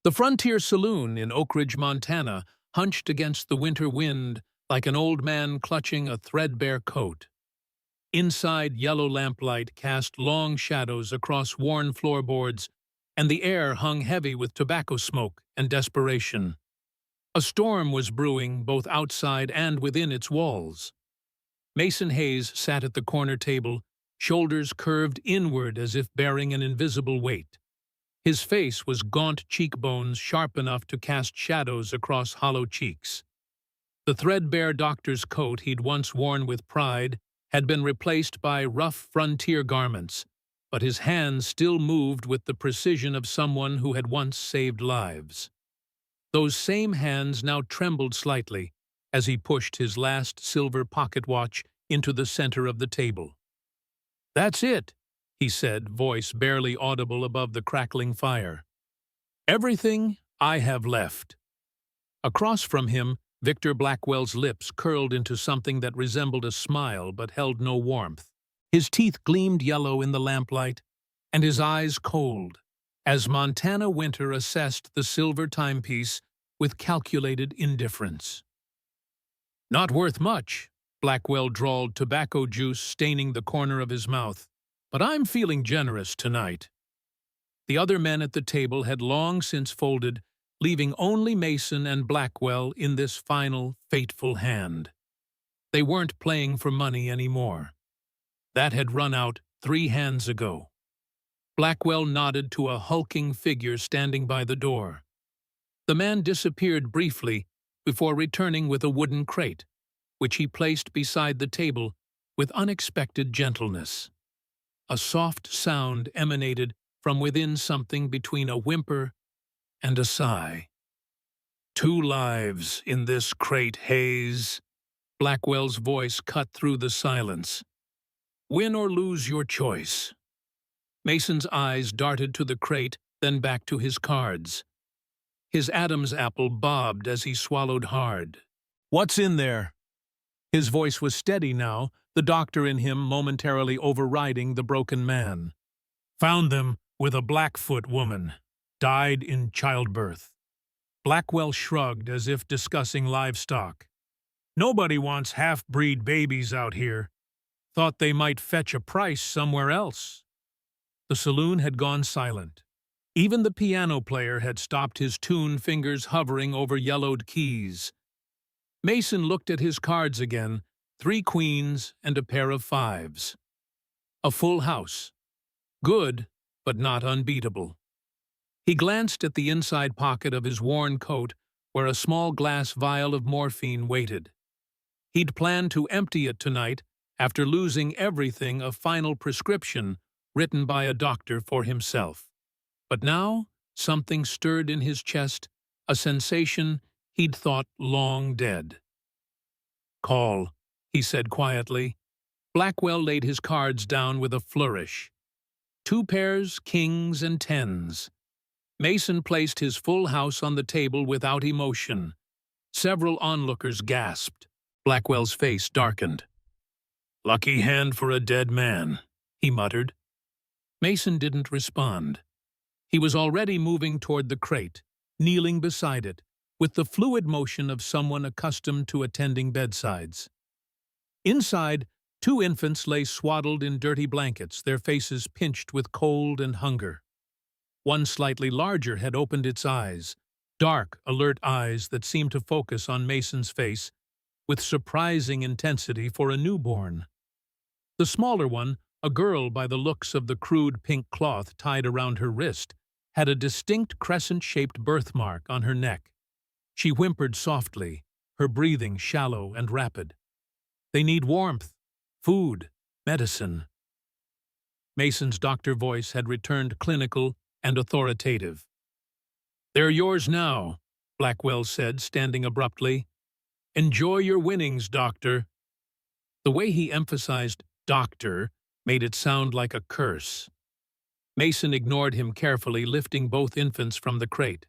The Frontier Saloon in Oak Ridge, Montana, hunched against the winter wind like an old man clutching a threadbare coat. Inside, yellow lamplight cast long shadows across worn floorboards, and the air hung heavy with tobacco smoke and desperation. A storm was brewing both outside and within its walls. Mason Hayes sat at the corner table, shoulders curved inward as if bearing an invisible weight. His face was gaunt cheekbones sharp enough to cast shadows across hollow cheeks. The threadbare doctor's coat he'd once worn with pride had been replaced by rough frontier garments, but his hands still moved with the precision of someone who had once saved lives. Those same hands now trembled slightly as he pushed his last silver pocket watch into the center of the table. "That's it," he said, voice barely audible above the crackling fire. "Everything I have left." Across from him, Victor Blackwell's lips curled into something that resembled a smile but held no warmth. His teeth gleamed yellow in the lamplight, and his eyes cold, as Montana winter assessed the silver timepiece with calculated indifference. "Not worth much," Blackwell drawled, tobacco juice staining the corner of his mouth, "but I'm feeling generous tonight." The other men at the table had long since folded, leaving only Mason and Blackwell in this final, fateful hand. They weren't playing for money anymore. That had run out 3 hands ago. Blackwell nodded to a hulking figure standing by the door. The man disappeared briefly before returning with a wooden crate, which he placed beside the table with unexpected gentleness. A soft sound emanated from within, something between a whimper and a sigh. "2 lives in this crate, Hayes." Blackwell's voice cut through the silence. "Win or lose your choice." Mason's eyes darted to the crate, then back to his cards. His Adam's apple bobbed as he swallowed hard. "What's in there?" His voice was steady now, the doctor in him momentarily overriding the broken man. "Found them with a Blackfoot woman. Died in childbirth." Blackwell shrugged as if discussing livestock. "Nobody wants half-breed babies out here. Thought they might fetch a price somewhere else." The saloon had gone silent. Even the piano player had stopped his tune, fingers hovering over yellowed keys. Mason looked at his cards again, 3 queens and a pair of 5s. A full house. Good, but not unbeatable. He glanced at the inside pocket of his worn coat, where a small glass vial of morphine waited. He'd planned to empty it tonight after losing everything, a final prescription written by a doctor for himself. But now something stirred in his chest, a sensation he'd thought long dead. "Call," he said quietly. Blackwell laid his cards down with a flourish. 2 pairs, kings and 10s. Mason placed his full house on the table without emotion. Several onlookers gasped. Blackwell's face darkened. "Lucky hand for a dead man," he muttered. Mason didn't respond. He was already moving toward the crate, kneeling beside it, with the fluid motion of someone accustomed to attending bedsides. Inside, 2 infants lay swaddled in dirty blankets, their faces pinched with cold and hunger. One slightly larger had opened its eyes, dark, alert eyes that seemed to focus on Mason's face with surprising intensity for a newborn. The smaller one, a girl by the looks of the crude pink cloth tied around her wrist, had a distinct crescent-shaped birthmark on her neck. She whimpered softly, her breathing shallow and rapid. "They need warmth, food, medicine." Mason's doctor voice had returned clinical and authoritative. "They're yours now," Blackwell said, standing abruptly. "Enjoy your winnings, doctor." The way he emphasized "doctor" made it sound like a curse. Mason ignored him carefully, lifting both infants from the crate.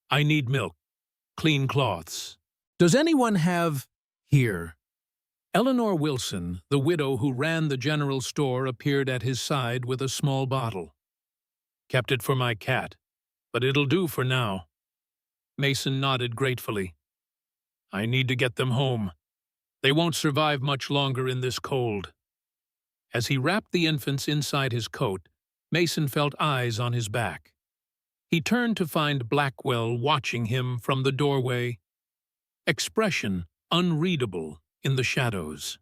"I need milk, clean cloths. Does anyone have—" "Here." Eleanor Wilson, the widow who ran the general store, appeared at his side with a small bottle. "Kept it for my cat, but it'll do for now." Mason nodded gratefully. "I need to get them home. They won't survive much longer in this cold." As he wrapped the infants inside his coat, Mason felt eyes on his back. He turned to find Blackwell watching him from the doorway, expression unreadable in the shadows.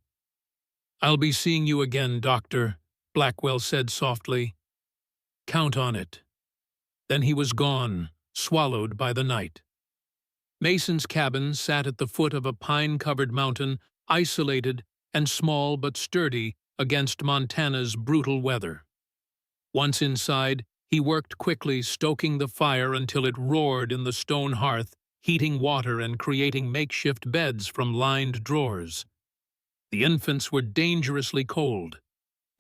"I'll be seeing you again, Doctor," Blackwell said softly. "Count on it." Then he was gone, swallowed by the night. Mason's cabin sat at the foot of a pine-covered mountain, isolated and small but sturdy against Montana's brutal weather. Once inside, he worked quickly, stoking the fire until it roared in the stone hearth, heating water and creating makeshift beds from lined drawers. The infants were dangerously cold.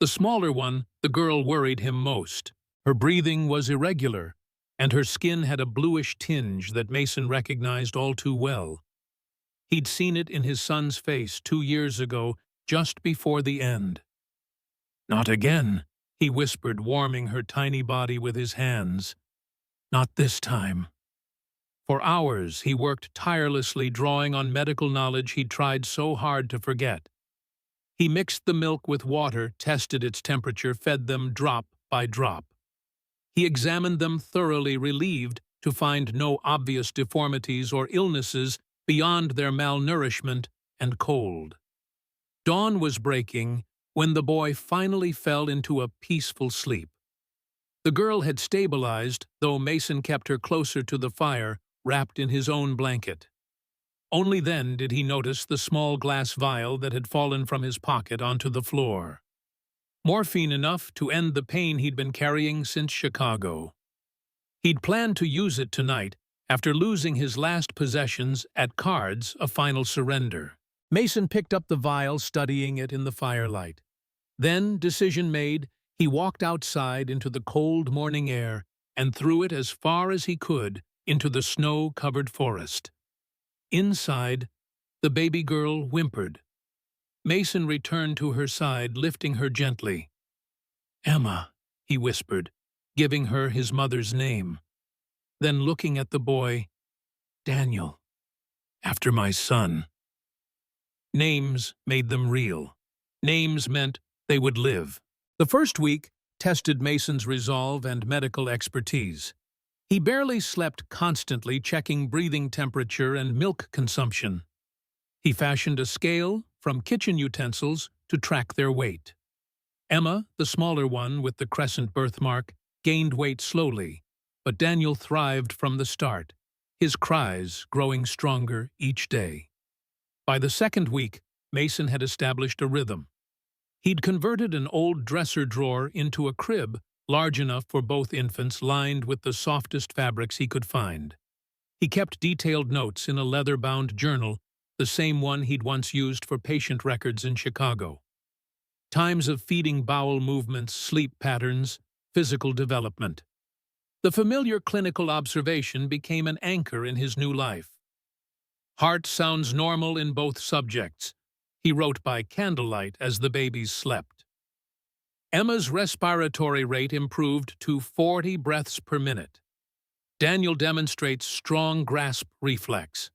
The smaller one, the girl, worried him most. Her breathing was irregular, and her skin had a bluish tinge that Mason recognized all too well. He'd seen it in his son's face 2 years ago, just before the end. "Not again," he whispered, warming her tiny body with his hands. "Not this time." For hours he worked tirelessly, drawing on medical knowledge he'd tried so hard to forget. He mixed the milk with water, tested its temperature, fed them drop by drop. He examined them thoroughly, relieved to find no obvious deformities or illnesses beyond their malnourishment and cold. Dawn was breaking when the boy finally fell into a peaceful sleep. The girl had stabilized, though Mason kept her closer to the fire, wrapped in his own blanket. Only then did he notice the small glass vial that had fallen from his pocket onto the floor. Morphine enough to end the pain he'd been carrying since Chicago. He'd planned to use it tonight, after losing his last possessions at cards, a final surrender. Mason picked up the vial, studying it in the firelight. Then, decision made, he walked outside into the cold morning air and threw it as far as he could into the snow-covered forest. Inside, the baby girl whimpered. Mason returned to her side, lifting her gently. "Emma," he whispered, giving her his mother's name. Then, looking at the boy, "Daniel, after my son." Names made them real. Names meant they would live. The first week tested Mason's resolve and medical expertise. He barely slept, constantly checking breathing temperature and milk consumption. He fashioned a scale from kitchen utensils to track their weight. Emma, the smaller one with the crescent birthmark, gained weight slowly, but Daniel thrived from the start, his cries growing stronger each day. By the second week, Mason had established a rhythm. He'd converted an old dresser drawer into a crib large enough for both infants, lined with the softest fabrics he could find. He kept detailed notes in a leather-bound journal, the same one he'd once used for patient records in Chicago. Times of feeding, bowel movements, sleep patterns, physical development. The familiar clinical observation became an anchor in his new life. "Heart sounds normal in both subjects," he wrote by candlelight as the babies slept. Emma's respiratory rate improved to 40 breaths per minute. Daniel demonstrates strong grasp reflex.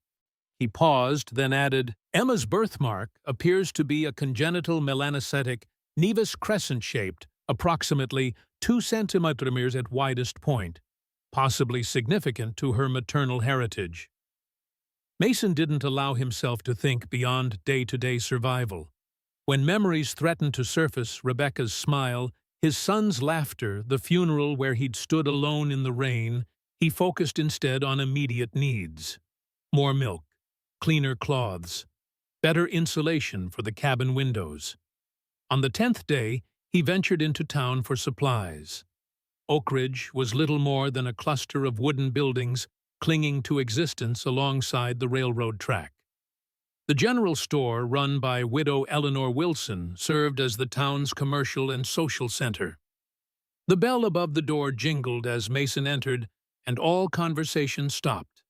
He paused, then added, "Emma's birthmark appears to be a congenital melanocytic nevus crescent-shaped, approximately 2 centimeters at widest point, possibly significant to her maternal heritage." Mason didn't allow himself to think beyond day-to-day survival. When memories threatened to surface, Rebecca's smile, his son's laughter, the funeral where he'd stood alone in the rain, he focused instead on immediate needs. More milk, cleaner cloths, better insulation for the cabin windows. On the 10th day, he ventured into town for supplies. Oak Ridge was little more than a cluster of wooden buildings clinging to existence alongside the railroad track. The general store, run by widow Eleanor Wilson, served as the town's commercial and social center. The bell above the door jingled as Mason entered, and all conversation stopped.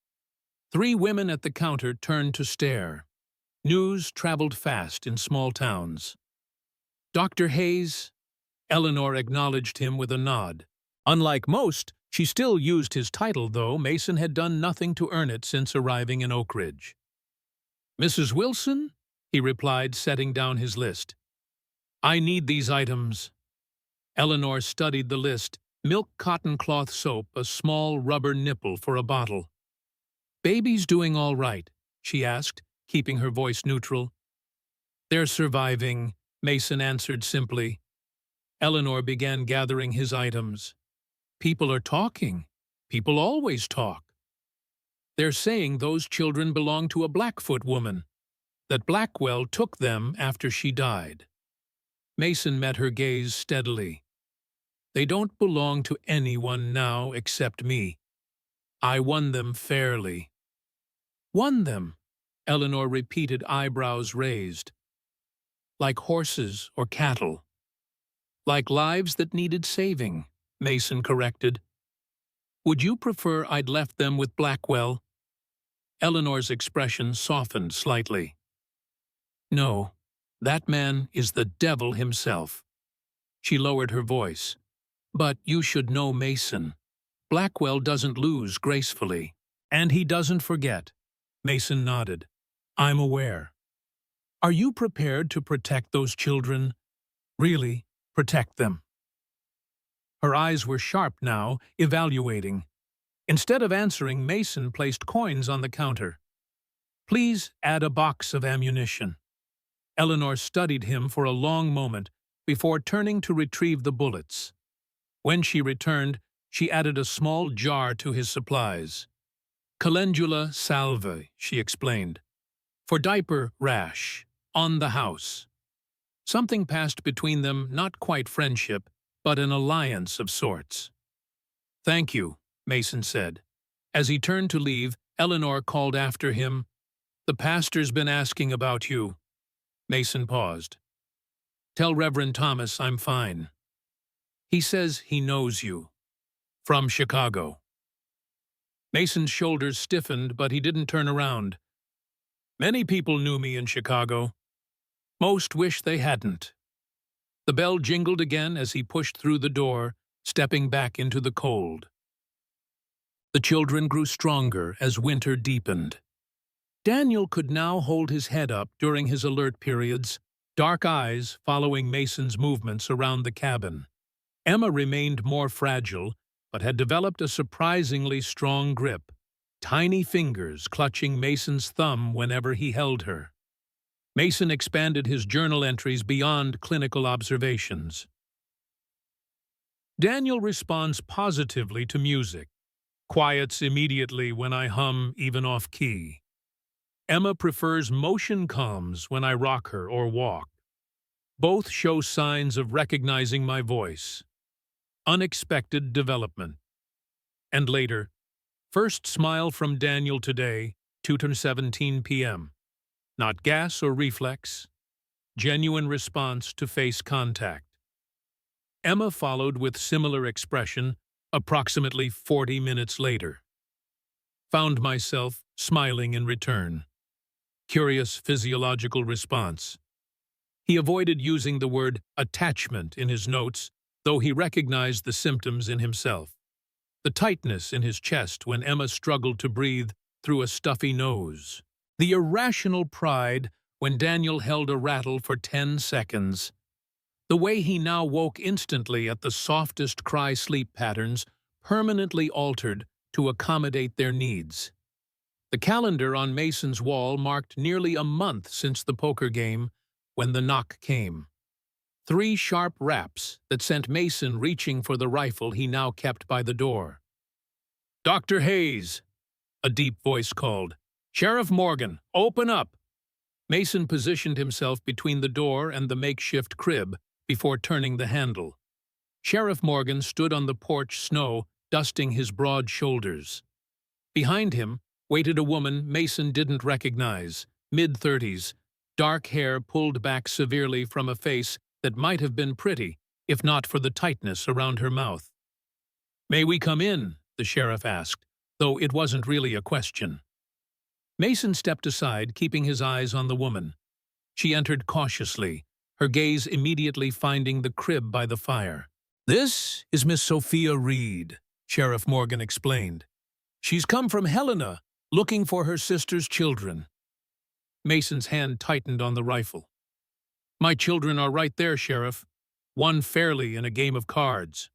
3 women at the counter turned to stare. News traveled fast in small towns. "Dr. Hayes?" Eleanor acknowledged him with a nod. Unlike most, She still used his title, though Mason had done nothing to earn it since arriving in Oak Ridge. "Mrs. Wilson?" he replied, setting down his list. "I need these items." Eleanor studied the list: milk cotton cloth soap, a small rubber nipple for a bottle. "Baby's doing all right?" she asked, keeping her voice neutral. "They're surviving," Mason answered simply. Eleanor began gathering his items. "People are talking. People always talk. They're saying those children belong to a Blackfoot woman, that Blackwell took them after she died." Mason met her gaze steadily. "They don't belong to anyone now except me. I won them fairly." "Won them?" Eleanor repeated, eyebrows raised. "Like horses or cattle." "Like lives that needed saving," Mason corrected. "Would you prefer I'd left them with Blackwell?" Eleanor's expression softened slightly. "No, that man is the devil himself." She lowered her voice. "But you should know Mason. Blackwell doesn't lose gracefully. And he doesn't forget." Mason nodded. "I'm aware." "Are you prepared to protect those children? Really, protect them?" Her eyes were sharp now, evaluating. Instead of answering, Mason placed coins on the counter. "Please add a box of ammunition." Eleanor studied him for a long moment before turning to retrieve the bullets. When she returned, she added a small jar to his supplies. "Calendula salve," she explained. "For diaper rash. On the house." Something passed between them, not quite friendship, but an alliance of sorts. "Thank you," Mason said. As he turned to leave, Eleanor called after him, "The pastor's been asking about you." Mason paused. "Tell Reverend Thomas I'm fine. He says he knows you. From Chicago." Mason's shoulders stiffened, but he didn't turn around. "Many people knew me in Chicago. Most wish they hadn't." The bell jingled again as he pushed through the door, stepping back into the cold. The children grew stronger as winter deepened. Daniel could now hold his head up during his alert periods, dark eyes following Mason's movements around the cabin. Emma remained more fragile, but had developed a surprisingly strong grip, tiny fingers clutching Mason's thumb whenever he held her. Mason expanded his journal entries beyond clinical observations. "Daniel responds positively to music. Quiets immediately when I hum, even off-key. Emma prefers motion calms when I rock her or walk. Both show signs of recognizing my voice. Unexpected development." And later, "First smile from Daniel today, 2:17 p.m. Not gas or reflex. Genuine response to face contact." Emma followed with similar expression approximately 40 minutes later. "Found myself smiling in return." Curious physiological response. He avoided using the word attachment in his notes, though he recognized the symptoms in himself. The tightness in his chest when Emma struggled to breathe through a stuffy nose. The irrational pride when Daniel held a rattle for 10 seconds. The way he now woke instantly at the softest cry-sleep patterns, permanently altered to accommodate their needs. The calendar on Mason's wall marked nearly a month since the poker game when the knock came. 3 sharp raps that sent Mason reaching for the rifle he now kept by the door. "Dr. Hayes," a deep voice called. "Sheriff Morgan, open up." Mason positioned himself between the door and the makeshift crib before turning the handle. Sheriff Morgan stood on the porch snow, dusting his broad shoulders. Behind him waited a woman Mason didn't recognize, mid-30s, dark hair pulled back severely from a face that might have been pretty, if not for the tightness around her mouth. "May we come in?" the sheriff asked, though it wasn't really a question. Mason stepped aside, keeping his eyes on the woman. She entered cautiously, her gaze immediately finding the crib by the fire. "This is Miss Sophia Reed," Sheriff Morgan explained. She's come from Helena, looking for her sister's children. Mason's hand tightened on the rifle. My children are right there, Sheriff. Won fairly in a game of cards.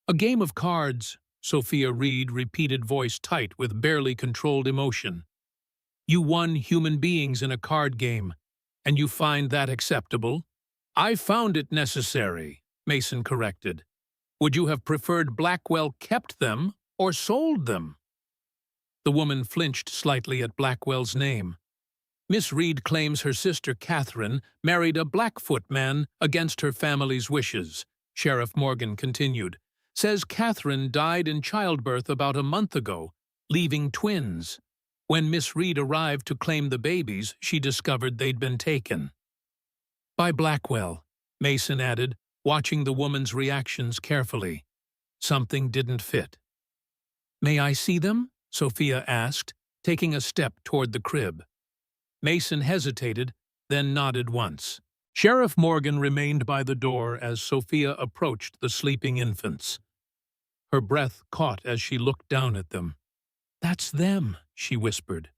A game of cards, Sophia Reed repeated, voice tight with barely controlled emotion. You won human beings in a card game, and you find that acceptable? I found it necessary, Mason corrected. Would you have preferred Blackwell kept them or sold them? The woman flinched slightly at Blackwell's name. Miss Reed claims her sister Catherine married a Blackfoot man against her family's wishes, Sheriff Morgan continued. Says Catherine died in childbirth about a month ago, leaving twins. When Miss Reed arrived to claim the babies, she discovered they'd been taken. By Blackwell, Mason added, watching the woman's reactions carefully. Something didn't fit. May I see them? Sophia asked, taking a step toward the crib. Mason hesitated, then nodded once. Sheriff Morgan remained by the door as Sophia approached the sleeping infants. Her breath caught as she looked down at them. That's them, she whispered.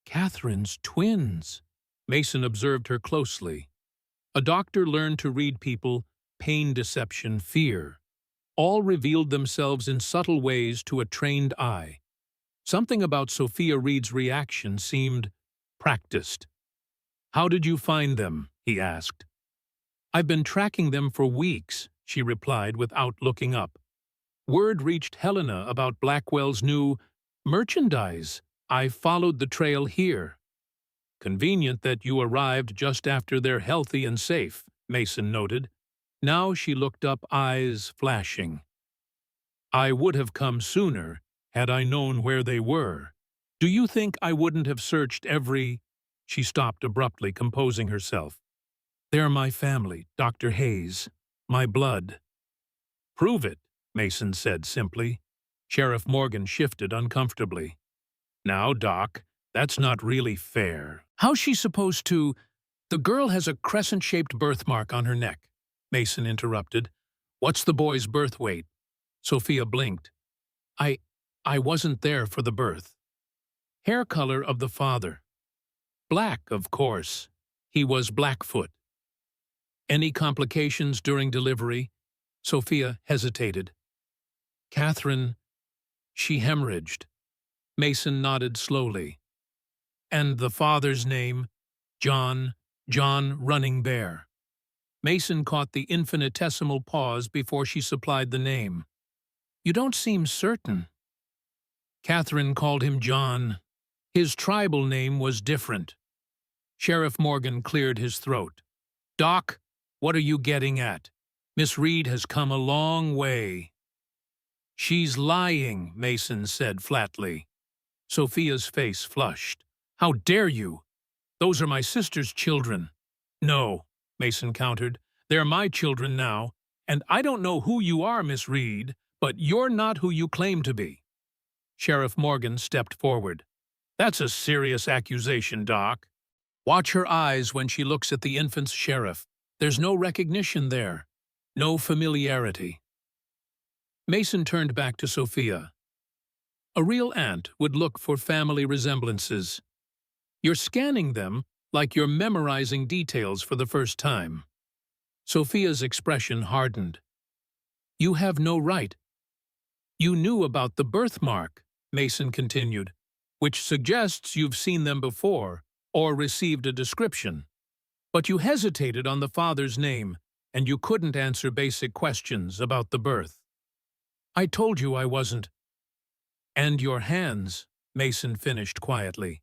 Catherine's twins. Mason observed her closely. A doctor learned to read people, pain, deception, fear. All revealed themselves in subtle ways to a trained eye. Something about Sophia Reed's reaction seemed practiced. How did you find them? He asked. I've been tracking them for weeks, she replied without looking up. Word reached Helena about Blackwell's new merchandise. I followed the trail here. Convenient that you arrived just after they're healthy and safe, Mason noted. Now she looked up, eyes flashing. I would have come sooner had I known where they were. Do you think I wouldn't have searched every... She stopped abruptly, composing herself. They're my family, Dr. Hayes. My blood. Prove it, Mason said simply. Sheriff Morgan shifted uncomfortably. Now, Doc, that's not really fair. How's she supposed to... The girl has a crescent-shaped birthmark on her neck, Mason interrupted. What's the boy's birth weight? Sophia blinked. I wasn't there for the birth. Hair color of the father. Black, of course. He was Blackfoot. Any complications during delivery? Sophia hesitated. Catherine, she hemorrhaged. Mason nodded slowly. And the father's name? John Running Bear. Mason caught the infinitesimal pause before she supplied the name. You don't seem certain. Catherine called him John. His tribal name was different. Sheriff Morgan cleared his throat. Doc, what are you getting at? Miss Reed has come a long way. She's lying, Mason said flatly. Sophia's face flushed. How dare you? Those are my sister's children. No, Mason countered. They're my children now, and I don't know who you are, Miss Reed, but you're not who you claim to be. Sheriff Morgan stepped forward. That's a serious accusation, Doc. Watch her eyes when she looks at the infant's sheriff. There's no recognition there. No familiarity. Mason turned back to Sophia. A real aunt would look for family resemblances. You're scanning them like you're memorizing details for the first time. Sophia's expression hardened. You have no right. You knew about the birthmark, Mason continued, which suggests you've seen them before or received a description. But you hesitated on the father's name, and you couldn't answer basic questions about the birth. I told you I wasn't. And your hands, Mason finished quietly.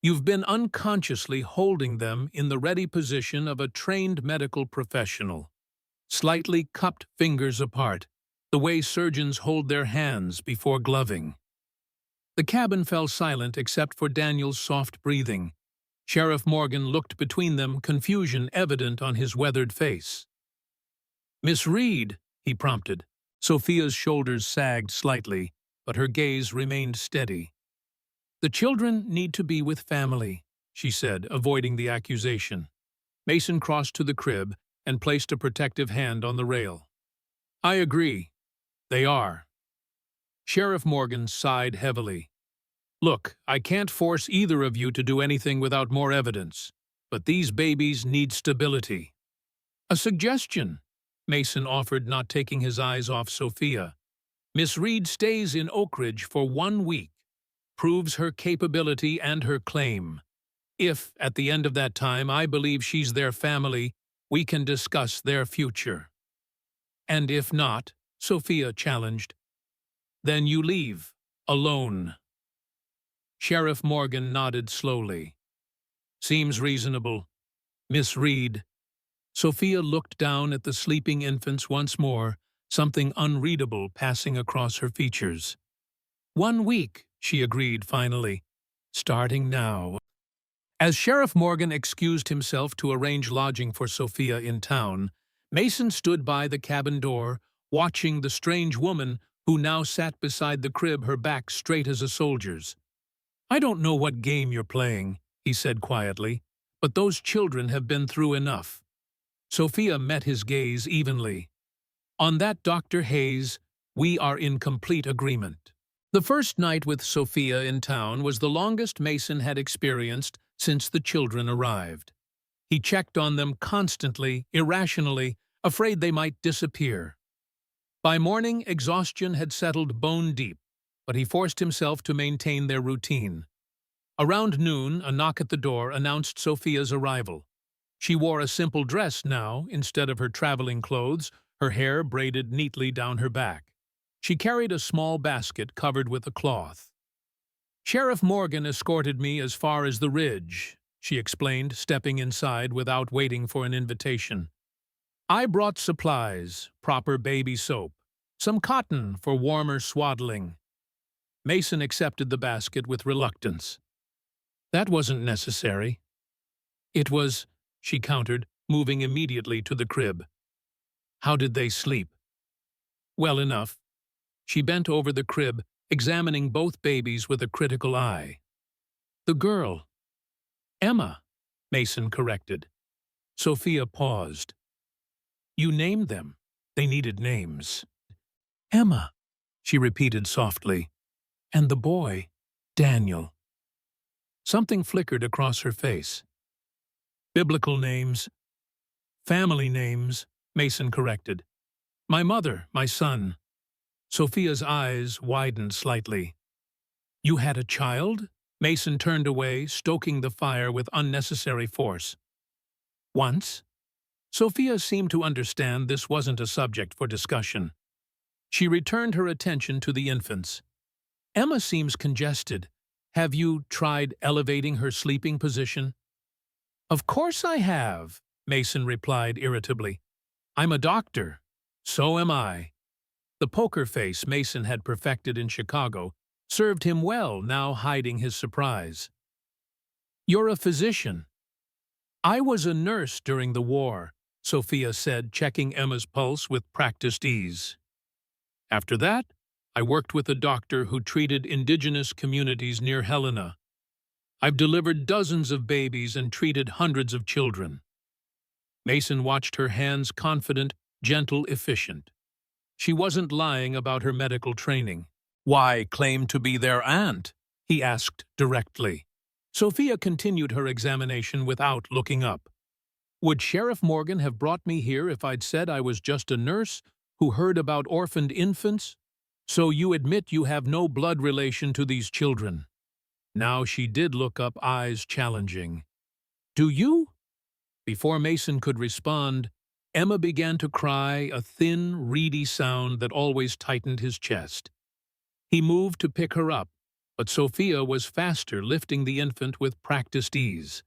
You've been unconsciously holding them in the ready position of a trained medical professional, slightly cupped fingers apart, the way surgeons hold their hands before gloving. The cabin fell silent except for Daniel's soft breathing. Sheriff Morgan looked between them, confusion evident on his weathered face. Miss Reed, he prompted. Sophia's shoulders sagged slightly, but her gaze remained steady. The children need to be with family, she said, avoiding the accusation. Mason crossed to the crib and placed a protective hand on the rail. I agree. They are. Sheriff Morgan sighed heavily. Look, I can't force either of you to do anything without more evidence, but these babies need stability. A suggestion, Mason offered, not taking his eyes off Sophia. Miss Reed stays in Oak Ridge for 1 week, proves her capability and her claim. If, at the end of that time, I believe she's their family, we can discuss their future. And if not, Sophia challenged, then you leave, alone. Sheriff Morgan nodded slowly. Seems reasonable. Miss Reed. Sophia looked down at the sleeping infants once more, something unreadable passing across her features. 1 week, she agreed finally. Starting now. As Sheriff Morgan excused himself to arrange lodging for Sophia in town, Mason stood by the cabin door, watching the strange woman who now sat beside the crib, her back straight as a soldier's. I don't know what game you're playing, he said quietly, but those children have been through enough. Sophia met his gaze evenly. On that, Dr. Hayes, we are in complete agreement. The first night with Sophia in town was the longest Mason had experienced since the children arrived. He checked on them constantly, irrationally, afraid they might disappear. By morning, exhaustion had settled bone deep, but he forced himself to maintain their routine. Around noon, a knock at the door announced Sophia's arrival. She wore a simple dress now instead of her traveling clothes, her hair braided neatly down her back. She carried a small basket covered with a cloth. Sheriff Morgan escorted me as far as the ridge, she explained, stepping inside without waiting for an invitation. I brought supplies, proper baby soap, some cotton for warmer swaddling. Mason accepted the basket with reluctance. That wasn't necessary. It was, she countered, moving immediately to the crib. How did they sleep? Well enough. She bent over the crib, examining both babies with a critical eye. The girl. Emma, Mason corrected. Sophia paused. You named them. They needed names. Emma, she repeated softly. And the boy, Daniel. Something flickered across her face. Biblical names. Family names, Mason corrected. My mother, my son. Sophia's eyes widened slightly. You had a child? Mason turned away, stoking the fire with unnecessary force. Once? Sophia seemed to understand this wasn't a subject for discussion. She returned her attention to the infants. Emma seems congested. Have you tried elevating her sleeping position? Of course I have, Mason replied irritably. I'm a doctor. So am I. The poker face Mason had perfected in Chicago served him well, now hiding his surprise. You're a physician. I was a nurse during the war, Sophia said, checking Emma's pulse with practiced ease. After that, I worked with a doctor who treated indigenous communities near Helena. I've delivered dozens of babies and treated hundreds of children. Mason watched her hands, confident, gentle, efficient. She wasn't lying about her medical training. Why claim to be their aunt? He asked directly. Sophia continued her examination without looking up. Would Sheriff Morgan have brought me here if I'd said I was just a nurse who heard about orphaned infants? So you admit you have no blood relation to these children. Now she did look up, eyes challenging. Do you? Before Mason could respond, Emma began to cry, a thin, reedy sound that always tightened his chest. He moved to pick her up, but Sophia was faster, lifting the infant with practiced ease.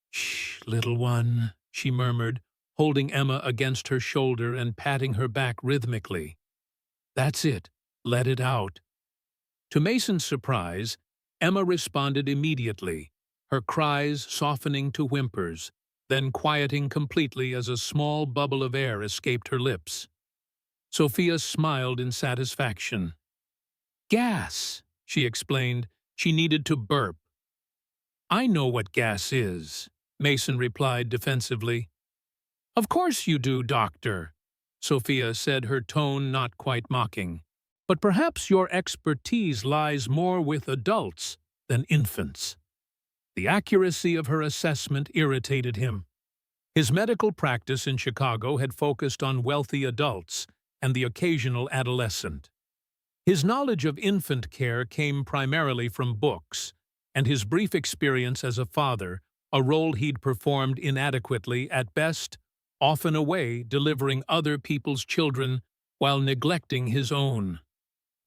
Shh, little one, she murmured, holding Emma against her shoulder and patting her back rhythmically. That's it. Let it out. To Mason's surprise, Emma responded immediately, her cries softening to whimpers, then quieting completely as a small bubble of air escaped her lips. Sophia smiled in satisfaction. Gas, she explained. She needed to burp. I know what gas is, Mason replied defensively. Of course you do, doctor, Sophia said, her tone not quite mocking. But perhaps your expertise lies more with adults than infants. The accuracy of her assessment irritated him. His medical practice in Chicago had focused on wealthy adults and the occasional adolescent. His knowledge of infant care came primarily from books, and his brief experience as a father, a role he'd performed inadequately at best, often away delivering other people's children while neglecting his own.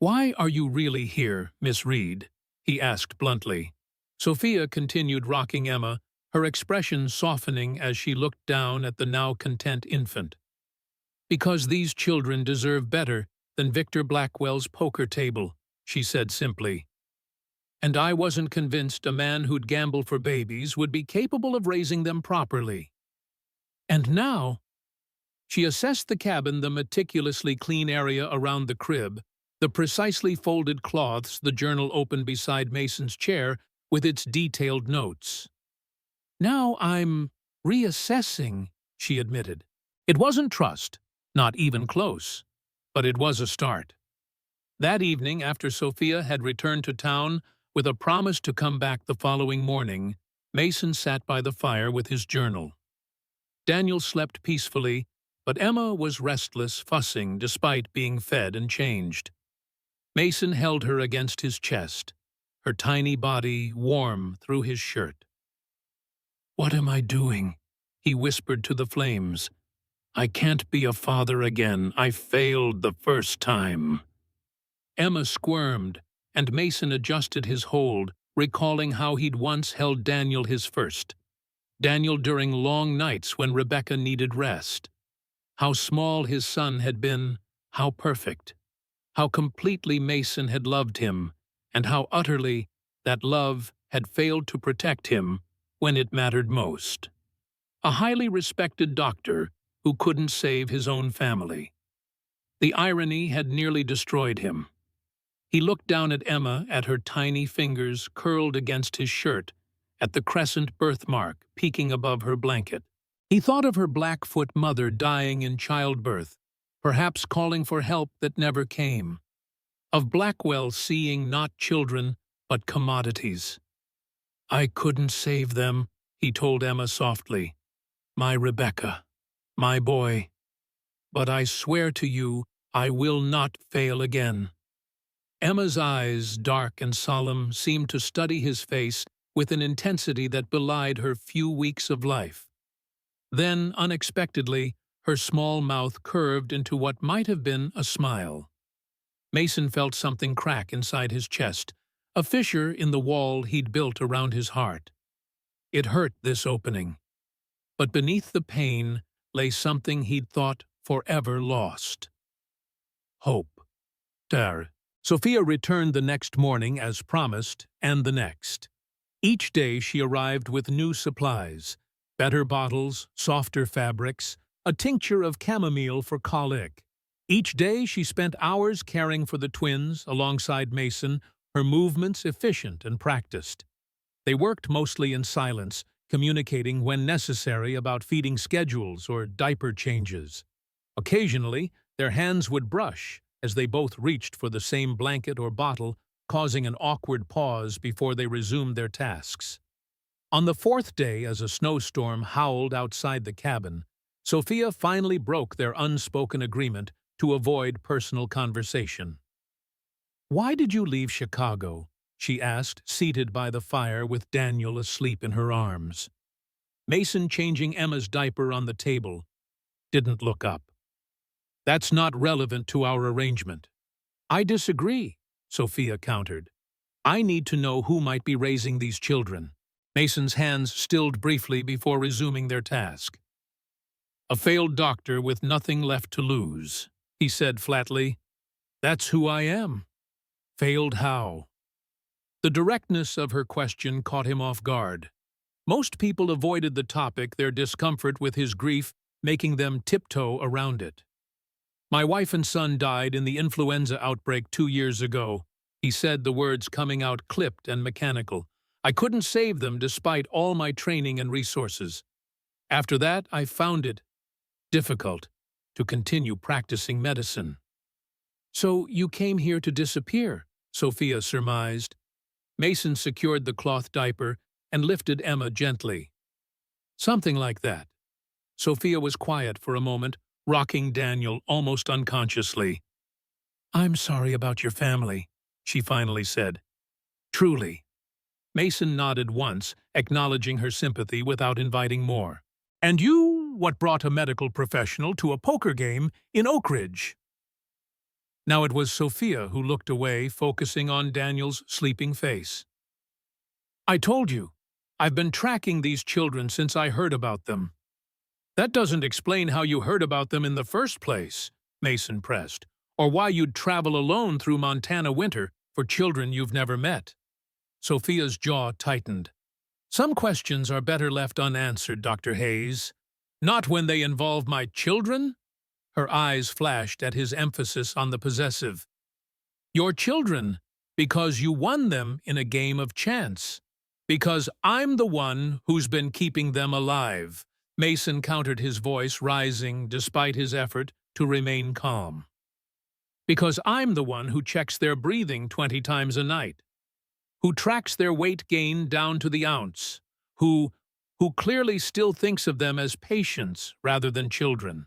"Why are you really here, Miss Reed?" he asked bluntly. Sophia continued rocking Emma, her expression softening as she looked down at the now content infant. "Because these children deserve better than Victor Blackwell's poker table," she said simply. "And I wasn't convinced a man who'd gamble for babies would be capable of raising them properly. And now—" She assessed the cabin, the meticulously clean area around the crib, the precisely folded cloths, the journal open beside Mason's chair with its detailed notes. "Now I'm reassessing," she admitted. It wasn't trust, not even close, but it was a start. That evening, after Sophia had returned to town with a promise to come back the following morning, Mason sat by the fire with his journal. Daniel slept peacefully, but Emma was restless, fussing despite being fed and changed. Mason held her against his chest, her tiny body warm through his shirt. "What am I doing?" he whispered to the flames. "I can't be a father again. I failed the first time." Emma squirmed, and Mason adjusted his hold, recalling how he'd once held Daniel his first. Daniel during long nights when Rebecca needed rest. How small his son had been, how perfect. How completely Mason had loved him, and how utterly that love had failed to protect him when it mattered most. A highly respected doctor who couldn't save his own family. The irony had nearly destroyed him. He looked down at Emma, at her tiny fingers curled against his shirt, at the crescent birthmark peeking above her blanket. He thought of her Blackfoot mother dying in childbirth, perhaps calling for help that never came. Of Blackwell seeing not children, but commodities. "I couldn't save them," he told Emma softly. "My Rebecca, my boy. But I swear to you, I will not fail again." Emma's eyes, dark and solemn, seemed to study his face with an intensity that belied her few weeks of life. Then, unexpectedly, her small mouth curved into what might have been a smile. Mason felt something crack inside his chest, a fissure in the wall he'd built around his heart. It hurt, this opening. But beneath the pain lay something he'd thought forever lost. Hope. Sophia returned the next morning as promised, and the next. Each day she arrived with new supplies, better bottles, softer fabrics, a tincture of chamomile for colic. Each day she spent hours caring for the twins alongside Mason, her movements efficient and practiced. They worked mostly in silence, communicating when necessary about feeding schedules or diaper changes. Occasionally, their hands would brush as they both reached for the same blanket or bottle, causing an awkward pause before they resumed their tasks. On the fourth day, as a snowstorm howled outside the cabin, Sophia finally broke their unspoken agreement to avoid personal conversation. "Why did you leave Chicago?" she asked, seated by the fire with Daniel asleep in her arms. Mason, changing Emma's diaper on the table, didn't look up. "That's not relevant to our arrangement." "I disagree," Sophia countered. "I need to know who might be raising these children." Mason's hands stilled briefly before resuming their task. "A failed doctor with nothing left to lose," he said flatly. "That's who I am." "Failed how?" The directness of her question caught him off guard. Most people avoided the topic, their discomfort with his grief making them tiptoe around it. "My wife and son died in the influenza outbreak 2 years ago," he said, the words coming out clipped and mechanical. "I couldn't save them despite all my training and resources. After that, I found it difficult to continue practicing medicine." "So you came here to disappear," Sophia surmised. Mason secured the cloth diaper and lifted Emma gently. "Something like that." Sophia was quiet for a moment, rocking Daniel almost unconsciously. "I'm sorry about your family," she finally said. "Truly." Mason nodded once, acknowledging her sympathy without inviting more. "And you, what brought a medical professional to a poker game in Oak Ridge?" Now it was Sophia who looked away, focusing on Daniel's sleeping face. "I told you, I've been tracking these children since I heard about them." "That doesn't explain how you heard about them in the first place," Mason pressed, "or why you'd travel alone through Montana winter for children you've never met." Sophia's jaw tightened. "Some questions are better left unanswered, Dr. Hayes. Not when they involve my children?" Her eyes flashed at his emphasis on the possessive. "Your children, because you won them in a game of chance. Because I'm the one who's been keeping them alive." Mason countered, his voice rising despite his effort to remain calm. "Because I'm the one who checks their breathing 20 times a night, who tracks their weight gain down to the ounce, who clearly still thinks of them as patients rather than children."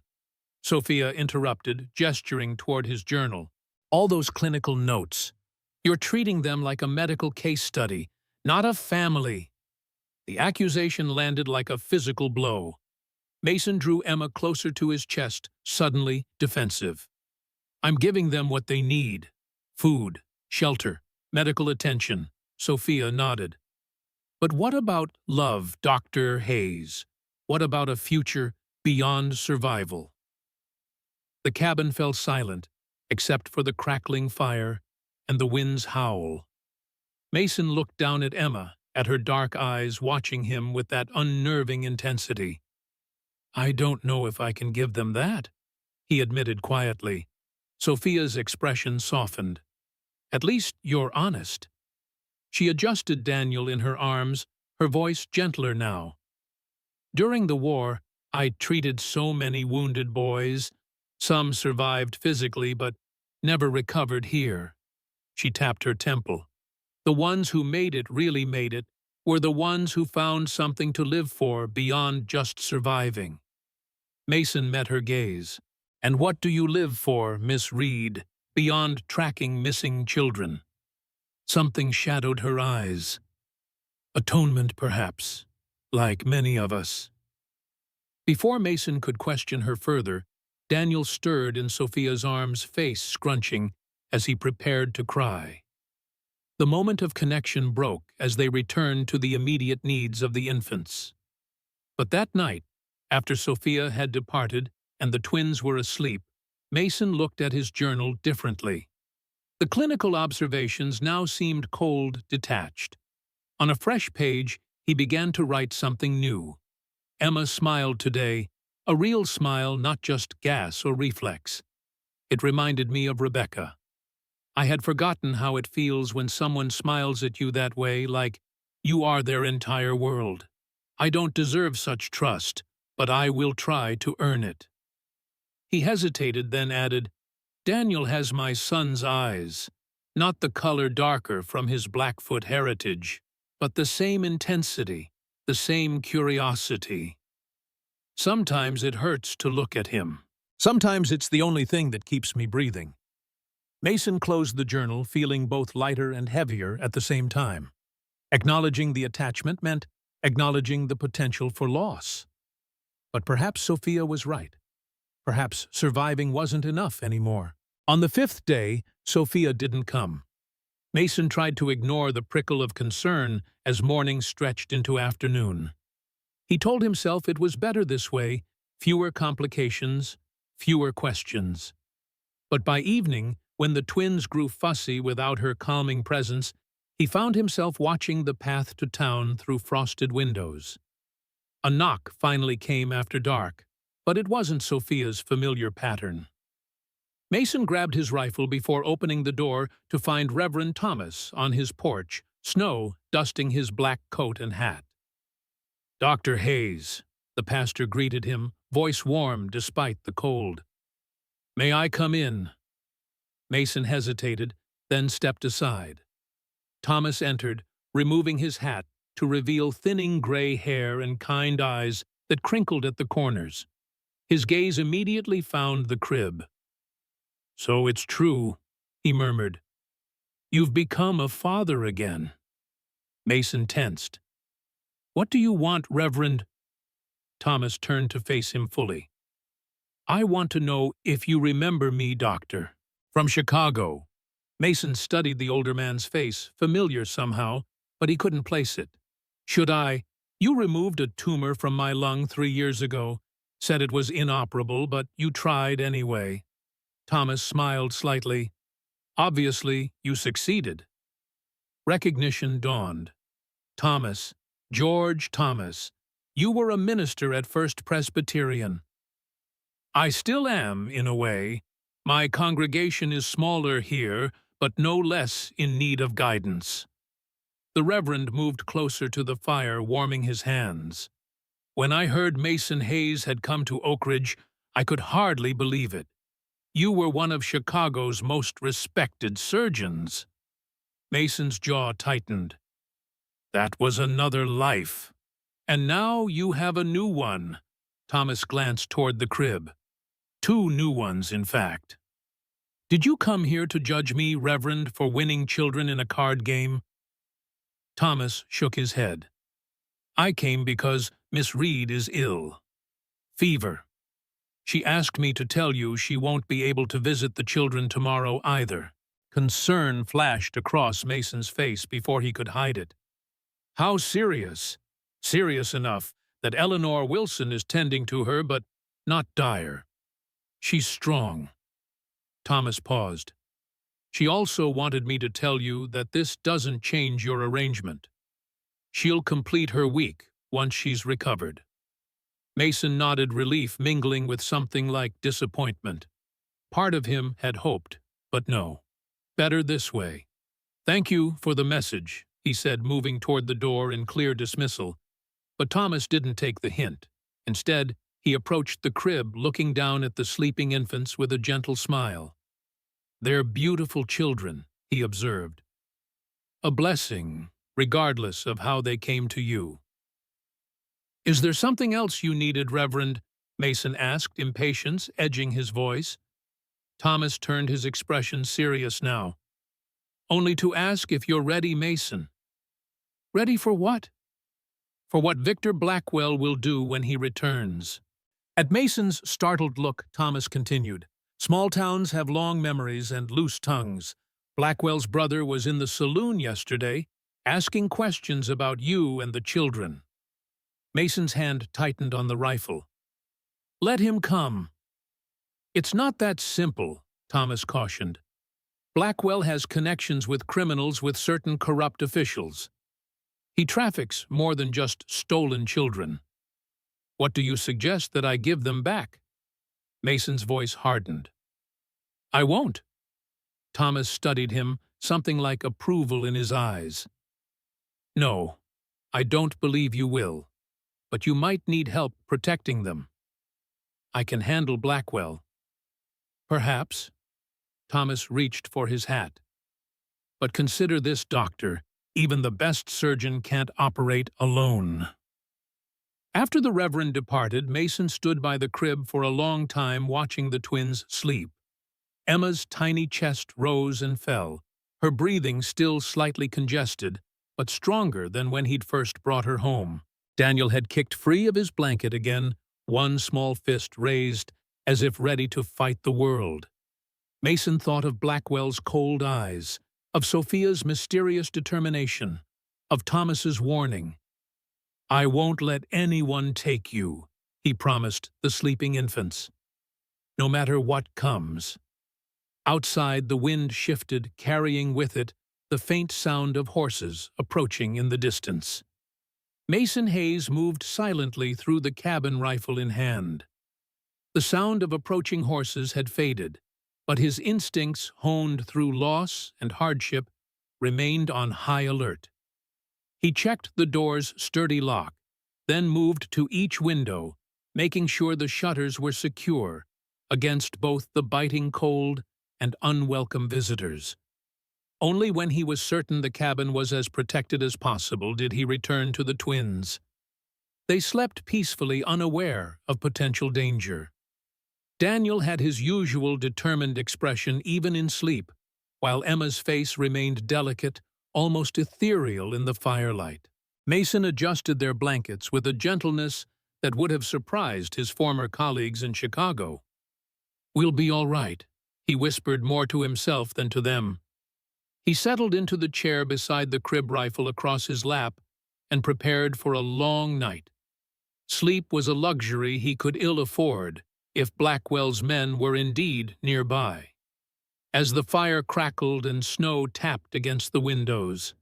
Sophia interrupted, gesturing toward his journal. "All those clinical notes. You're treating them like a medical case study, not a family." The accusation landed like a physical blow. Mason drew Emma closer to his chest, suddenly defensive. "I'm giving them what they need. Food, shelter, medical attention." Sophia nodded. "But what about love, Dr. Hayes? What about a future beyond survival?" The cabin fell silent, except for the crackling fire and the wind's howl. Mason looked down at Emma, at her dark eyes watching him with that unnerving intensity. "I don't know if I can give them that," he admitted quietly. Sophia's expression softened. "At least you're honest." She adjusted Daniel in her arms, her voice gentler now. "During the war, I treated so many wounded boys. Some survived physically, but never recovered here." She tapped her temple. "The ones who made it, really made it, were the ones who found something to live for beyond just surviving." Mason met her gaze. "And what do you live for, Miss Reed, beyond tracking missing children?" Something shadowed her eyes. "Atonement, perhaps, like many of us." Before Mason could question her further, Daniel stirred in Sophia's arms, face scrunching as he prepared to cry. The moment of connection broke as they returned to the immediate needs of the infants. But that night, after Sophia had departed and the twins were asleep, Mason looked at his journal differently. The clinical observations now seemed cold, detached. On a fresh page, he began to write something new. Emma smiled today, a real smile, not just gas or reflex. It reminded me of Rebecca. I had forgotten how it feels when someone smiles at you that way, like you are their entire world. I don't deserve such trust, but I will try to earn it." He hesitated, then added, "Daniel has my son's eyes, not the color darker from his Blackfoot heritage, but the same intensity, the same curiosity. Sometimes it hurts to look at him. Sometimes it's the only thing that keeps me breathing." Mason closed the journal, feeling both lighter and heavier at the same time. Acknowledging the attachment meant acknowledging the potential for loss. But perhaps Sophia was right. Perhaps surviving wasn't enough anymore. On the 5th day, Sophia didn't come. Mason tried to ignore the prickle of concern as morning stretched into afternoon. He told himself it was better this way, fewer complications, fewer questions. But by evening, when the twins grew fussy without her calming presence, he found himself watching the path to town through frosted windows. A knock finally came after dark, but it wasn't Sophia's familiar pattern. Mason grabbed his rifle before opening the door to find Reverend Thomas on his porch, snow dusting his black coat and hat. "Dr. Hayes," the pastor greeted him, voice warm despite the cold. "May I come in?" Mason hesitated, then stepped aside. Thomas entered, removing his hat to reveal thinning gray hair and kind eyes that crinkled at the corners. His gaze immediately found the crib. "So it's true," he murmured. "You've become a father again." Mason tensed. "What do you want, Reverend?" Thomas turned to face him fully. "I want to know if you remember me, Doctor. From Chicago." Mason studied the older man's face, familiar somehow, but he couldn't place it. "Should I? You removed a tumor from my lung 3 years ago, said it was inoperable, but you tried anyway." Thomas smiled slightly. "Obviously, you succeeded." Recognition dawned. "Thomas, George Thomas, you were a minister at First Presbyterian." "I still am, in a way. My congregation is smaller here, but no less in need of guidance." The Reverend moved closer to the fire, warming his hands. "When I heard Mason Hayes had come to Oak Ridge, I could hardly believe it. You were one of Chicago's most respected surgeons." Mason's jaw tightened. "That was another life. And now you have a new one." Thomas glanced toward the crib. "2 new ones, in fact." "Did you come here to judge me, Reverend, for winning children in a card game?" Thomas shook his head. "I came because Miss Reed is ill. Fever. She asked me to tell you she won't be able to visit the children tomorrow either." Concern flashed across Mason's face before he could hide it. "How serious?" "Serious enough that Eleanor Wilson is tending to her, but not dire. She's strong." Thomas paused. "She also wanted me to tell you that this doesn't change your arrangement. She'll complete her week once she's recovered." Mason nodded, relief mingling with something like disappointment. Part of him had hoped, but no. Better this way. "Thank you for the message," he said, moving toward the door in clear dismissal. But Thomas didn't take the hint. Instead, he approached the crib, looking down at the sleeping infants with a gentle smile. "They're beautiful children," he observed. "A blessing, regardless of how they came to you." "Is there something else you needed, Reverend?" Mason asked, impatience edging his voice. Thomas turned his expression serious now. "Only to ask if you're ready, Mason." "Ready for what?" "For what Victor Blackwell will do when he returns." At Mason's startled look, Thomas continued, "Small towns have long memories and loose tongues. Blackwell's brother was in the saloon yesterday, asking questions about you and the children." Mason's hand tightened on the rifle. "Let him come." "It's not that simple," Thomas cautioned. "Blackwell has connections with criminals with certain corrupt officials. He traffics more than just stolen children." "What do you suggest that I give them back?" Mason's voice hardened. "I won't." Thomas studied him, something like approval in his eyes. "No, I don't believe you will, but you might need help protecting them." "I can handle Blackwell." "Perhaps." Thomas reached for his hat. "But consider this, Doctor. Even the best surgeon can't operate alone." After the Reverend departed, Mason stood by the crib for a long time watching the twins sleep. Emma's tiny chest rose and fell, her breathing still slightly congested, but stronger than when he'd first brought her home. Daniel had kicked free of his blanket again, one small fist raised, as if ready to fight the world. Mason thought of Blackwell's cold eyes, of Sophia's mysterious determination, of Thomas's warning. "I won't let anyone take you," he promised the sleeping infants. "No matter what comes." Outside, the wind shifted, carrying with it the faint sound of horses approaching in the distance. Mason Hayes moved silently through the cabin, rifle in hand. The sound of approaching horses had faded, but his instincts, honed through loss and hardship, remained on high alert. He checked the door's sturdy lock, then moved to each window, making sure the shutters were secure against both the biting cold and unwelcome visitors. Only when he was certain the cabin was as protected as possible did he return to the twins. They slept peacefully, unaware of potential danger. Daniel had his usual determined expression even in sleep, while Emma's face remained delicate, almost ethereal in the firelight. Mason adjusted their blankets with a gentleness that would have surprised his former colleagues in Chicago. "We'll be all right," he whispered more to himself than to them. He settled into the chair beside the crib rifle across his lap and prepared for a long night. Sleep was a luxury he could ill afford if Blackwell's men were indeed nearby. As the fire crackled and snow tapped against the windows,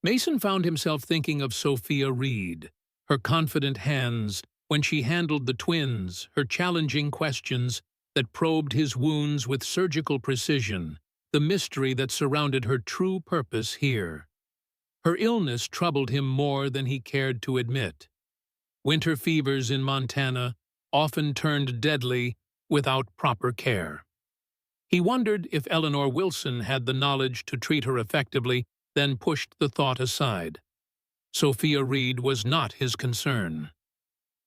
Mason found himself thinking of Sophia Reed, her confident hands when she handled the twins, her challenging questions that probed his wounds with surgical precision, the mystery that surrounded her true purpose here. Her illness troubled him more than he cared to admit. Winter fevers in Montana often turned deadly without proper care. He wondered if Eleanor Wilson had the knowledge to treat her effectively, then pushed the thought aside. Sophia Reed was not his concern.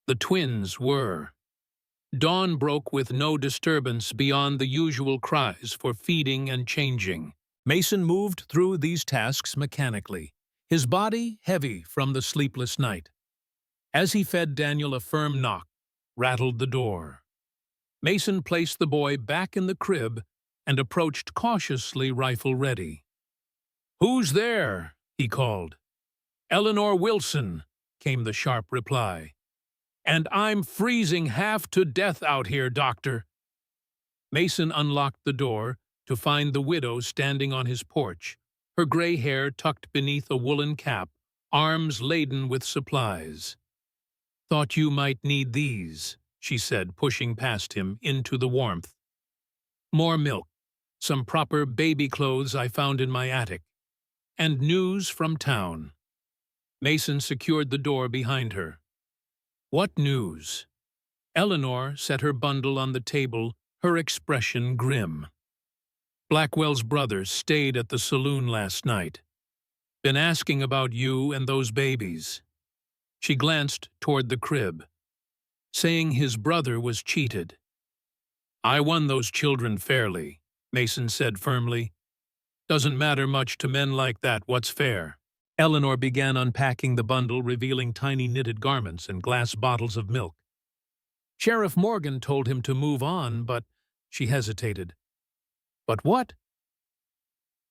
The twins were. Dawn broke with no disturbance beyond the usual cries for feeding and changing. Mason moved through these tasks mechanically, his body heavy from the sleepless night. As he fed Daniel, a firm knock rattled the door. Mason placed the boy back in the crib and approached cautiously, rifle ready. "Who's there?" he called. "Eleanor Wilson," came the sharp reply. "And I'm freezing half to death out here, Doctor." Mason unlocked the door to find the widow standing on his porch, her gray hair tucked beneath a woolen cap, arms laden with supplies. "Thought you might need these," she said, pushing past him into the warmth. "More milk, some proper baby clothes I found in my attic, and news from town." Mason secured the door behind her. "What news?" Eleanor set her bundle on the table, her expression grim. "Blackwell's brother stayed at the saloon last night. Been asking about you and those babies." She glanced toward the crib, saying his brother was cheated. "I won those children fairly," Mason said firmly. "Doesn't matter much to men like that what's fair." Eleanor began unpacking the bundle, revealing tiny knitted garments and glass bottles of milk. "Sheriff Morgan told him to move on, but—" She hesitated. "But what?"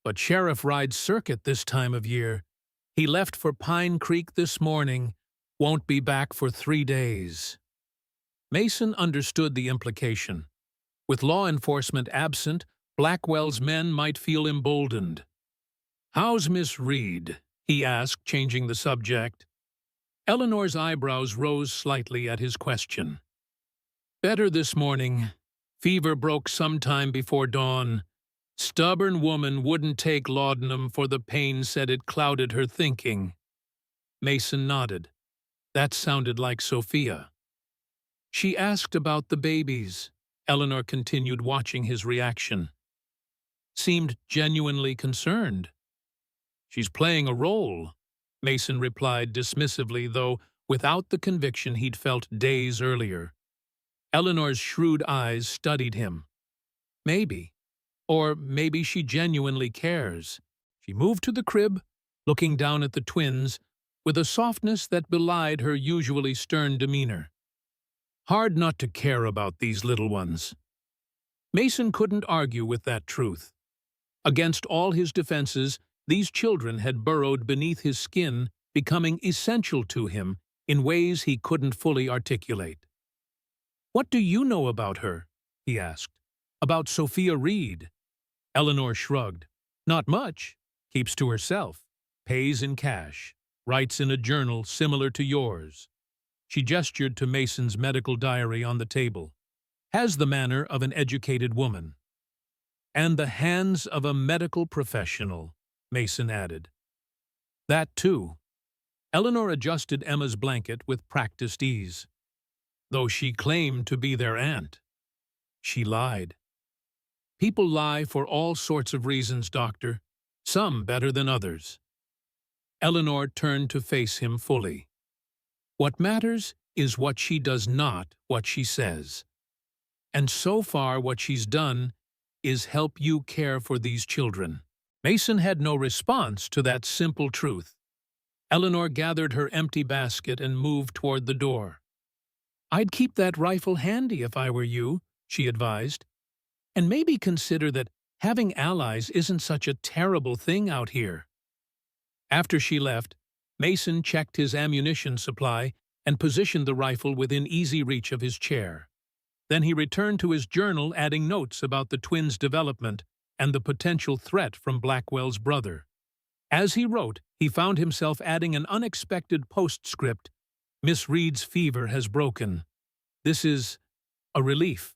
"But Sheriff rides circuit this time of year. He left for Pine Creek this morning. Won't be back for 3 days." Mason understood the implication. With law enforcement absent, Blackwell's men might feel emboldened. "How's Miss Reed?" he asked, changing the subject. Eleanor's eyebrows rose slightly at his question. "Better this morning. Fever broke sometime before dawn. Stubborn woman wouldn't take laudanum for the pain, said it clouded her thinking." Mason nodded. That sounded like Sophia. "She asked about the babies," Eleanor continued, watching his reaction. "Seemed genuinely concerned." "She's playing a role," Mason replied dismissively, though without the conviction he'd felt days earlier. Eleanor's shrewd eyes studied him. Maybe. Or maybe she genuinely cares. She moved to the crib, looking down at the twins, with a softness that belied her usually stern demeanor. Hard not to care about these little ones. Mason couldn't argue with that truth. Against all his defenses, these children had burrowed beneath his skin, becoming essential to him in ways he couldn't fully articulate. "What do you know about her?" he asked. "About Sophia Reed?" Eleanor shrugged. "Not much. Keeps to herself. Pays in cash. Writes in a journal similar to yours." She gestured to Mason's medical diary on the table. "Has the manner of an educated woman." "And the hands of a medical professional," Mason added. "That too." Eleanor adjusted Emma's blanket with practiced ease. "Though she claimed to be their aunt." She lied. People lie for all sorts of reasons, Doctor, some better than others. Eleanor turned to face him fully. What matters is what she does not, what she says. And so far what she's done is help you care for these children. Mason had no response to that simple truth. Eleanor gathered her empty basket and moved toward the door. "I'd keep that rifle handy if I were you," she advised. "And maybe consider that having allies isn't such a terrible thing out here." After she left, Mason checked his ammunition supply and positioned the rifle within easy reach of his chair. Then he returned to his journal, adding notes about the twins' development and the potential threat from Blackwell's brother. As he wrote, he found himself adding an unexpected postscript: "Miss Reed's fever has broken. This is a relief.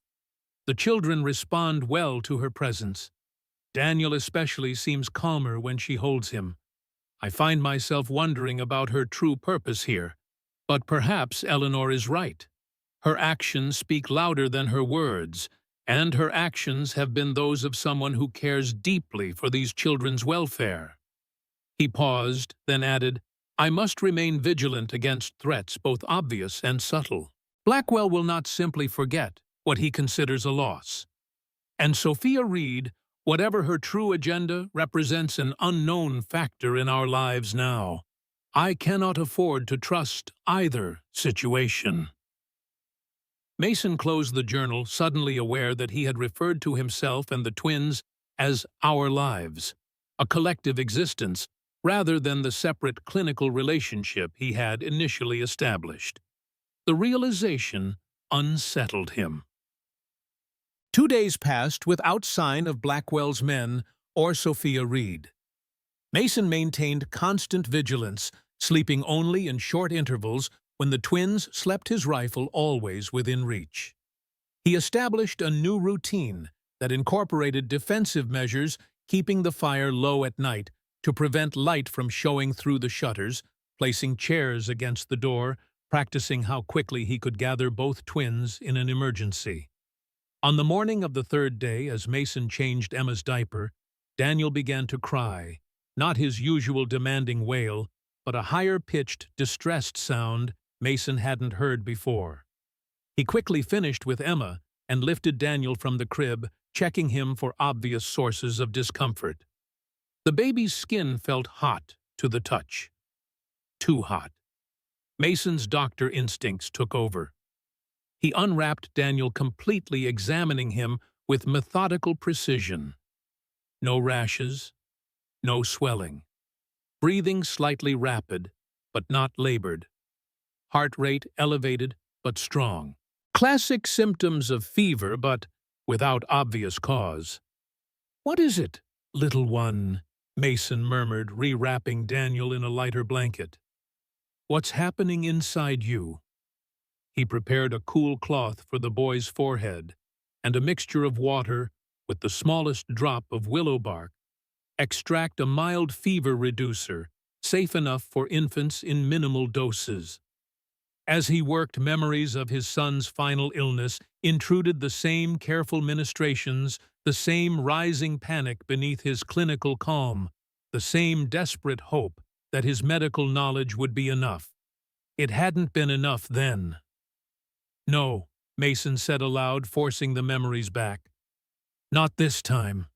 The children respond well to her presence. Daniel especially seems calmer when she holds him. I find myself wondering about her true purpose here. But perhaps Eleanor is right. Her actions speak louder than her words, and her actions have been those of someone who cares deeply for these children's welfare." He paused, then added, "I must remain vigilant against threats both obvious and subtle. Blackwell will not simply forget what he considers a loss. And Sophia Reed, whatever her true agenda, represents an unknown factor in our lives now. I cannot afford to trust either situation." Mason closed the journal, suddenly aware that he had referred to himself and the twins as our lives, a collective existence, rather than the separate clinical relationship he had initially established. The realization unsettled him. 2 days passed without sign of Blackwell's men or Sophia Reed. Mason maintained constant vigilance, sleeping only in short intervals when the twins slept, his rifle always within reach. He established a new routine that incorporated defensive measures, keeping the fire low at night to prevent light from showing through the shutters, placing chairs against the door, practicing how quickly he could gather both twins in an emergency. On the morning of the third day, as Mason changed Emma's diaper, Daniel began to cry, not his usual demanding wail, but a higher-pitched, distressed sound Mason hadn't heard before. He quickly finished with Emma and lifted Daniel from the crib, checking him for obvious sources of discomfort. The baby's skin felt hot to the touch. Too hot. Mason's doctor instincts took over. He unwrapped Daniel completely, examining him with methodical precision. No rashes, no swelling. Breathing slightly rapid, but not labored. Heart rate elevated, but strong. Classic symptoms of fever, but without obvious cause. "What is it, little one?" Mason murmured, rewrapping Daniel in a lighter blanket. "What's happening inside you?" He prepared a cool cloth for the boy's forehead and a mixture of water with the smallest drop of willow bark. Extract a mild fever reducer, safe enough for infants in minimal doses. As he worked, memories of his son's final illness intruded, the same careful ministrations, the same rising panic beneath his clinical calm, the same desperate hope that his medical knowledge would be enough. It hadn't been enough then. "No," Mason said aloud, forcing the memories back. "Not this time."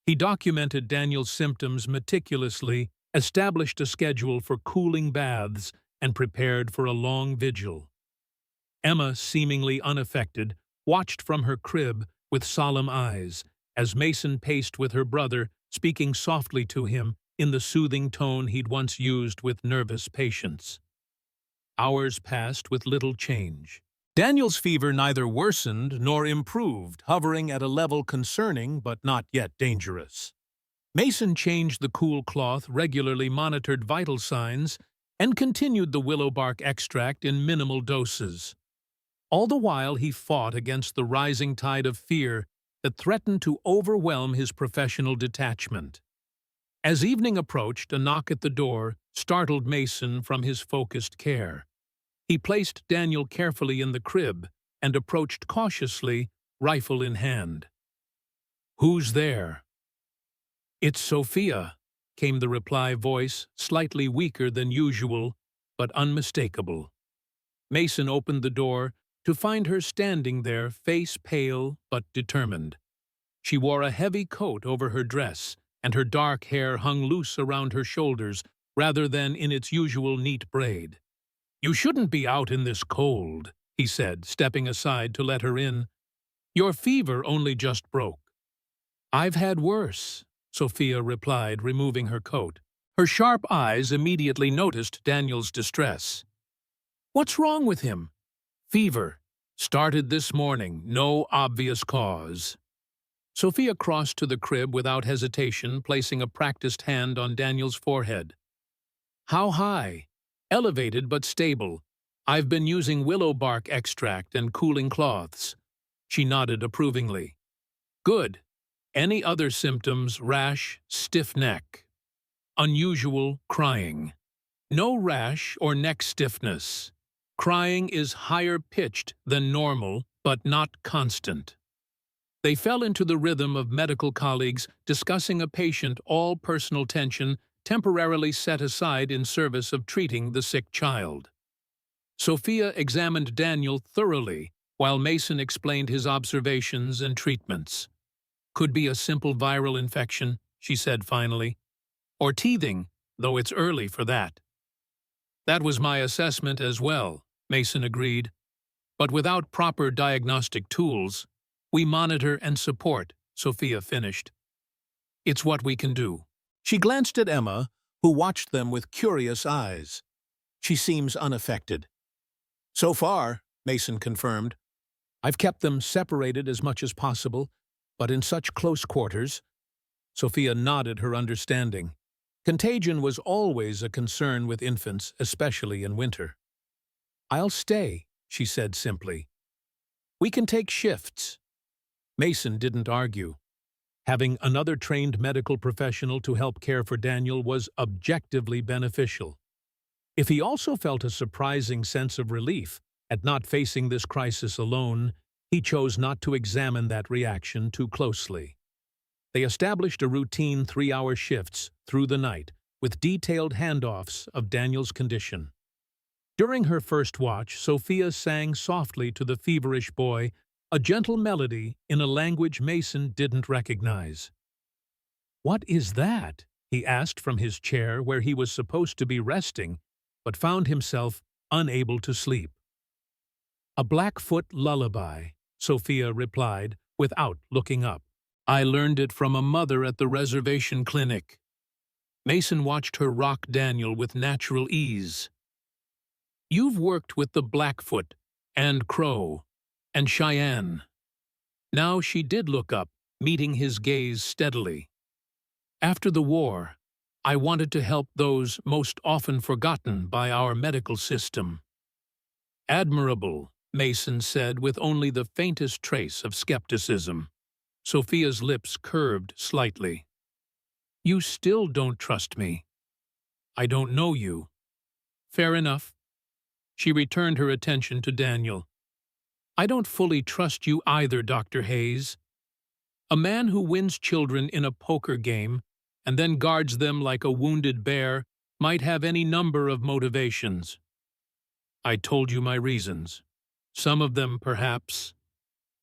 He documented Daniel's symptoms meticulously, established a schedule for cooling baths, and prepared for a long vigil. Emma, seemingly unaffected, watched from her crib with solemn eyes as Mason paced with her brother, speaking softly to him in the soothing tone he'd once used with nervous patience. Hours passed with little change. Daniel's fever neither worsened nor improved, hovering at a level concerning but not yet dangerous. Mason changed the cool cloth, regularly monitored vital signs, and continued the willow bark extract in minimal doses. All the while he fought against the rising tide of fear that threatened to overwhelm his professional detachment. As evening approached, a knock at the door startled Mason from his focused care. He placed Daniel carefully in the crib and approached cautiously, rifle in hand. "Who's there?" "It's Sophia," came the reply voice, slightly weaker than usual, but unmistakable. Mason opened the door to find her standing there, face pale but determined. She wore a heavy coat over her dress, and her dark hair hung loose around her shoulders rather than in its usual neat braid. "You shouldn't be out in this cold," he said, stepping aside to let her in. "Your fever only just broke." "I've had worse," Sophia replied, removing her coat. Her sharp eyes immediately noticed Daniel's distress. "What's wrong with him?" "Fever. Started this morning. No obvious cause." Sophia crossed to the crib without hesitation, placing a practiced hand on Daniel's forehead. "How high?" "Elevated but stable. I've been using willow bark extract and cooling cloths." She nodded approvingly. "Good. Any other symptoms? Rash, stiff neck. Unusual crying." "No rash or neck stiffness. Crying is higher pitched than normal, but not constant." They fell into the rhythm of medical colleagues discussing a patient, all personal tension temporarily set aside in service of treating the sick child. Sophia examined Daniel thoroughly, while Mason explained his observations and treatments. "Could be a simple viral infection," she said finally. "Or teething, though it's early for that." "That was my assessment as well," Mason agreed. "But without proper diagnostic tools, we monitor and support," Sophia finished. "It's what we can do." She glanced at Emma, who watched them with curious eyes. "She seems unaffected." "So far," Mason confirmed. "I've kept them separated as much as possible, but in such close quarters." Sophia nodded her understanding. Contagion was always a concern with infants, especially in winter. "I'll stay," she said simply. "We can take shifts." Mason didn't argue. Having another trained medical professional to help care for Daniel was objectively beneficial. If he also felt a surprising sense of relief at not facing this crisis alone, he chose not to examine that reaction too closely. They established a routine 3-hour shifts through the night, with detailed handoffs of Daniel's condition. During her first watch, Sophia sang softly to the feverish boy, a gentle melody in a language Mason didn't recognize. "What is that?" he asked from his chair where he was supposed to be resting, but found himself unable to sleep. "A Blackfoot lullaby," Sophia replied, without looking up. "I learned it from a mother at the reservation clinic." Mason watched her rock Daniel with natural ease. "You've worked with the Blackfoot, and Crow, and Cheyenne." Now she did look up, meeting his gaze steadily. "After the war, I wanted to help those most often forgotten by our medical system." "Admirable," Mason said with only the faintest trace of skepticism. Sophia's lips curved slightly. "You still don't trust me." "I don't know you." "Fair enough." She returned her attention to Daniel. "I don't fully trust you either, Dr. Hayes. A man who wins children in a poker game and then guards them like a wounded bear might have any number of motivations." "I told you my reasons. Some of them, perhaps."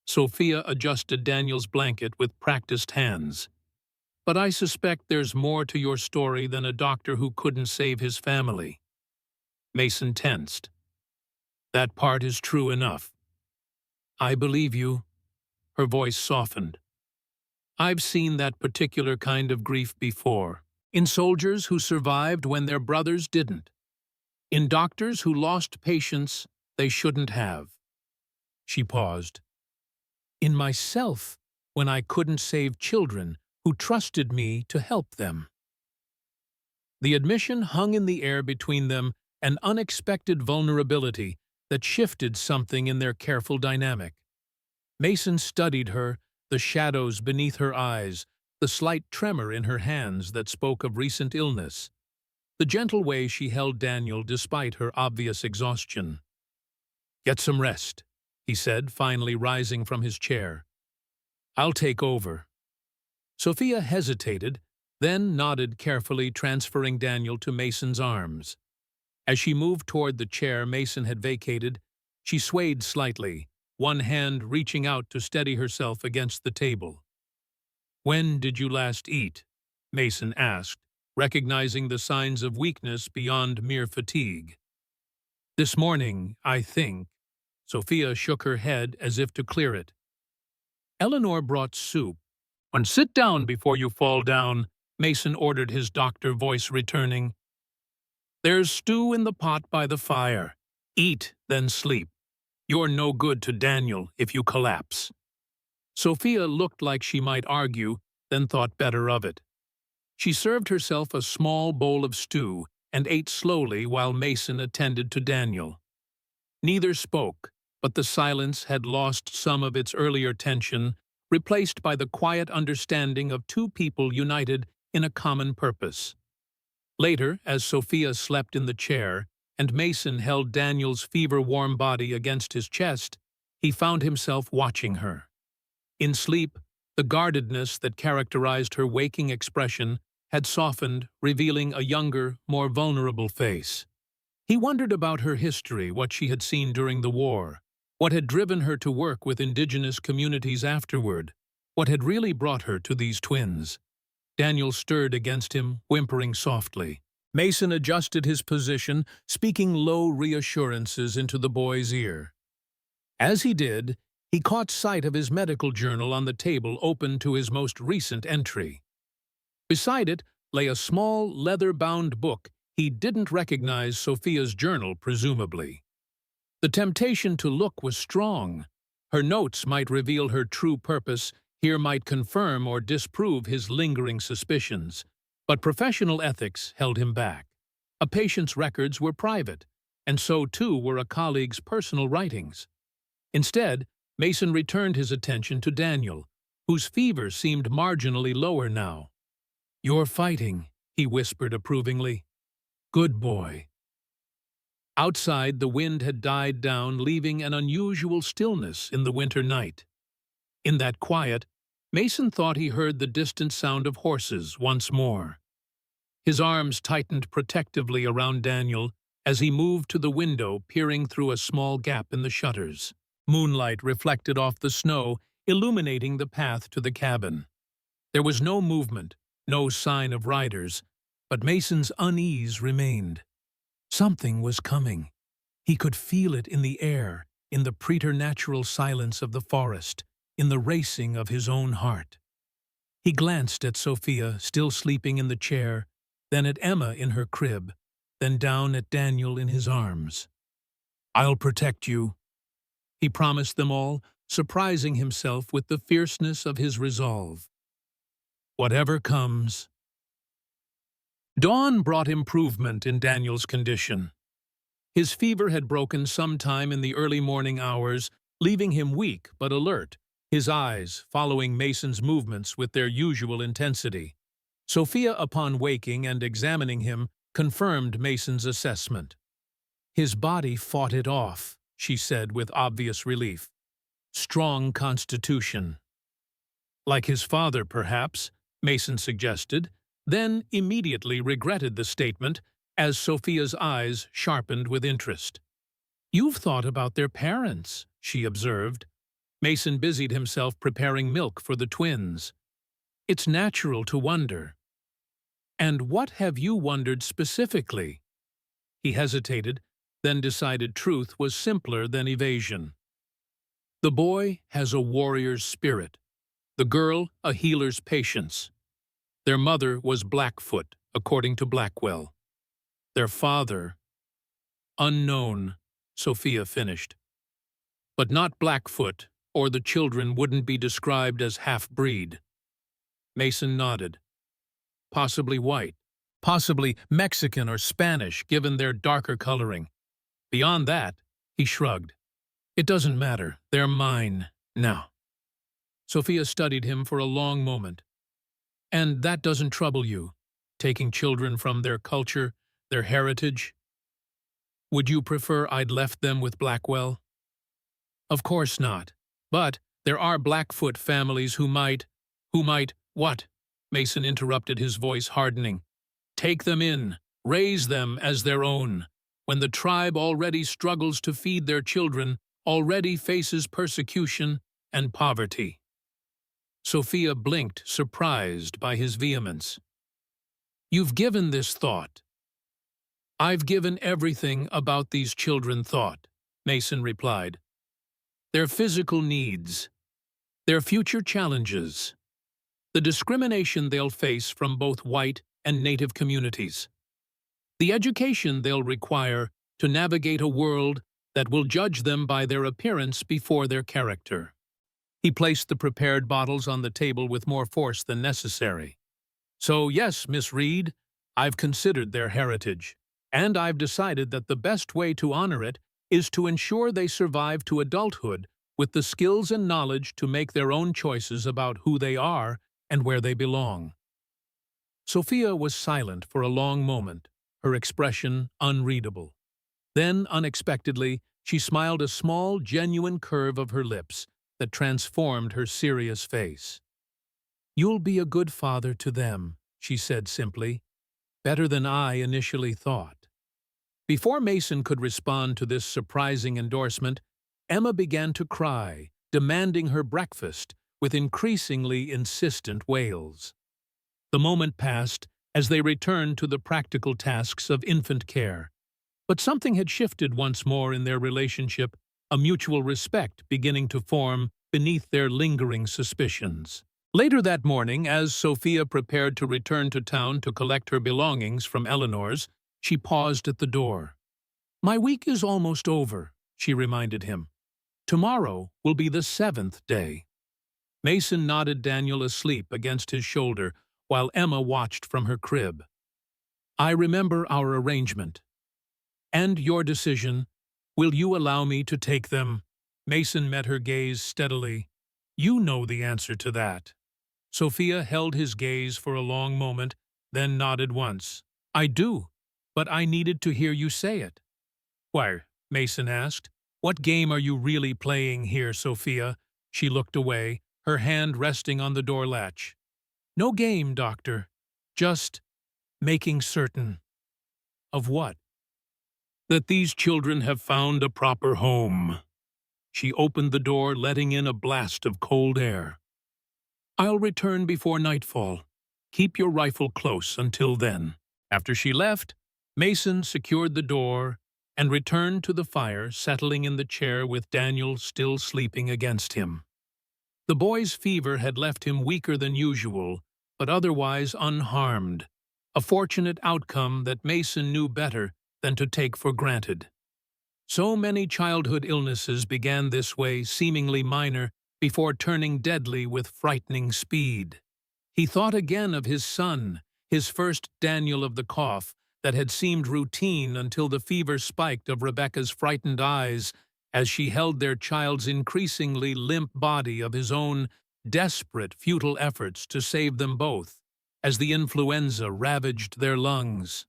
Sophia adjusted Daniel's blanket with practiced hands. "But I suspect there's more to your story than a doctor who couldn't save his family." Mason tensed. "That part is true enough." "I believe you." Her voice softened. "I've seen that particular kind of grief before. In soldiers who survived when their brothers didn't. In doctors who lost patients they shouldn't have." She paused. "In myself, when I couldn't save children who trusted me to help them." The admission hung in the air between them, an unexpected vulnerability that shifted something in their careful dynamic. Mason studied her, the shadows beneath her eyes, the slight tremor in her hands that spoke of recent illness, the gentle way she held Daniel despite her obvious exhaustion. "Get some rest," he said, finally rising from his chair. "I'll take over." Sophia hesitated, then nodded carefully, transferring Daniel to Mason's arms. As she moved toward the chair Mason had vacated, she swayed slightly, one hand reaching out to steady herself against the table. "When did you last eat?" Mason asked, recognizing the signs of weakness beyond mere fatigue. "This morning, I think." Sophia shook her head as if to clear it. "Eleanor brought soup." "And sit down before you fall down," Mason ordered, his doctor voice returning. "There's stew in the pot by the fire. Eat, then sleep. You're no good to Daniel if you collapse." Sophia looked like she might argue, then thought better of it. She served herself a small bowl of stew and ate slowly while Mason attended to Daniel. Neither spoke, but the silence had lost some of its earlier tension, replaced by the quiet understanding of two people united in a common purpose. Later, as Sophia slept in the chair and Mason held Daniel's fever-warm body against his chest, he found himself watching her. In sleep, the guardedness that characterized her waking expression had softened, revealing a younger, more vulnerable face. He wondered about her history, what she had seen during the war, what had driven her to work with indigenous communities afterward, what had really brought her to these twins. Daniel stirred against him, whimpering softly. Mason adjusted his position, speaking low reassurances into the boy's ear. As he did, he caught sight of his medical journal on the table open to his most recent entry. Beside it lay a small, leather-bound book. He didn't recognize Sophia's journal, presumably. The temptation to look was strong. Her notes might reveal her true purpose, here might confirm or disprove his lingering suspicions. But professional ethics held him back. A patient's records were private, and so too were a colleague's personal writings. Instead, Mason returned his attention to Daniel, whose fever seemed marginally lower now. "You're fighting," he whispered approvingly. "Good boy." Outside, the wind had died down, leaving an unusual stillness in the winter night. In that quiet, Mason thought he heard the distant sound of horses once more. His arms tightened protectively around Daniel as he moved to the window, peering through a small gap in the shutters. Moonlight reflected off the snow, illuminating the path to the cabin. There was no movement, no sign of riders, but Mason's unease remained. Something was coming. He could feel it in the air, in the preternatural silence of the forest, in the racing of his own heart. He glanced at Sophia, still sleeping in the chair, then at Emma in her crib, then down at Daniel in his arms. "I'll protect you," he promised them all, surprising himself with the fierceness of his resolve. "Whatever comes." Dawn brought improvement in Daniel's condition. His fever had broken sometime in the early morning hours, leaving him weak but alert, his eyes following Mason's movements with their usual intensity. Sophia, upon waking and examining him, confirmed Mason's assessment. "His body fought it off," she said with obvious relief. "Strong constitution." "Like his father, perhaps," Mason suggested, then immediately regretted the statement as Sophia's eyes sharpened with interest. "You've thought about their parents," she observed. Mason busied himself preparing milk for the twins. "It's natural to wonder." "And what have you wondered specifically?" He hesitated, then decided truth was simpler than evasion. "The boy has a warrior's spirit, the girl a healer's patience. Their mother was Blackfoot, according to Blackwell. Their father, unknown," Sophia finished. "But not Blackfoot, or the children wouldn't be described as half-breed." Mason nodded. "Possibly white, possibly Mexican or Spanish, given their darker coloring. Beyond that," he shrugged, "it doesn't matter. They're mine now." Sophia studied him for a long moment. "And that doesn't trouble you, taking children from their culture, their heritage? Would you prefer I'd left them with Blackwell?" "Of course not. But there are Blackfoot families who might What? Mason interrupted, his voice hardening. Take them in, raise them as their own. When the tribe already struggles to feed their children, already faces persecution and poverty. Sophia blinked, surprised by his vehemence. You've given this thought. I've given everything about these children thought, Mason replied. Their physical needs, their future challenges, the discrimination they'll face from both white and native communities, the education they'll require to navigate a world that will judge them by their appearance before their character. He placed the prepared bottles on the table with more force than necessary. So yes, Miss Reed, I've considered their heritage, and I've decided that the best way to honor it is to ensure they survive to adulthood with the skills and knowledge to make their own choices about who they are and where they belong. Sophia was silent for a long moment, her expression unreadable. Then, unexpectedly, she smiled, a small, genuine curve of her lips that transformed her serious face. You'll be a good father to them, she said simply, better than I initially thought. Before Mason could respond to this surprising endorsement, Emma began to cry, demanding her breakfast with increasingly insistent wails. The moment passed as they returned to the practical tasks of infant care. But something had shifted once more in their relationship, a mutual respect beginning to form beneath their lingering suspicions. Later that morning, as Sophia prepared to return to town to collect her belongings from Eleanor's, she paused at the door. My week is almost over, she reminded him. Tomorrow will be the 7th day. Mason nodded, Daniel asleep against his shoulder, while Emma watched from her crib. I remember our arrangement. And your decision. Will you allow me to take them? Mason met her gaze steadily. You know the answer to that. Sophia held his gaze for a long moment, then nodded once. I do, but I needed to hear you say it. Why? Mason asked. What game are you really playing here, Sophia? She looked away, her hand resting on the door latch. No game, Doctor. Just making certain. Of what? That these children have found a proper home. She opened the door, letting in a blast of cold air. I'll return before nightfall. Keep your rifle close until then. After she left, Mason secured the door and returned to the fire, settling in the chair with Daniel still sleeping against him. The boy's fever had left him weaker than usual, but otherwise unharmed, a fortunate outcome that Mason knew better than to take for granted. So many childhood illnesses began this way, seemingly minor, before turning deadly with frightening speed. He thought again of his son, his first Daniel of the cough, that had seemed routine until the fever spiked of Rebecca's frightened eyes as she held their child's increasingly limp body, of his own desperate, futile efforts to save them both, as the influenza ravaged their lungs.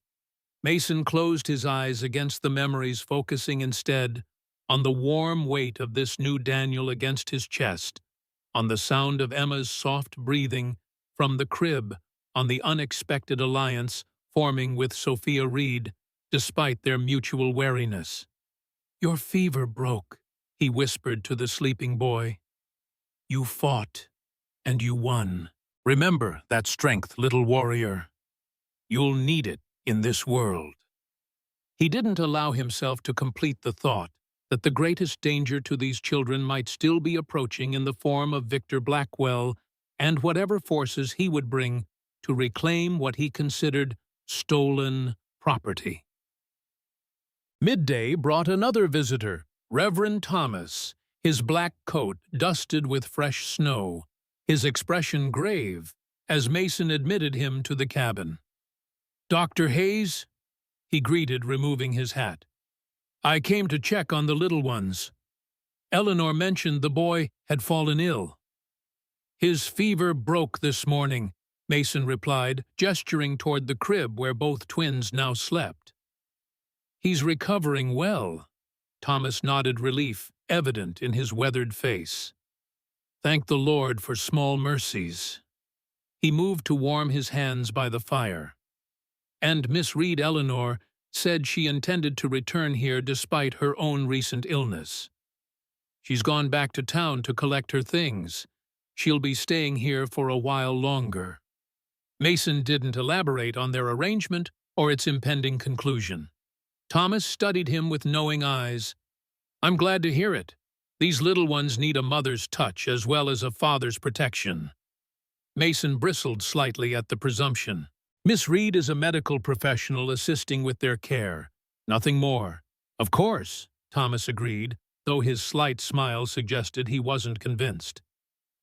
Mason closed his eyes against the memories, focusing instead on the warm weight of this new Daniel against his chest, on the sound of Emma's soft breathing from the crib, on the unexpected alliance forming with Sophia Reed, despite their mutual wariness. Your fever broke, he whispered to the sleeping boy. You fought, and you won. Remember that strength, little warrior. You'll need it in this world. He didn't allow himself to complete the thought that the greatest danger to these children might still be approaching in the form of Victor Blackwell and whatever forces he would bring to reclaim what he considered stolen property. Midday brought another visitor, Reverend Thomas, his black coat dusted with fresh snow, his expression grave, as Mason admitted him to the cabin. Dr. Hayes, he greeted, removing his hat. I came to check on the little ones. Eleanor mentioned the boy had fallen ill. His fever broke this morning, Mason replied, gesturing toward the crib where both twins now slept. He's recovering well. Thomas nodded, relief evident in his weathered face. Thank the Lord for small mercies. He moved to warm his hands by the fire. And Miss Reed Eleanor said she intended to return here despite her own recent illness. She's gone back to town to collect her things. She'll be staying here for a while longer. Mason didn't elaborate on their arrangement or its impending conclusion. Thomas studied him with knowing eyes. I'm glad to hear it. These little ones need a mother's touch as well as a father's protection. Mason bristled slightly at the presumption. Miss Reed is a medical professional assisting with their care. Nothing more. Of course, Thomas agreed, though his slight smile suggested he wasn't convinced.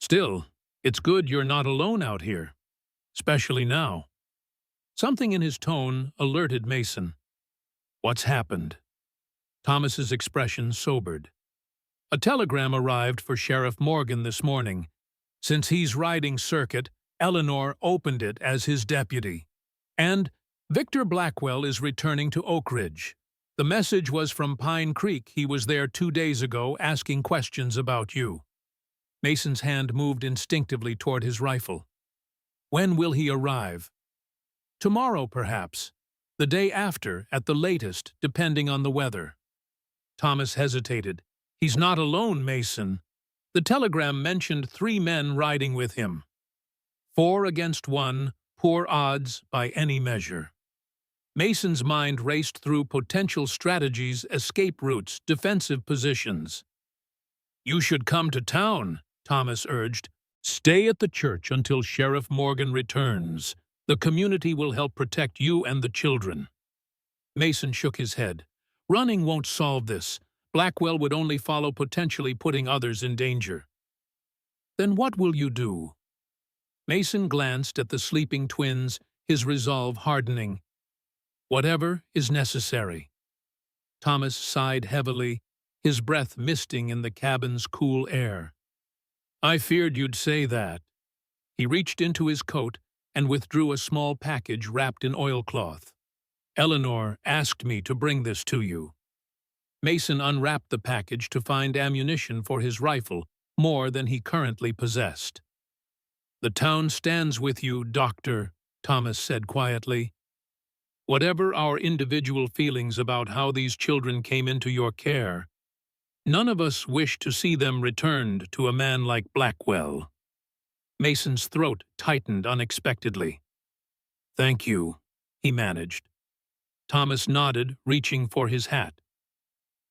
Still, it's good you're not alone out here. Especially now. Something in his tone alerted Mason. What's happened? Thomas's expression sobered. A telegram arrived for Sheriff Morgan this morning. Since he's riding circuit, Eleanor opened it as his deputy. And Victor Blackwell is returning to Oak Ridge. The message was from Pine Creek. He was there 2 days ago asking questions about you. Mason's hand moved instinctively toward his rifle. When will he arrive? Tomorrow, perhaps. The day after, at the latest, depending on the weather. Thomas hesitated. He's not alone, Mason. The telegram mentioned 3 men riding with him. 4 against 1, poor odds by any measure. Mason's mind raced through potential strategies, escape routes, defensive positions. You should come to town, Thomas urged. Stay at the church until Sheriff Morgan returns. The community will help protect you and the children. Mason shook his head. Running won't solve this. Blackwell would only follow, potentially putting others in danger. Then what will you do? Mason glanced at the sleeping twins, his resolve hardening. Whatever is necessary. Thomas sighed heavily, his breath misting in the cabin's cool air. I feared you'd say that. He reached into his coat and withdrew a small package wrapped in oilcloth. Eleanor asked me to bring this to you. Mason unwrapped the package to find ammunition for his rifle, more than he currently possessed. The town stands with you, Doctor, Thomas said quietly. Whatever our individual feelings about how these children came into your care, none of us wish to see them returned to a man like Blackwell. Mason's throat tightened unexpectedly. Thank you, he managed. Thomas nodded, reaching for his hat.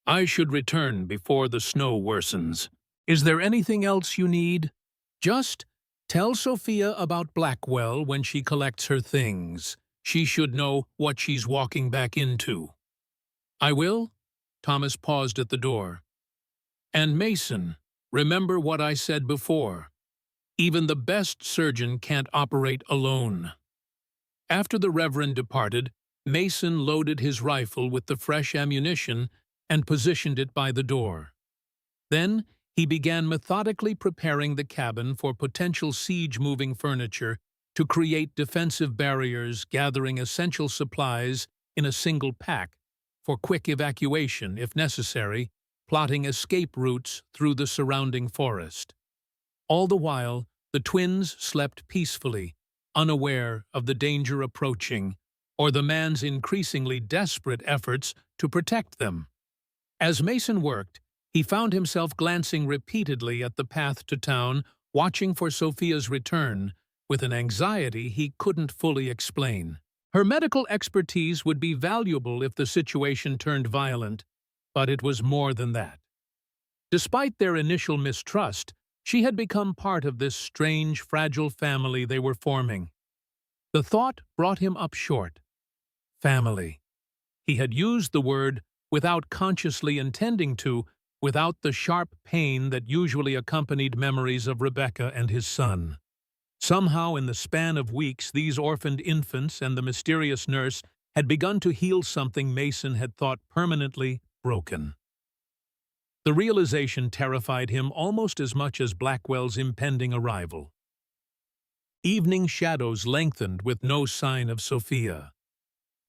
I should return before the snow worsens. Is there anything else you need? Just tell Sophia about Blackwell when she collects her things. She should know what she's walking back into. I will? Thomas paused at the door. And Mason, remember what I said before. Even the best surgeon can't operate alone. After the Reverend departed, Mason loaded his rifle with the fresh ammunition and positioned it by the door. Then he began methodically preparing the cabin for potential siege-moving furniture to create defensive barriers, gathering essential supplies in a single pack for quick evacuation if necessary, plotting escape routes through the surrounding forest. All the while, the twins slept peacefully, unaware of the danger approaching or the man's increasingly desperate efforts to protect them. As Mason worked, he found himself glancing repeatedly at the path to town, watching for Sophia's return, with an anxiety he couldn't fully explain. Her medical expertise would be valuable if the situation turned violent, but it was more than that. Despite their initial mistrust, she had become part of this strange, fragile family they were forming. The thought brought him up short. Family. He had used the word without consciously intending to, without the sharp pain that usually accompanied memories of Rebecca and his son. Somehow, in the span of weeks, these orphaned infants and the mysterious nurse had begun to heal something Mason had thought permanently broken. The realization terrified him almost as much as Blackwell's impending arrival. Evening shadows lengthened with no sign of Sophia.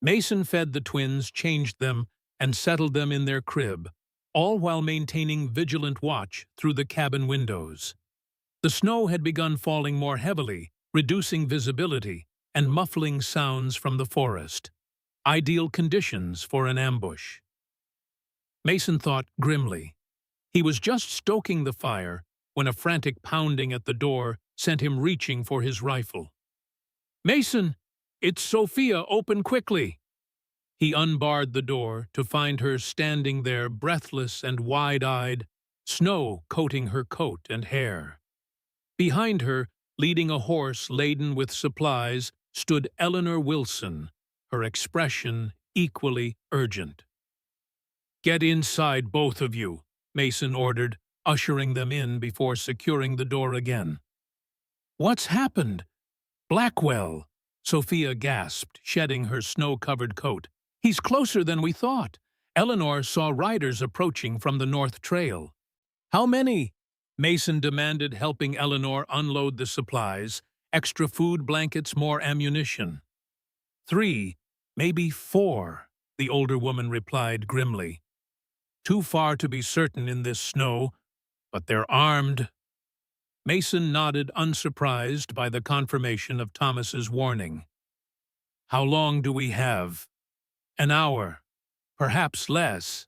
Mason fed the twins, changed them, and settled them in their crib, all while maintaining vigilant watch through the cabin windows. The snow had begun falling more heavily, reducing visibility and muffling sounds from the forest. Ideal conditions for an ambush. Mason thought grimly. He was just stoking the fire when a frantic pounding at the door sent him reaching for his rifle. "Mason, it's Sophia, open quickly!" He unbarred the door to find her standing there breathless and wide-eyed, snow coating her coat and hair. Behind her, leading a horse laden with supplies, stood Eleanor Wilson, her expression equally urgent. "Get inside, both of you," Mason ordered, ushering them in before securing the door again. "What's happened?" "Blackwell," Sophia gasped, shedding her snow-covered coat. "He's closer than we thought." Eleanor saw riders approaching from the North Trail. "How many?" Mason demanded, helping Eleanor unload the supplies, extra food, blankets, more ammunition. "3, maybe 4, the older woman replied grimly. "Too far to be certain in this snow, but they're armed." Mason nodded, unsurprised by the confirmation of Thomas's warning. "How long do we have?" "An hour, perhaps less."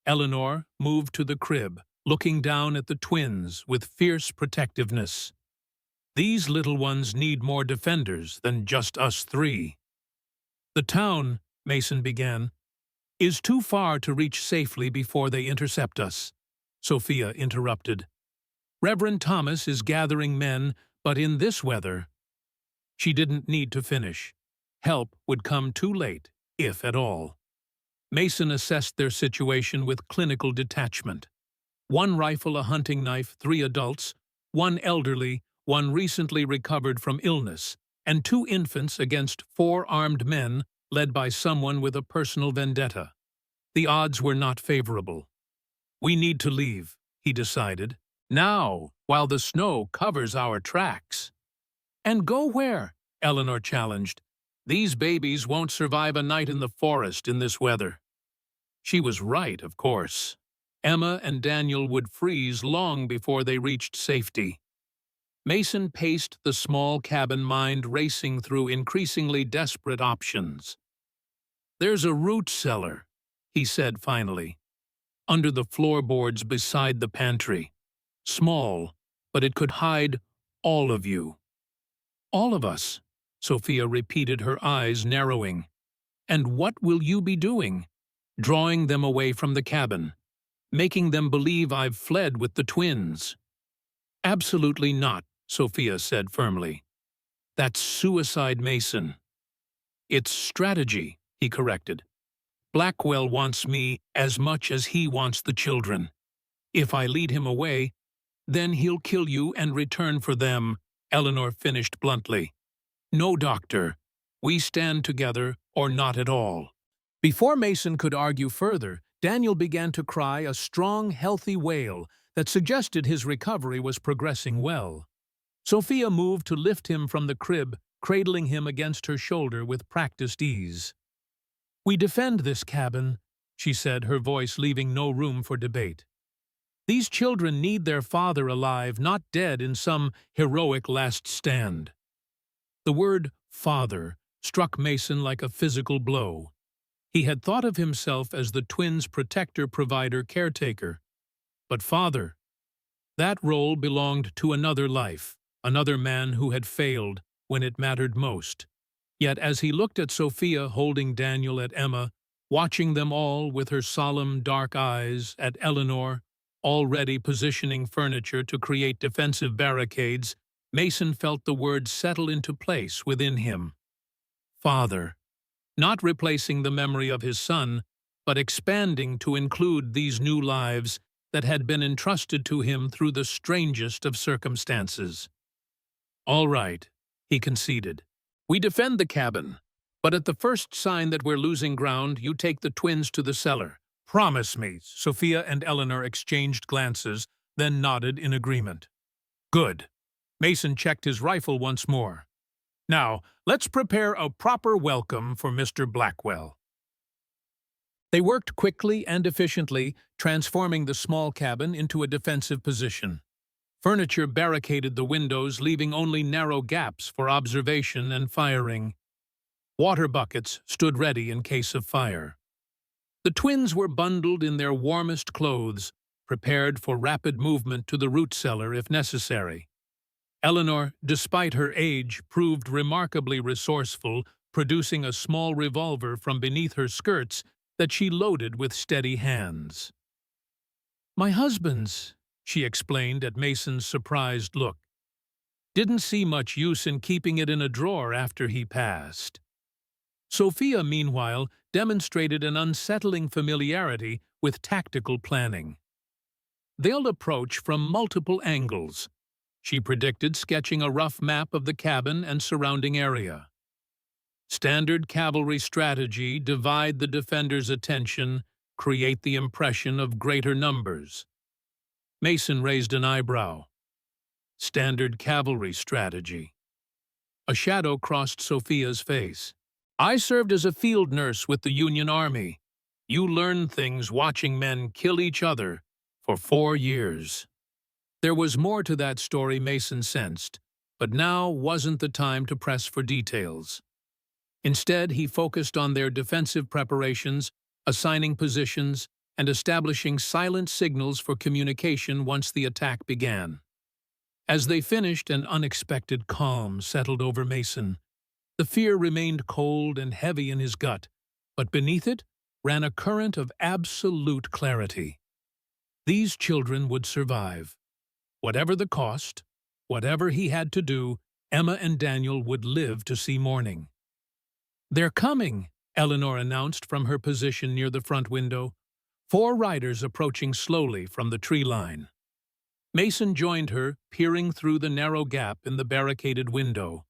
Eleanor moved to the crib, looking down at the twins with fierce protectiveness. "These little ones need more defenders than just us 3. "The town," Mason began, "is too far to reach safely before they intercept us," Sophia interrupted. "Reverend Thomas is gathering men, but in this weather—" She didn't need to finish. Help would come too late, if at all. Mason assessed their situation with clinical detachment. 1 rifle, a hunting knife, 3 adults, 1 elderly, 1 recently recovered from illness, and 2 infants against 4 armed men led by someone with a personal vendetta. The odds were not favorable. "We need to leave," he decided. "Now, while the snow covers our tracks." "And go where?" Eleanor challenged. "These babies won't survive a night in the forest in this weather." She was right, of course. Emma and Daniel would freeze long before they reached safety. Mason paced the small cabin, mind racing through increasingly desperate options. "There's a root cellar," he said finally, "under the floorboards beside the pantry. Small, but it could hide all of you." "All of us," Sophia repeated, her eyes narrowing. "And what will you be doing?" "Drawing them away from the cabin. Making them believe I've fled with the twins." "Absolutely not," Sophia said firmly. "That's suicide, Mason." "It's strategy," he corrected. "Blackwell wants me as much as he wants the children. If I lead him away, then he'll kill you and return for them," Eleanor finished bluntly. "No, doctor. We stand together or not at all." Before Mason could argue further, Daniel began to cry, a strong, healthy wail that suggested his recovery was progressing well. Sophia moved to lift him from the crib, cradling him against her shoulder with practiced ease. "We defend this cabin," she said, her voice leaving no room for debate. "These children need their father alive, not dead in some heroic last stand." The word father struck Mason like a physical blow. He had thought of himself as the twins' protector, provider, caretaker. But father, that role belonged to another life, another man who had failed when it mattered most. Yet as he looked at Sophia holding Daniel, at Emma, watching them all with her solemn dark eyes, at Eleanor, already positioning furniture to create defensive barricades, Mason felt the words settle into place within him. Father. Not replacing the memory of his son, but expanding to include these new lives that had been entrusted to him through the strangest of circumstances. "All right," he conceded. "We defend the cabin, but at the first sign that we're losing ground, you take the twins to the cellar. Promise me." Sophia and Eleanor exchanged glances, then nodded in agreement. "Good." Mason checked his rifle once more. "Now, let's prepare a proper welcome for Mr. Blackwell." They worked quickly and efficiently, transforming the small cabin into a defensive position. Furniture barricaded the windows, leaving only narrow gaps for observation and firing. Water buckets stood ready in case of fire. The twins were bundled in their warmest clothes, prepared for rapid movement to the root cellar if necessary. Eleanor, despite her age, proved remarkably resourceful, producing a small revolver from beneath her skirts that she loaded with steady hands. "My husband's," she explained at Mason's surprised look. "Didn't see much use in keeping it in a drawer after he passed." Sophia, meanwhile, demonstrated an unsettling familiarity with tactical planning. "They'll approach from multiple angles," she predicted, sketching a rough map of the cabin and surrounding area. "Standard cavalry strategy: divide the defender's attention, create the impression of greater numbers." Mason raised an eyebrow. "Standard cavalry strategy." A shadow crossed Sophia's face. "I served as a field nurse with the Union Army. You learn things watching men kill each other for 4 years." There was more to that story, Mason sensed, but now wasn't the time to press for details. Instead, he focused on their defensive preparations, assigning positions, and establishing silent signals for communication once the attack began. As they finished, an unexpected calm settled over Mason. The fear remained cold and heavy in his gut, but beneath it ran a current of absolute clarity. These children would survive. Whatever the cost, whatever he had to do, Emma and Daniel would live to see morning. "They're coming," Eleanor announced from her position near the front window. 4 riders approaching slowly from the tree line. Mason joined her, peering through the narrow gap in the barricaded window.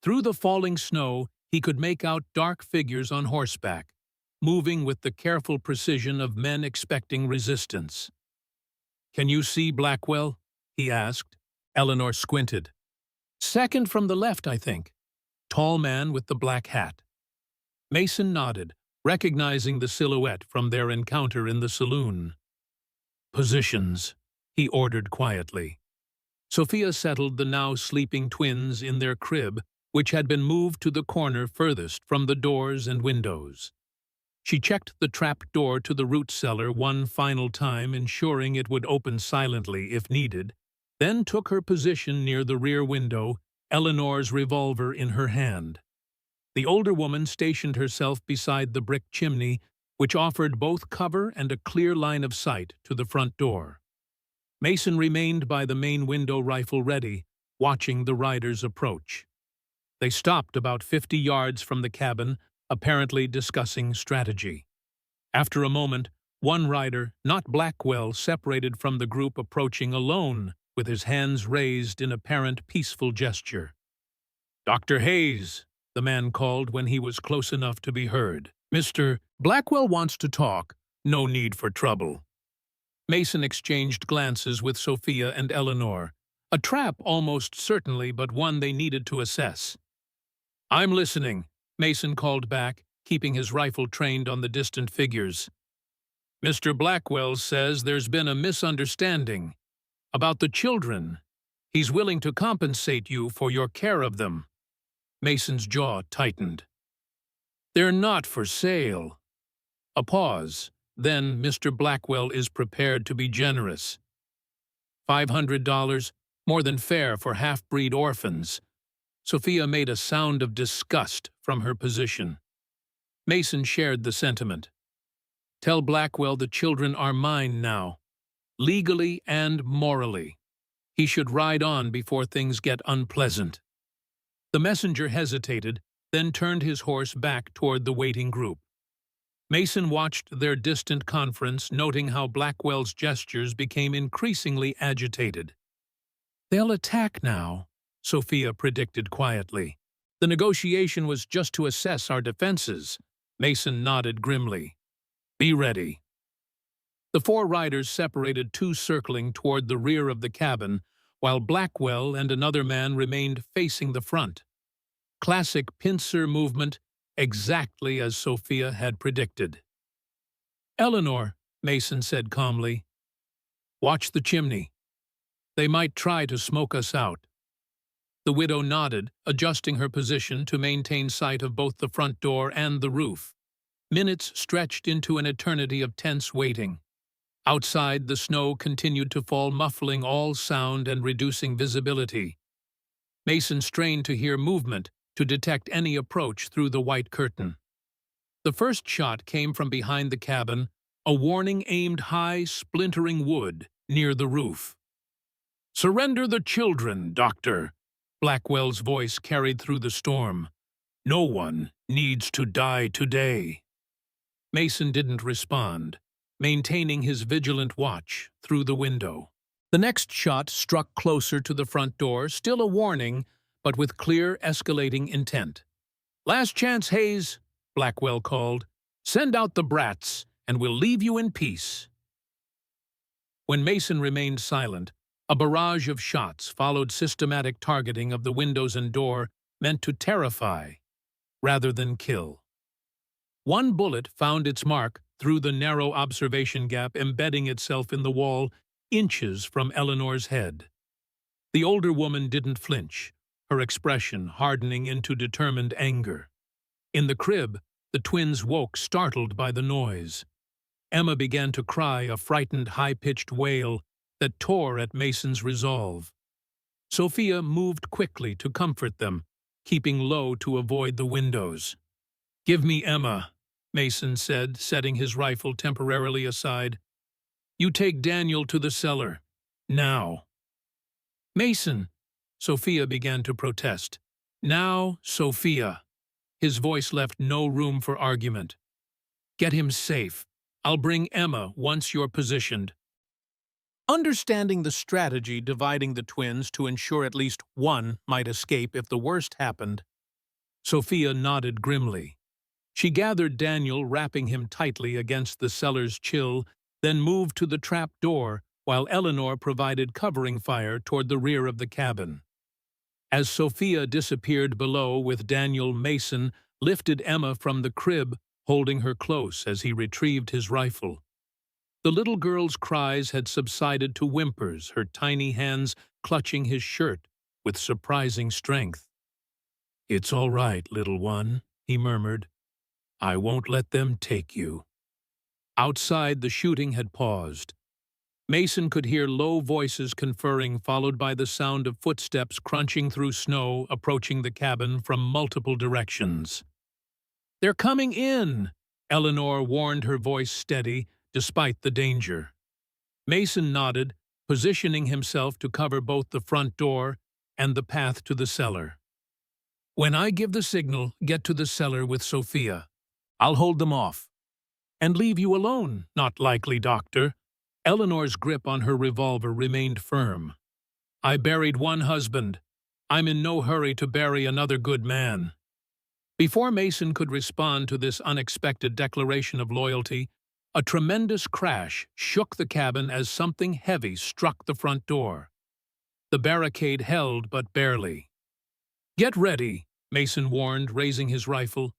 Through the falling snow, he could make out dark figures on horseback, moving with the careful precision of men expecting resistance. "Can you see Blackwell?" he asked. Eleanor squinted. "Second from the left, I think. Tall man with the black hat." Mason nodded, recognizing the silhouette from their encounter in the saloon. "Positions," he ordered quietly. Sophia settled the now sleeping twins in their crib, which had been moved to the corner furthest from the doors and windows. She checked the trap door to the root cellar one final time, ensuring it would open silently if needed, then took her position near the rear window, Eleanor's revolver in her hand. The older woman stationed herself beside the brick chimney, which offered both cover and a clear line of sight to the front door. Mason remained by the main window, rifle ready, watching the riders approach. They stopped about 50 yards from the cabin, apparently discussing strategy. After a moment, one rider, not Blackwell, separated from the group, approaching alone, with his hands raised in apparent peaceful gesture. "Dr. Hayes," the man called when he was close enough to be heard. "Mr. Blackwell wants to talk. No need for trouble." Mason exchanged glances with Sophia and Eleanor. A trap almost certainly, but one they needed to assess. "I'm listening," Mason called back, keeping his rifle trained on the distant figures. "Mr. Blackwell says there's been a misunderstanding about the children. He's willing to compensate you for your care of them." Mason's jaw tightened. "They're not for sale." A pause. Then Mr. Blackwell is prepared to be generous. $500, more than fair for half-breed orphans. Sophia made a sound of disgust from her position. Mason shared the sentiment. "Tell Blackwell the children are mine now, legally and morally. He should ride on before things get unpleasant." The messenger hesitated, then turned his horse back toward the waiting group. Mason watched their distant conference, noting how Blackwell's gestures became increasingly agitated. "They'll attack now," Sophia predicted quietly. "The negotiation was just to assess our defenses." Mason nodded grimly. "Be ready." The 4 riders separated, 2 circling toward the rear of the cabin, while Blackwell and another man remained facing the front. Classic pincer movement, exactly as Sophia had predicted. "Eleanor," Mason said calmly, "watch the chimney." They might try to smoke us out. The widow nodded, adjusting her position to maintain sight of both the front door and the roof. Minutes stretched into an eternity of tense waiting. Outside, the snow continued to fall, muffling all sound and reducing visibility. Mason strained to hear movement, to detect any approach through the white curtain. The first shot came from behind the cabin, a warning aimed high, splintering wood near the roof. "Surrender the children, Doctor," Blackwell's voice carried through the storm. "No one needs to die today." Mason didn't respond, maintaining his vigilant watch through the window. The next shot struck closer to the front door, still a warning, but with clear, escalating intent. "Last chance, Hayes," Blackwell called. "Send out the brats, and we'll leave you in peace." When Mason remained silent, a barrage of shots followed systematic targeting of the windows and door meant to terrify rather than kill. One bullet found its mark through the narrow observation gap, embedding itself in the wall inches from Eleanor's head. The older woman didn't flinch, her expression hardening into determined anger. In the crib, the twins woke, startled by the noise. Emma began to cry, a frightened, high-pitched wail that tore at Mason's resolve. Sophia moved quickly to comfort them, keeping low to avoid the windows. "Give me Emma," Mason said, setting his rifle temporarily aside. "You take Daniel to the cellar. Now." "Mason," Sophia began to protest. "Now, Sophia." His voice left no room for argument. "Get him safe. I'll bring Emma once you're positioned." Understanding the strategy dividing the twins to ensure at least one might escape if the worst happened, Sophia nodded grimly. She gathered Daniel, wrapping him tightly against the cellar's chill, then moved to the trap door while Eleanor provided covering fire toward the rear of the cabin. As Sophia disappeared below with Daniel, Mason lifted Emma from the crib, holding her close as he retrieved his rifle. The little girl's cries had subsided to whimpers, her tiny hands clutching his shirt with surprising strength. "It's all right, little one," he murmured. "I won't let them take you." Outside, the shooting had paused. Mason could hear low voices conferring, followed by the sound of footsteps crunching through snow, approaching the cabin from multiple directions. "They're coming in," Eleanor warned, her voice steady, despite the danger. Mason nodded, positioning himself to cover both the front door and the path to the cellar. "When I give the signal, get to the cellar with Sophia. I'll hold them off." "And leave you alone?" "Not likely, Doctor." Eleanor's grip on her revolver remained firm. "I buried one husband. I'm in no hurry to bury another good man." Before Mason could respond to this unexpected declaration of loyalty, a tremendous crash shook the cabin as something heavy struck the front door. The barricade held, but barely. "Get ready," Mason warned, raising his rifle.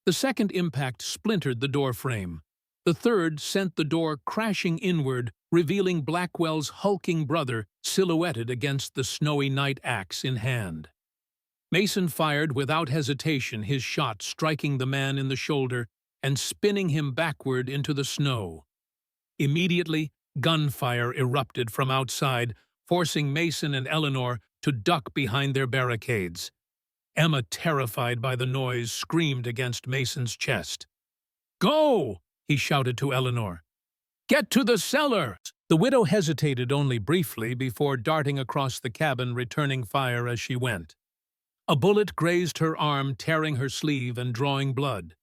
The second impact splintered the door frame. The third sent the door crashing inward, revealing Blackwell's hulking brother silhouetted against the snowy night, axe in hand. Mason fired without hesitation, his shot striking the man in the shoulder and spinning him backward into the snow. Immediately, gunfire erupted from outside, forcing Mason and Eleanor to duck behind their barricades. Emma, terrified by the noise, screamed against Mason's chest. "Go!" he shouted to Eleanor. "Get to the cellar!" The widow hesitated only briefly before darting across the cabin, returning fire as she went. A bullet grazed her arm, tearing her sleeve and drawing blood,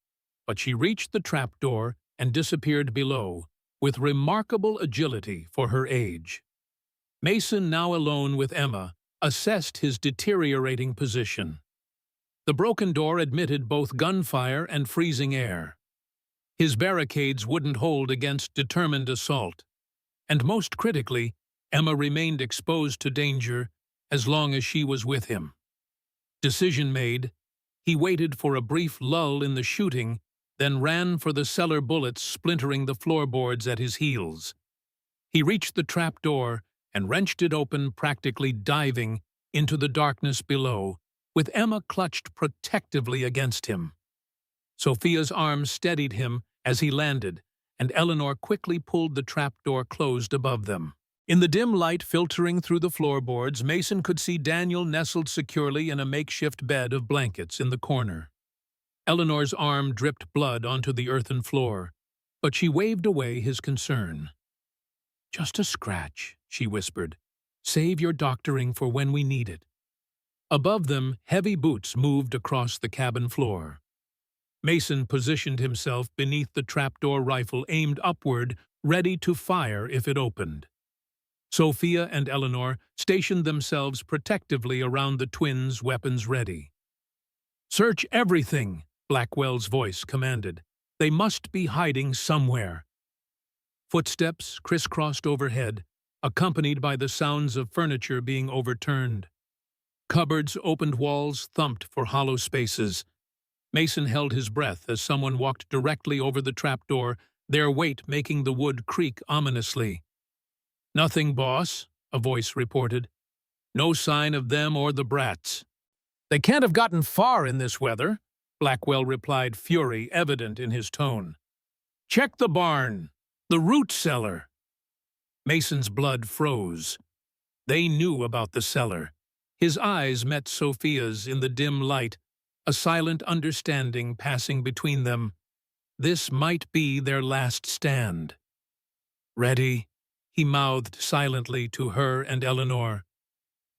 but she reached the trapdoor and disappeared below, with remarkable agility for her age. Mason, now alone with Emma, assessed his deteriorating position. The broken door admitted both gunfire and freezing air. His barricades wouldn't hold against determined assault. And most critically, Emma remained exposed to danger as long as she was with him. Decision made, he waited for a brief lull in the shooting, then ran for the cellar, bullets splintering the floorboards at his heels. He reached the trapdoor and wrenched it open, practically diving into the darkness below, with Emma clutched protectively against him. Sophia's arms steadied him as he landed, and Eleanor quickly pulled the trapdoor closed above them. In the dim light filtering through the floorboards, Mason could see Daniel nestled securely in a makeshift bed of blankets in the corner. Eleanor's arm dripped blood onto the earthen floor, but she waved away his concern. "Just a scratch," she whispered. "Save your doctoring for when we need it." Above them, heavy boots moved across the cabin floor. Mason positioned himself beneath the trapdoor rifle aimed upward, ready to fire if it opened. Sophia and Eleanor stationed themselves protectively around the twins, weapons ready. "Search everything," Blackwell's voice commanded. "They must be hiding somewhere." Footsteps crisscrossed overhead, accompanied by the sounds of furniture being overturned. Cupboards' opened walls thumped for hollow spaces. Mason held his breath as someone walked directly over the trapdoor, their weight making the wood creak ominously. "Nothing, boss," a voice reported. "No sign of them or the brats." "They can't have gotten far in this weather," Blackwell replied, fury evident in his tone. "Check the barn, the root cellar." Mason's blood froze. They knew about the cellar. His eyes met Sophia's in the dim light, a silent understanding passing between them. This might be their last stand. "Ready?" he mouthed silently to her and Eleanor.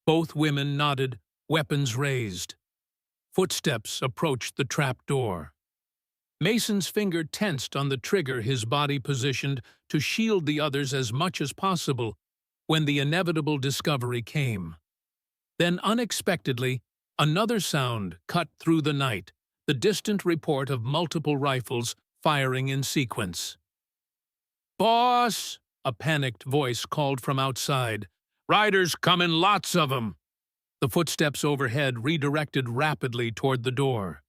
Both women nodded, weapons raised. Footsteps approached the trap door. Mason's finger tensed on the trigger, his body positioned to shield the others as much as possible when the inevitable discovery came. Then unexpectedly, another sound cut through the night, the distant report of multiple rifles firing in sequence. "Boss!" a panicked voice called from outside. "Riders coming, lots of 'em!" The footsteps overhead redirected rapidly toward the door.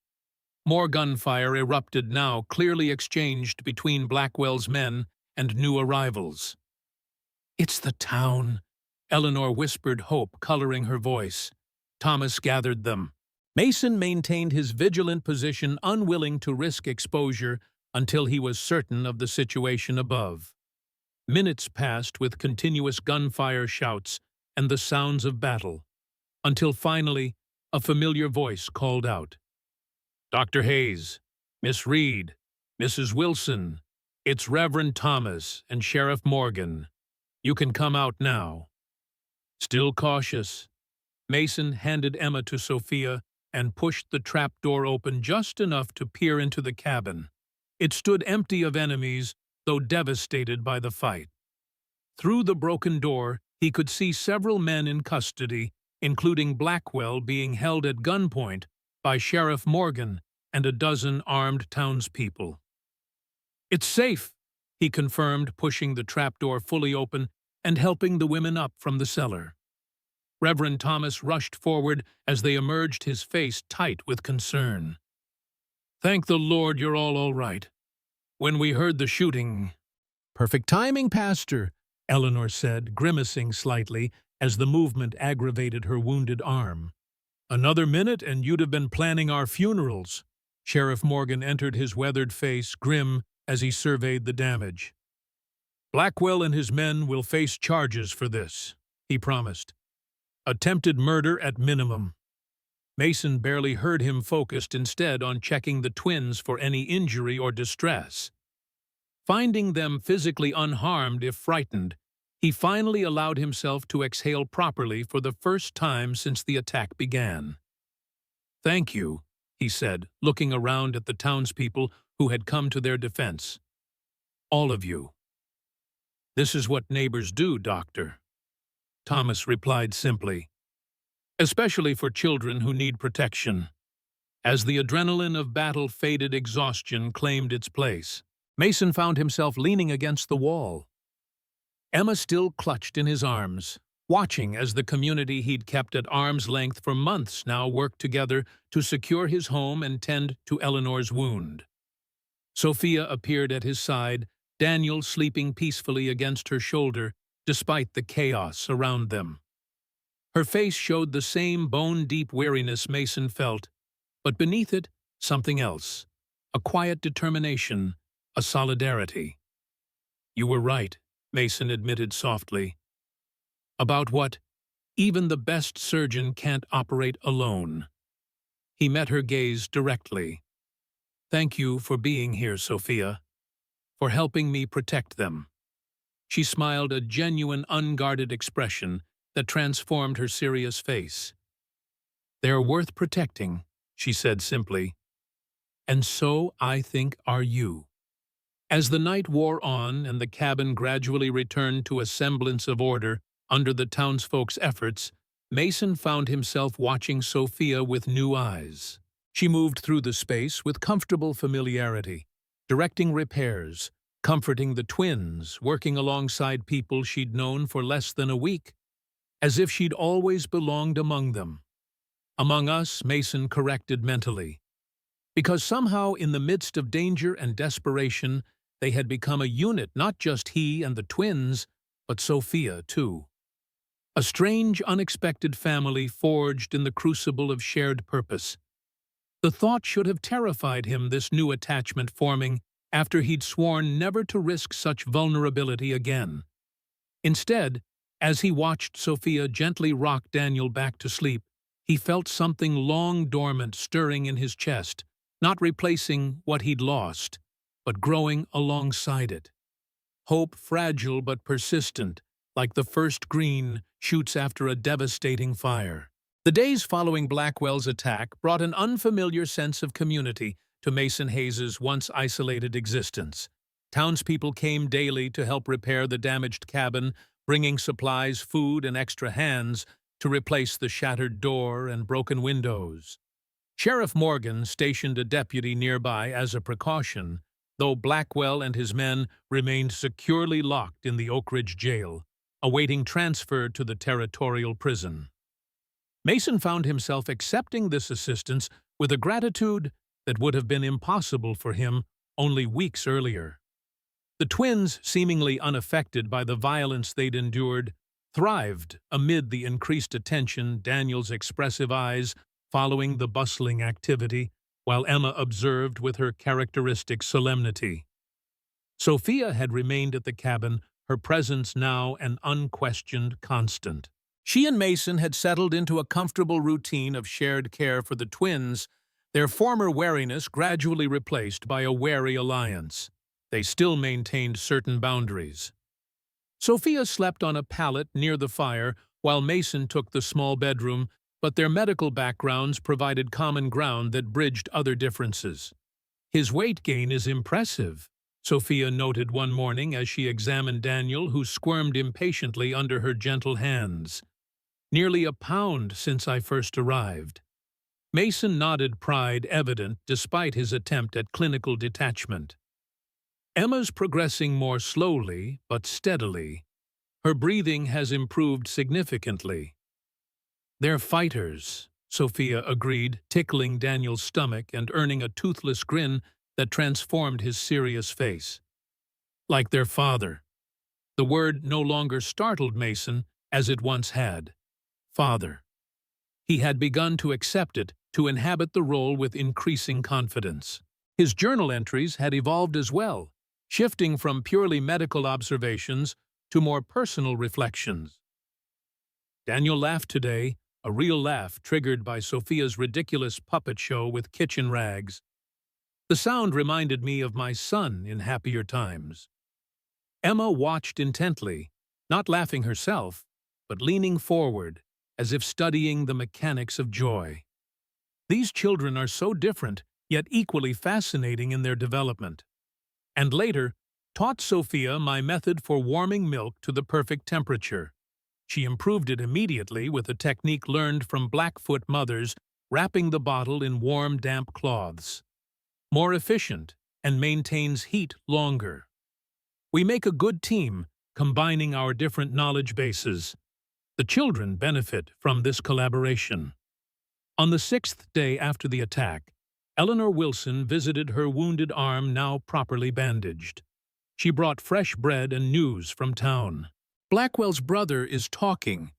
More gunfire erupted now, clearly exchanged between Blackwell's men and new arrivals. "It's the town," Eleanor whispered, hope coloring her voice. Thomas gathered them. Mason maintained his vigilant position, unwilling to risk exposure until he was certain of the situation above. Minutes passed with continuous gunfire shouts and the sounds of battle, until finally a familiar voice called out. "Dr. Hayes, Miss Reed, Mrs. Wilson, it's Reverend Thomas and Sheriff Morgan. You can come out now." Still cautious, Mason handed Emma to Sophia and pushed the trapdoor open just enough to peer into the cabin. It stood empty of enemies, though devastated by the fight. Through the broken door, he could see several men in custody, including Blackwell being held at gunpoint by Sheriff Morgan and a dozen armed townspeople. "It's safe," he confirmed, pushing the trapdoor fully open and helping the women up from the cellar. Reverend Thomas rushed forward as they emerged, his face tight with concern. "Thank the Lord you're all right. When we heard the shooting—" "Perfect timing, Pastor," Eleanor said, grimacing slightly as the movement aggravated her wounded arm. "Another minute and you'd have been planning our funerals." Sheriff Morgan entered, his weathered face grim as he surveyed the damage. "Blackwell and his men will face charges for this," he promised. "Attempted murder at minimum." Mason barely heard him, focused instead on checking the twins for any injury or distress. Finding them physically unharmed if frightened, he finally allowed himself to exhale properly for the first time since the attack began. "Thank you," he said, looking around at the townspeople who had come to their defense. "All of you." "This is what neighbors do, Doctor," Thomas replied simply. "Especially for children who need protection." As the adrenaline of battle faded, exhaustion claimed its place. Mason found himself leaning against the wall. Emma still clutched in his arms, watching as the community he'd kept at arm's length for months now worked together to secure his home and tend to Eleanor's wound. Sophia appeared at his side, Daniel sleeping peacefully against her shoulder, despite the chaos around them. Her face showed the same bone-deep weariness Mason felt, but beneath it, something else, a quiet determination, a solidarity. "You were right," Mason admitted softly. "About what even the best surgeon can't operate alone." He met her gaze directly. "Thank you for being here, Sophia, for helping me protect them." She smiled, a genuine, unguarded expression that transformed her serious face. "They're worth protecting," she said simply. "And so, I think, are you." As the night wore on and the cabin gradually returned to a semblance of order under the townsfolk's efforts, Mason found himself watching Sophia with new eyes. She moved through the space with comfortable familiarity, directing repairs, comforting the twins, working alongside people she'd known for less than a week, as if she'd always belonged among them. "Among us," Mason corrected mentally, because somehow in the midst of danger and desperation, they had become a unit, not just he and the twins, but Sophia too. A strange, unexpected family forged in the crucible of shared purpose. The thought should have terrified him, this new attachment forming after he'd sworn never to risk such vulnerability again. Instead, as he watched Sophia gently rock Daniel back to sleep, he felt something long dormant stirring in his chest, not replacing what he'd lost, but growing alongside it. Hope, fragile but persistent, like the first green shoots after a devastating fire. The days following Blackwell's attack brought an unfamiliar sense of community to Mason Hayes's once isolated existence. Townspeople came daily to help repair the damaged cabin, bringing supplies, food, and extra hands to replace the shattered door and broken windows. Sheriff Morgan stationed a deputy nearby as a precaution, though Blackwell and his men remained securely locked in the Oak Ridge jail, awaiting transfer to the territorial prison. Mason found himself accepting this assistance with a gratitude that would have been impossible for him only weeks earlier. The twins, seemingly unaffected by the violence they'd endured, thrived amid the increased attention, Daniel's expressive eyes following the bustling activity, while Emma observed with her characteristic solemnity. Sophia had remained at the cabin, her presence now an unquestioned constant. She and Mason had settled into a comfortable routine of shared care for the twins, their former wariness gradually replaced by a wary alliance. They still maintained certain boundaries. Sophia slept on a pallet near the fire, while Mason took the small bedroom, but their medical backgrounds provided common ground that bridged other differences. "His weight gain is impressive," Sophia noted one morning as she examined Daniel, who squirmed impatiently under her gentle hands. "Nearly a pound since I first arrived." Mason nodded, pride evident despite his attempt at clinical detachment. "Emma's progressing more slowly, but steadily. Her breathing has improved significantly." "They're fighters," Sophia agreed, tickling Daniel's stomach and earning a toothless grin that transformed his serious face. "Like their father." The word no longer startled Mason as it once had. Father. He had begun to accept it, to inhabit the role with increasing confidence. His journal entries had evolved as well, shifting from purely medical observations to more personal reflections. Daniel laughed today, a real laugh triggered by Sophia's ridiculous puppet show with kitchen rags. The sound reminded me of my son in happier times. Emma watched intently, not laughing herself, but leaning forward, as if studying the mechanics of joy. These children are so different, yet equally fascinating in their development. And later, taught Sophia my method for warming milk to the perfect temperature. She improved it immediately with a technique learned from Blackfoot mothers, wrapping the bottle in warm, damp cloths. More efficient and maintains heat longer. We make a good team, combining our different knowledge bases. The children benefit from this collaboration. On the 6th day after the attack, Eleanor Wilson visited her wounded arm, now properly bandaged. She brought fresh bread and news from town. Blackwell's brother is talking,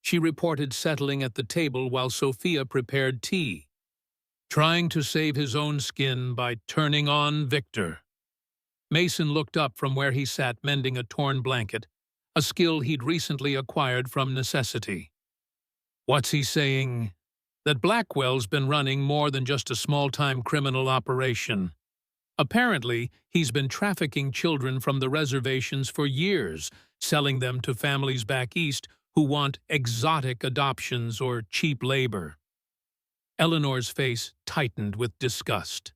she reported, settling at the table while Sophia prepared tea. Trying to save his own skin by turning on Victor. Mason looked up from where he sat mending a torn blanket, a skill he'd recently acquired from necessity. What's he saying? That Blackwell's been running more than just a small-time criminal operation. Apparently, he's been trafficking children from the reservations for years, selling them to families back east who want exotic adoptions or cheap labor. Eleanor's face tightened with disgust.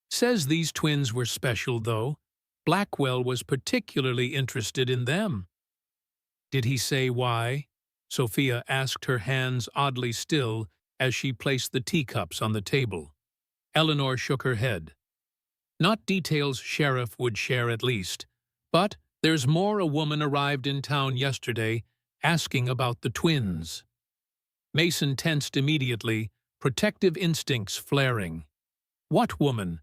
Says these twins were special, though. Blackwell was particularly interested in them. Did he say why? Sophia asked, her hands oddly still as she placed the teacups on the table. Eleanor shook her head. Not details Sheriff would share, at least. But there's more. A woman arrived in town yesterday asking about the twins. Mason tensed immediately, protective instincts flaring. What woman?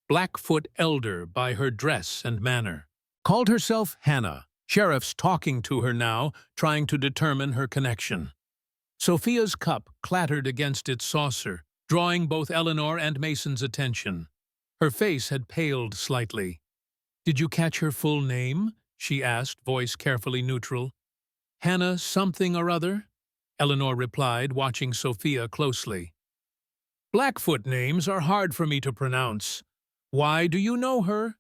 Blackfoot elder by her dress and manner. Called herself Hannah. Sheriff's talking to her now, trying to determine her connection. Sophia's cup clattered against its saucer, drawing both Eleanor and Mason's attention. Her face had paled slightly. Did you catch her full name? She asked, voice carefully neutral. Hannah something or other? Eleanor replied, watching Sophia closely. Blackfoot names are hard for me to pronounce. Why do you know her?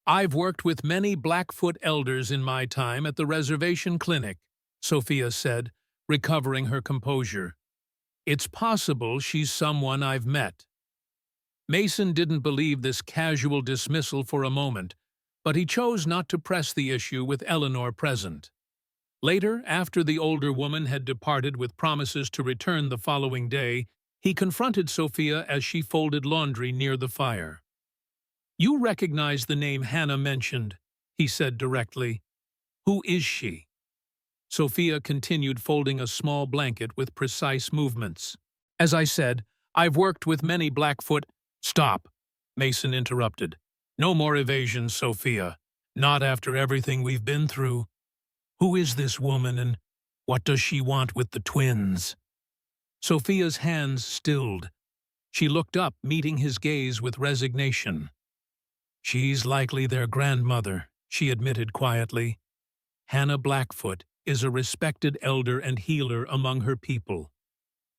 I've worked with many Blackfoot elders in my time at the reservation clinic, Sophia said, recovering her composure. It's possible she's someone I've met. Mason didn't believe this casual dismissal for a moment, but he chose not to press the issue with Eleanor present. Later, after the older woman had departed with promises to return the following day, he confronted Sophia as she folded laundry near the fire. You recognize the name Hannah mentioned, he said directly. Who is she? Sophia continued folding a small blanket with precise movements. As I said, I've worked with many Blackfoot— Stop, Mason interrupted. No more evasion, Sophia. Not after everything we've been through. Who is this woman and what does she want with the twins? Sophia's hands stilled. She looked up, meeting his gaze with resignation. She's likely their grandmother, she admitted quietly. Hannah Blackfoot is a respected elder and healer among her people.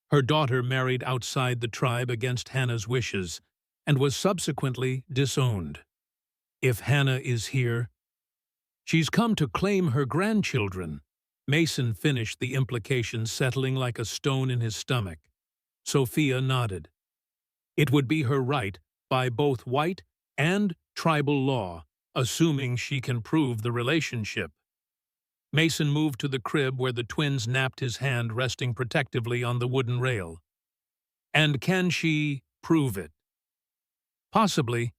Her daughter married outside the tribe against Hannah's wishes and was subsequently disowned. If Hannah is here, she's come to claim her grandchildren. Mason finished, the implication settling like a stone in his stomach. Sophia nodded. It would be her right by both white and tribal law, assuming she can prove the relationship. Mason moved to the crib where the twins napped, his hand resting protectively on the wooden rail. And can she prove it? Possibly.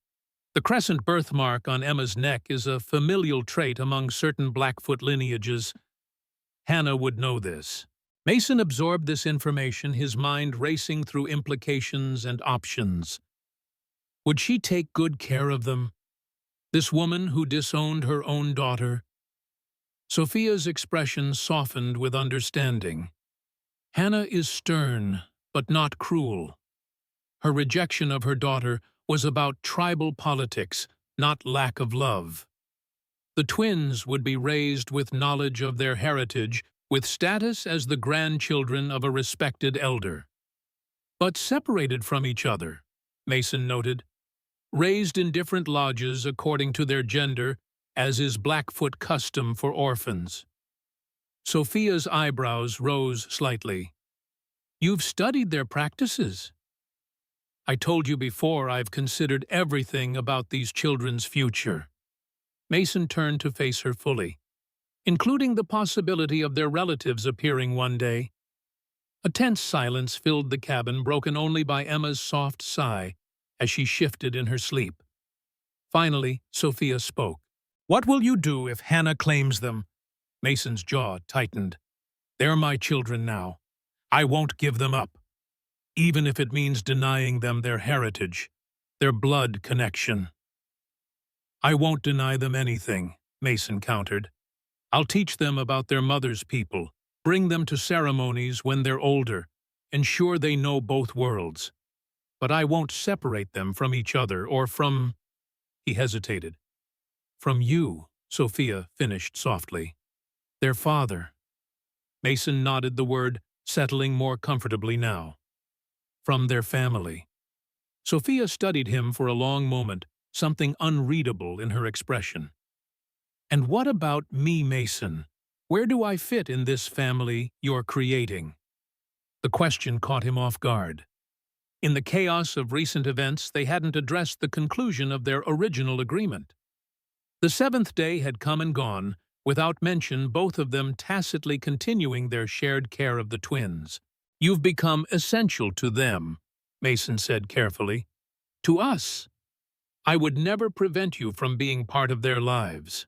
The crescent birthmark on Emma's neck is a familial trait among certain Blackfoot lineages. Hannah would know this. Mason absorbed this information, his mind racing through implications and options. Would she take good care of them? This woman who disowned her own daughter? Sophia's expression softened with understanding. Hannah is stern, but not cruel. Her rejection of her daughter was about tribal politics, not lack of love. The twins would be raised with knowledge of their heritage, with status as the grandchildren of a respected elder. But separated from each other, Mason noted. Raised in different lodges according to their gender, as is Blackfoot custom for orphans. Sophia's eyebrows rose slightly. You've studied their practices. I told you before I've considered everything about these children's future. Mason turned to face her fully, including the possibility of their relatives appearing one day. A tense silence filled the cabin, broken only by Emma's soft sigh as she shifted in her sleep. Finally, Sophia spoke. What will you do if Hannah claims them? Mason's jaw tightened. They're my children now. I won't give them up, even if it means denying them their heritage, their blood connection. I won't deny them anything, Mason countered. I'll teach them about their mother's people, bring them to ceremonies when they're older, ensure they know both worlds. But I won't separate them from each other or from—" He hesitated. "From you," Sophia finished softly. "Their father." Mason nodded the word, settling more comfortably now. "From their family." Sophia studied him for a long moment, something unreadable in her expression. "And what about me, Mason? Where do I fit in this family you're creating?" The question caught him off guard. In the chaos of recent events, they hadn't addressed the conclusion of their original agreement. The seventh day had come and gone, without mention, both of them tacitly continuing their shared care of the twins. "You've become essential to them," Mason said carefully. "To us. I would never prevent you from being part of their lives."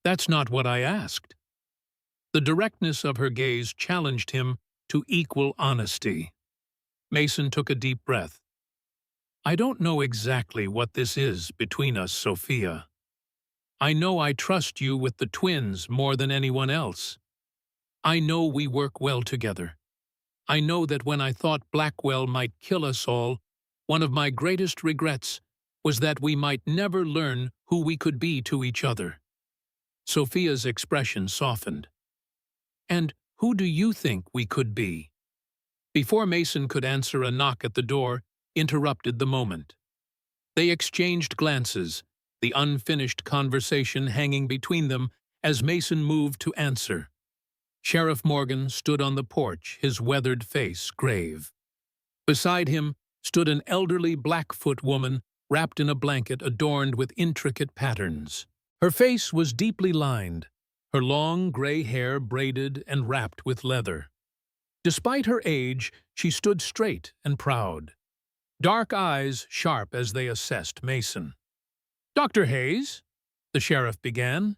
"That's not what I asked." The directness of her gaze challenged him to equal honesty. Mason took a deep breath. "I don't know exactly what this is between us, Sophia. I know I trust you with the twins more than anyone else. I know we work well together. I know that when I thought Blackwell might kill us all, one of my greatest regrets was that we might never learn who we could be to each other." Sophia's expression softened. "And who do you think we could be?" Before Mason could answer, a knock at the door interrupted the moment. They exchanged glances, the unfinished conversation hanging between them as Mason moved to answer. Sheriff Morgan stood on the porch, his weathered face grave. Beside him stood an elderly Blackfoot woman wrapped in a blanket adorned with intricate patterns. Her face was deeply lined, her long gray hair braided and wrapped with leather. Despite her age, she stood straight and proud, dark eyes sharp as they assessed Mason. "Dr. Hayes," the sheriff began,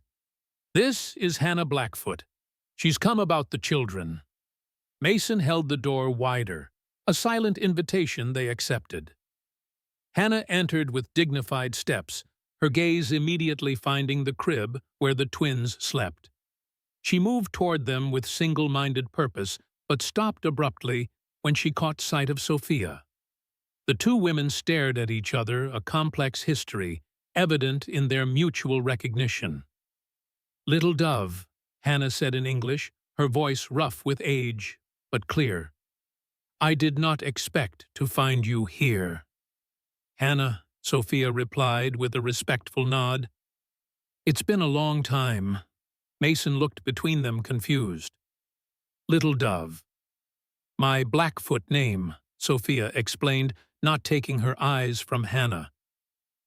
"this is Hannah Blackfoot. She's come about the children." Mason held the door wider, a silent invitation they accepted. Hannah entered with dignified steps, her gaze immediately finding the crib where the twins slept. She moved toward them with single-minded purpose, but stopped abruptly when she caught sight of Sophia. The two women stared at each other, a complex history, evident in their mutual recognition. "Little dove," Hannah said in English, her voice rough with age, but clear. "I did not expect to find you here." "Hannah," Sophia replied with a respectful nod. "It's been a long time." Mason looked between them, confused. "Little dove." "My Blackfoot name," Sophia explained, not taking her eyes from Hannah.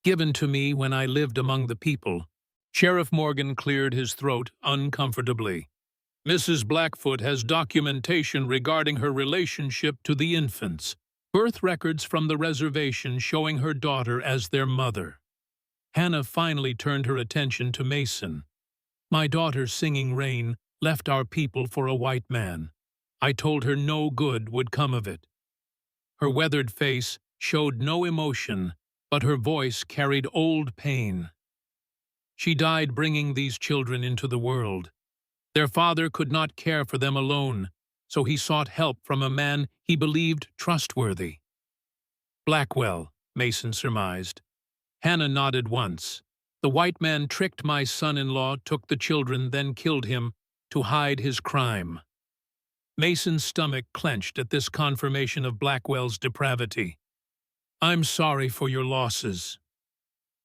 "Given to me when I lived among the people." Sheriff Morgan cleared his throat uncomfortably. "Mrs. Blackfoot has documentation regarding her relationship to the infants, birth records from the reservation showing her daughter as their mother." Hannah finally turned her attention to Mason. "My daughter, Singing Rain, left our people for a white man. I told her no good would come of it." Her weathered face showed no emotion, but her voice carried old pain. "She died bringing these children into the world. Their father could not care for them alone, so he sought help from a man he believed trustworthy." "Blackwell," Mason surmised. Hannah nodded once. "The white man tricked my son-in-law, took the children, then killed him to hide his crime." Mason's stomach clenched at this confirmation of Blackwell's depravity. "I'm sorry for your losses."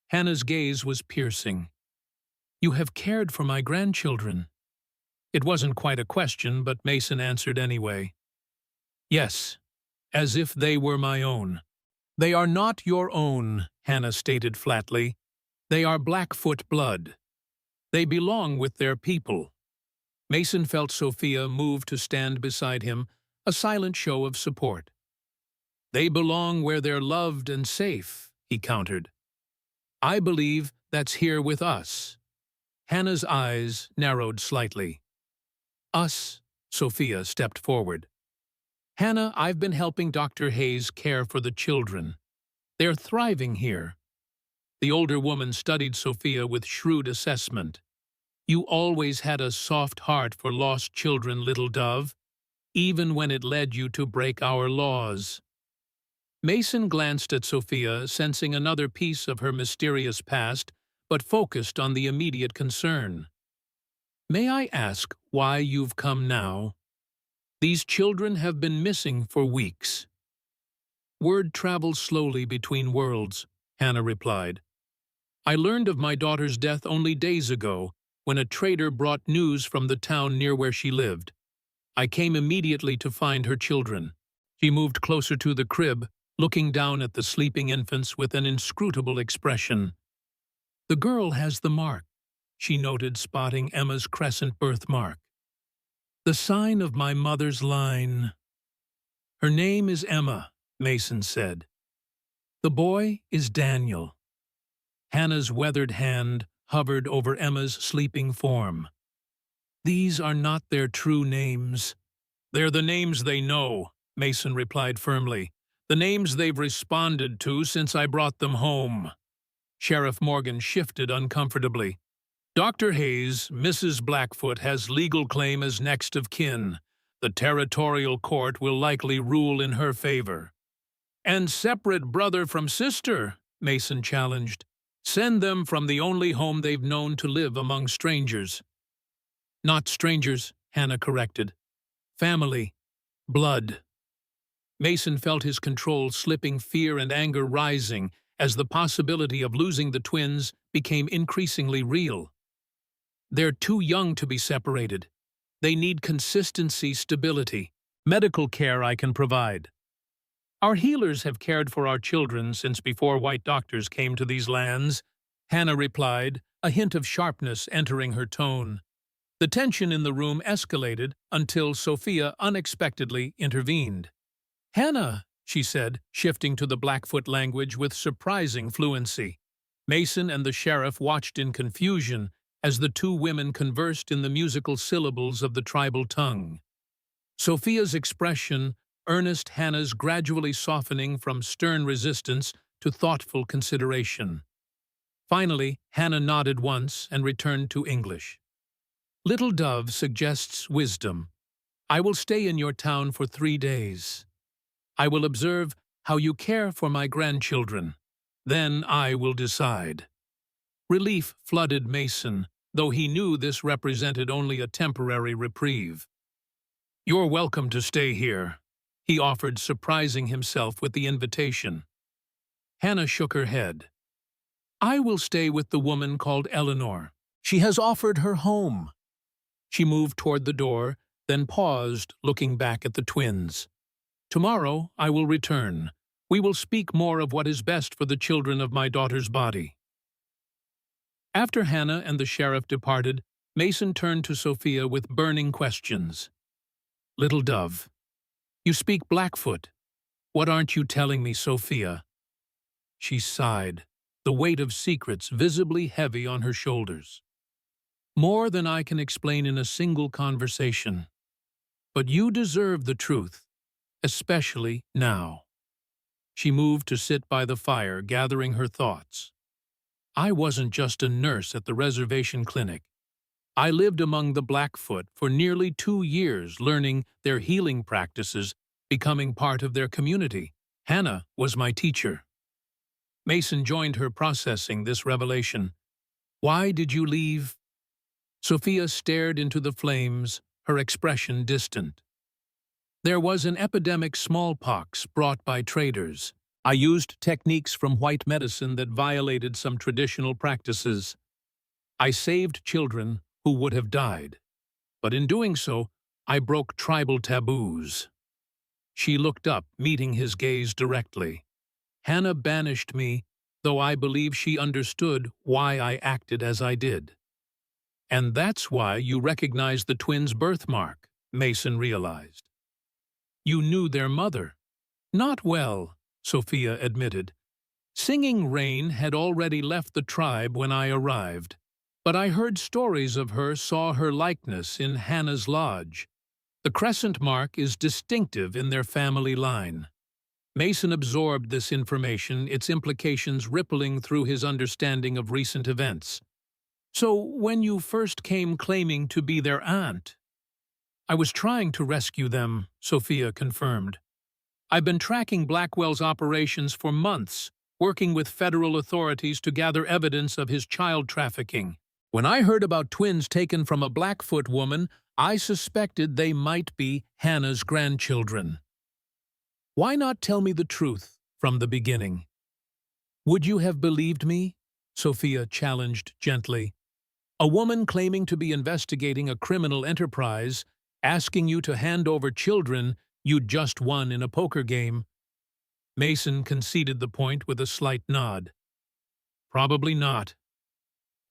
Hannah's gaze was piercing. "You have cared for my grandchildren." It wasn't quite a question, but Mason answered anyway. "Yes, as if they were my own." "They are not your own," Hannah stated flatly. "They are Blackfoot blood. They belong with their people." Mason felt Sophia move to stand beside him, a silent show of support. "They belong where they're loved and safe," he countered. "I believe that's here with us." Hannah's eyes narrowed slightly. "Us," Sophia stepped forward. "Hannah, I've been helping Dr. Hayes care for the children. They're thriving here." The older woman studied Sophia with shrewd assessment. You always had a soft heart for lost children, little dove, even when it led you to break our laws. Mason glanced at Sophia, sensing another piece of her mysterious past, but focused on the immediate concern. May I ask why you've come now? These children have been missing for weeks. Word travels slowly between worlds, Hannah replied. I learned of my daughter's death only days ago, when a trader brought news from the town near where she lived. I came immediately to find her children. She moved closer to the crib, looking down at the sleeping infants with an inscrutable expression. The girl has the mark, she noted, spotting Emma's crescent birthmark. The sign of my mother's line. Her name is Emma, Mason said. The boy is Daniel. Hannah's weathered hand hovered over Emma's sleeping form. These are not their true names. They're the names they know, Mason replied firmly. The names they've responded to since I brought them home. Sheriff Morgan shifted uncomfortably. Dr. Hayes, Mrs. Blackfoot, has legal claim as next of kin. The territorial court will likely rule in her favor. And separate brother from sister, Mason challenged. Send them from the only home they've known to live among strangers. Not strangers, Hannah corrected. Family. Blood. Mason felt his control slipping, fear and anger rising as the possibility of losing the twins became increasingly real. They're too young to be separated. They need consistency, stability. Medical care I can provide. Our healers have cared for our children since before white doctors came to these lands, Hannah replied, a hint of sharpness entering her tone. The tension in the room escalated until Sophia unexpectedly intervened. Hannah, she said, shifting to the Blackfoot language with surprising fluency. Mason and the sheriff watched in confusion as the two women conversed in the musical syllables of the tribal tongue. Sophia's expression, earnest, Hannah's gradually softening from stern resistance to thoughtful consideration. Finally, Hannah nodded once and returned to English. Little Dove suggests wisdom. I will stay in your town for 3 days. I will observe how you care for my grandchildren. Then I will decide. Relief flooded Mason, though he knew this represented only a temporary reprieve. You're welcome to stay here, he offered, surprising himself with the invitation. Hannah shook her head. I will stay with the woman called Eleanor. She has offered her home. She moved toward the door, then paused, looking back at the twins. Tomorrow I will return. We will speak more of what is best for the children of my daughter's body. After Hannah and the sheriff departed, Mason turned to Sophia with burning questions. Little Dove, you speak Blackfoot. What aren't you telling me, Sophia? She sighed, the weight of secrets visibly heavy on her shoulders. More than I can explain in a single conversation. But you deserve the truth, especially now. She moved to sit by the fire, gathering her thoughts. I wasn't just a nurse at the reservation clinic. I lived among the Blackfoot for nearly 2 years, learning their healing practices, becoming part of their community. Hannah was my teacher. Mason joined her, processing this revelation. Why did you leave? Sophia stared into the flames, her expression distant. There was an epidemic smallpox brought by traders. I used techniques from white medicine that violated some traditional practices. I saved children who would have died, but in doing so, I broke tribal taboos. She looked up, meeting his gaze directly. Hannah banished me, though I believe she understood why I acted as I did. And that's why you recognize the twins' birthmark, Mason realized. You knew their mother. Not well, Sophia admitted. Singing Rain had already left the tribe when I arrived, but I heard stories of her, saw her likeness in Hannah's lodge. The crescent mark is distinctive in their family line. Mason absorbed this information, its implications rippling through his understanding of recent events. So when you first came claiming to be their aunt, I was trying to rescue them, Sophia confirmed. I've been tracking Blackwell's operations for months, working with federal authorities to gather evidence of his child trafficking. When I heard about twins taken from a Blackfoot woman, I suspected they might be Hannah's grandchildren. Why not tell me the truth from the beginning? Would you have believed me? Sophia challenged gently. A woman claiming to be investigating a criminal enterprise, asking you to hand over children you'd just won in a poker game. Mason conceded the point with a slight nod. Probably not.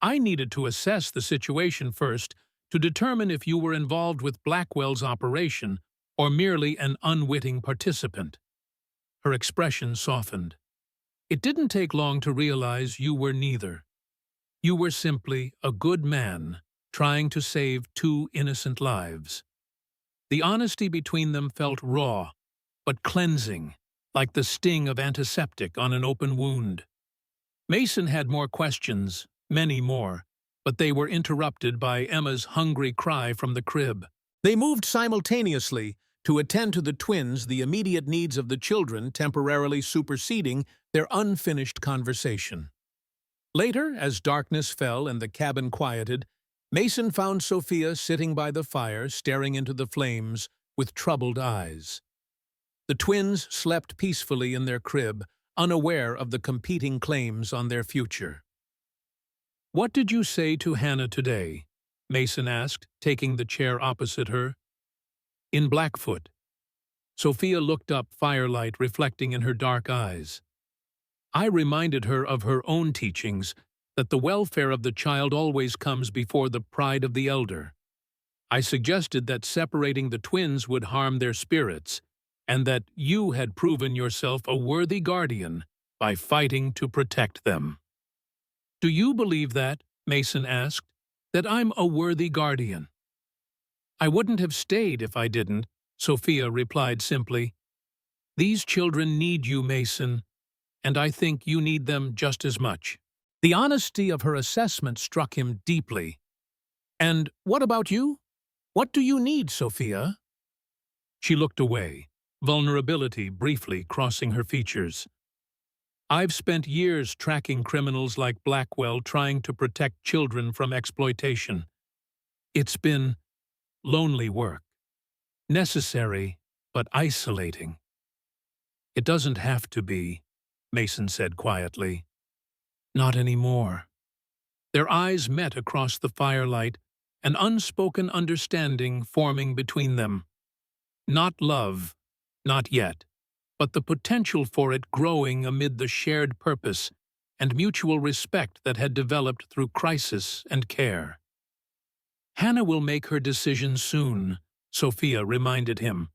I needed to assess the situation first to determine if you were involved with Blackwell's operation or merely an unwitting participant. Her expression softened. It didn't take long to realize you were neither. You were simply a good man trying to save two innocent lives. The honesty between them felt raw, but cleansing, like the sting of antiseptic on an open wound. Mason had more questions, many more, but they were interrupted by Emma's hungry cry from the crib. They moved simultaneously to attend to the twins, the immediate needs of the children temporarily superseding their unfinished conversation. Later, as darkness fell and the cabin quieted, Mason found Sophia sitting by the fire, staring into the flames with troubled eyes. The twins slept peacefully in their crib, unaware of the competing claims on their future. "What did you say to Hannah today?" Mason asked, taking the chair opposite her. "In Blackfoot." Sophia looked up, firelight reflecting in her dark eyes. "I reminded her of her own teachings, that the welfare of the child always comes before the pride of the elder. I suggested that separating the twins would harm their spirits, and that you had proven yourself a worthy guardian by fighting to protect them." "Do you believe that?" Mason asked. "That I'm a worthy guardian?" "I wouldn't have stayed if I didn't," Sophia replied simply. "These children need you, Mason, and I think you need them just as much." The honesty of her assessment struck him deeply. "And what about you? What do you need, Sophia?" She looked away, vulnerability briefly crossing her features. "I've spent years tracking criminals like Blackwell trying to protect children from exploitation. It's been lonely work, necessary but isolating." "It doesn't have to be," Mason said quietly. "Not anymore." Their eyes met across the firelight, an unspoken understanding forming between them. Not love, not yet, but the potential for it growing amid the shared purpose and mutual respect that had developed through crisis and care. "Hannah will make her decision soon," Sophia reminded him.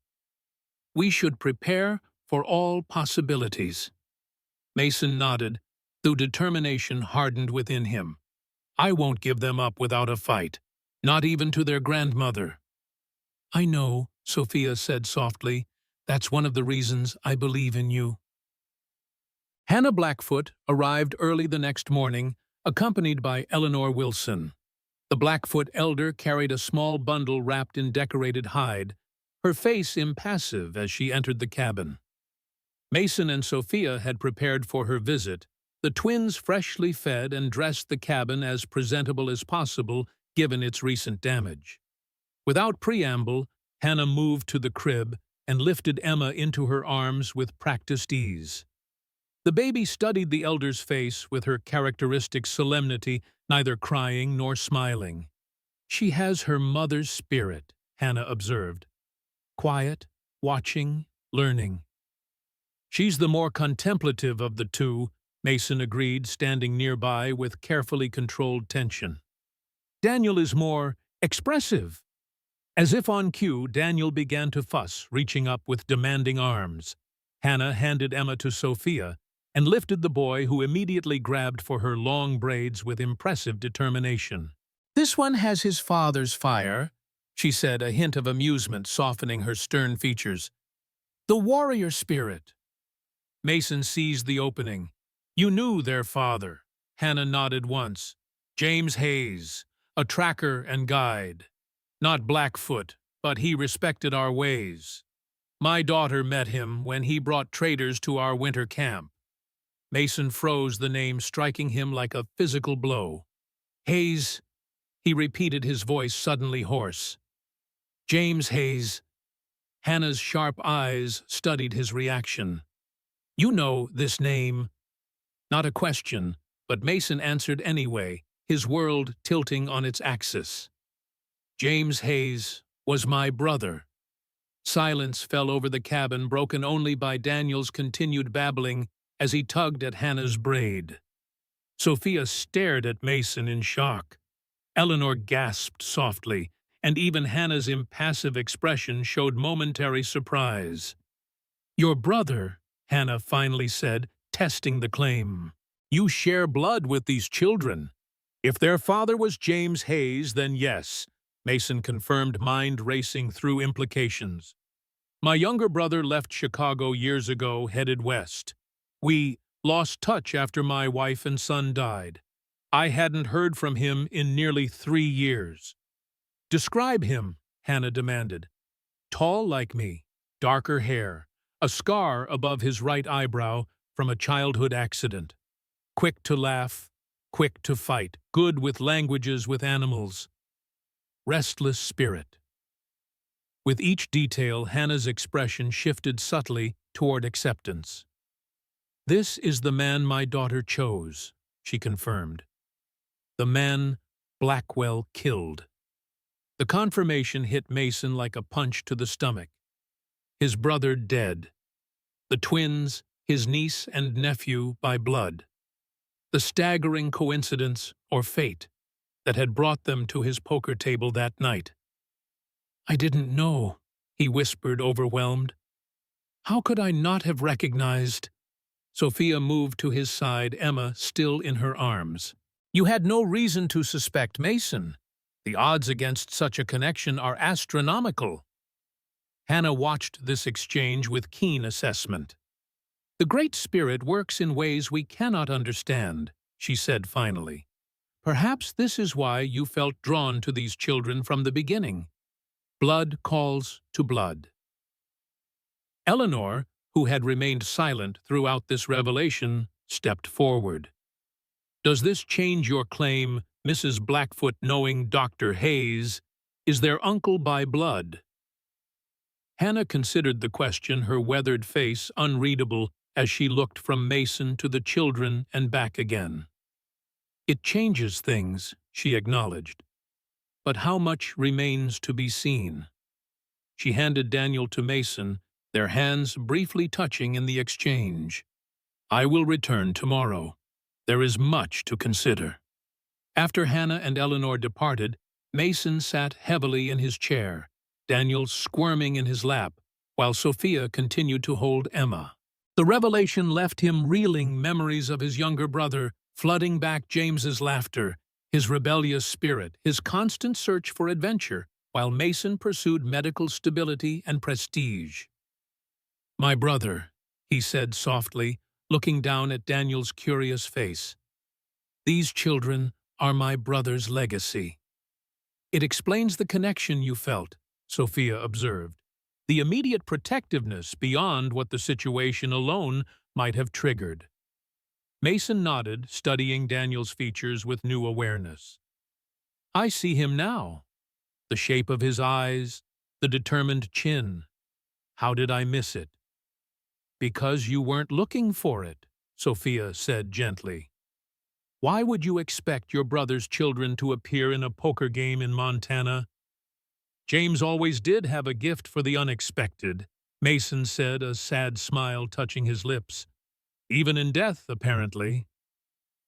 "We should prepare for all possibilities." Mason nodded, though determination hardened within him. "I won't give them up without a fight, not even to their grandmother." "I know," Sophia said softly. "That's one of the reasons I believe in you." Hannah Blackfoot arrived early the next morning, accompanied by Eleanor Wilson. The Blackfoot elder carried a small bundle wrapped in decorated hide, her face impassive as she entered the cabin. Mason and Sophia had prepared for her visit, the twins freshly fed and dressed the cabin as presentable as possible given its recent damage. Without preamble, Hannah moved to the crib and lifted Emma into her arms with practiced ease. The baby studied the elder's face with her characteristic solemnity, neither crying nor smiling. "She has her mother's spirit," Hannah observed. "Quiet, watching, learning." "She's the more contemplative of the two," Mason agreed, standing nearby with carefully controlled tension. "Daniel is more expressive." As if on cue, Daniel began to fuss, reaching up with demanding arms. Hannah handed Emma to Sophia and lifted the boy, who immediately grabbed for her long braids with impressive determination. "This one has his father's fire," she said, a hint of amusement softening her stern features. "The warrior spirit." Mason seized the opening. "You knew their father." Hannah nodded once. James Hayes, a tracker and guide. Not Blackfoot, but he respected our ways. My daughter met him when he brought traders to our winter camp. Mason froze, the name striking him like a physical blow. Hayes, he repeated, his voice suddenly hoarse. James Hayes. Hannah's sharp eyes studied his reaction. You know this name. Not a question, but Mason answered anyway, his world tilting on its axis. James Hayes was my brother. Silence fell over the cabin, broken only by Daniel's continued babbling as he tugged at Hannah's braid. Sophia stared at Mason in shock. Eleanor gasped softly, and even Hannah's impassive expression showed momentary surprise. Your brother, Hannah finally said, testing the claim. You share blood with these children. If their father was James Hayes, then yes, Mason confirmed, mind racing through implications. My younger brother left Chicago years ago, headed west. We lost touch after my wife and son died. I hadn't heard from him in nearly 3 years. Describe him, Hannah demanded. Tall like me, darker hair, a scar above his right eyebrow from a childhood accident. Quick to laugh, quick to fight, good with languages with animals. Restless spirit. With each detail, Hannah's expression shifted subtly toward acceptance. This is the man my daughter chose, she confirmed. The man Blackwell killed. The confirmation hit Mason like a punch to the stomach. His brother dead. The twins, his niece and nephew by blood. The staggering coincidence, or fate, that had brought them to his poker table that night. I didn't know, he whispered, overwhelmed. How could I not have recognized? Sophia moved to his side, Emma still in her arms. You had no reason to suspect Mason. The odds against such a connection are astronomical. Hannah watched this exchange with keen assessment. The Great Spirit works in ways we cannot understand, she said finally. Perhaps this is why you felt drawn to these children from the beginning. Blood calls to blood. Eleanor, who had remained silent throughout this revelation, stepped forward. Does this change your claim, Mrs. Blackfoot knowing Dr. Hayes is their uncle by blood? Hannah considered the question, her weathered face unreadable as she looked from Mason to the children and back again. It changes things, she acknowledged. But how much remains to be seen? She handed Daniel to Mason, their hands briefly touching in the exchange. I will return tomorrow. There is much to consider. After Hannah and Eleanor departed, Mason sat heavily in his chair, Daniel squirming in his lap, while Sophia continued to hold Emma. The revelation left him reeling, memories of his younger brother, flooding back James's laughter, his rebellious spirit, his constant search for adventure, while Mason pursued medical stability and prestige. My brother, he said softly, looking down at Daniel's curious face. These children are my brother's legacy. It explains the connection you felt, Sophia observed, the immediate protectiveness beyond what the situation alone might have triggered. Mason nodded, studying Daniel's features with new awareness. I see him now. The shape of his eyes, the determined chin. How did I miss it? Because you weren't looking for it, Sophia said gently. Why would you expect your brother's children to appear in a poker game in Montana? James always did have a gift for the unexpected, Mason said, a sad smile touching his lips. Even in death, apparently.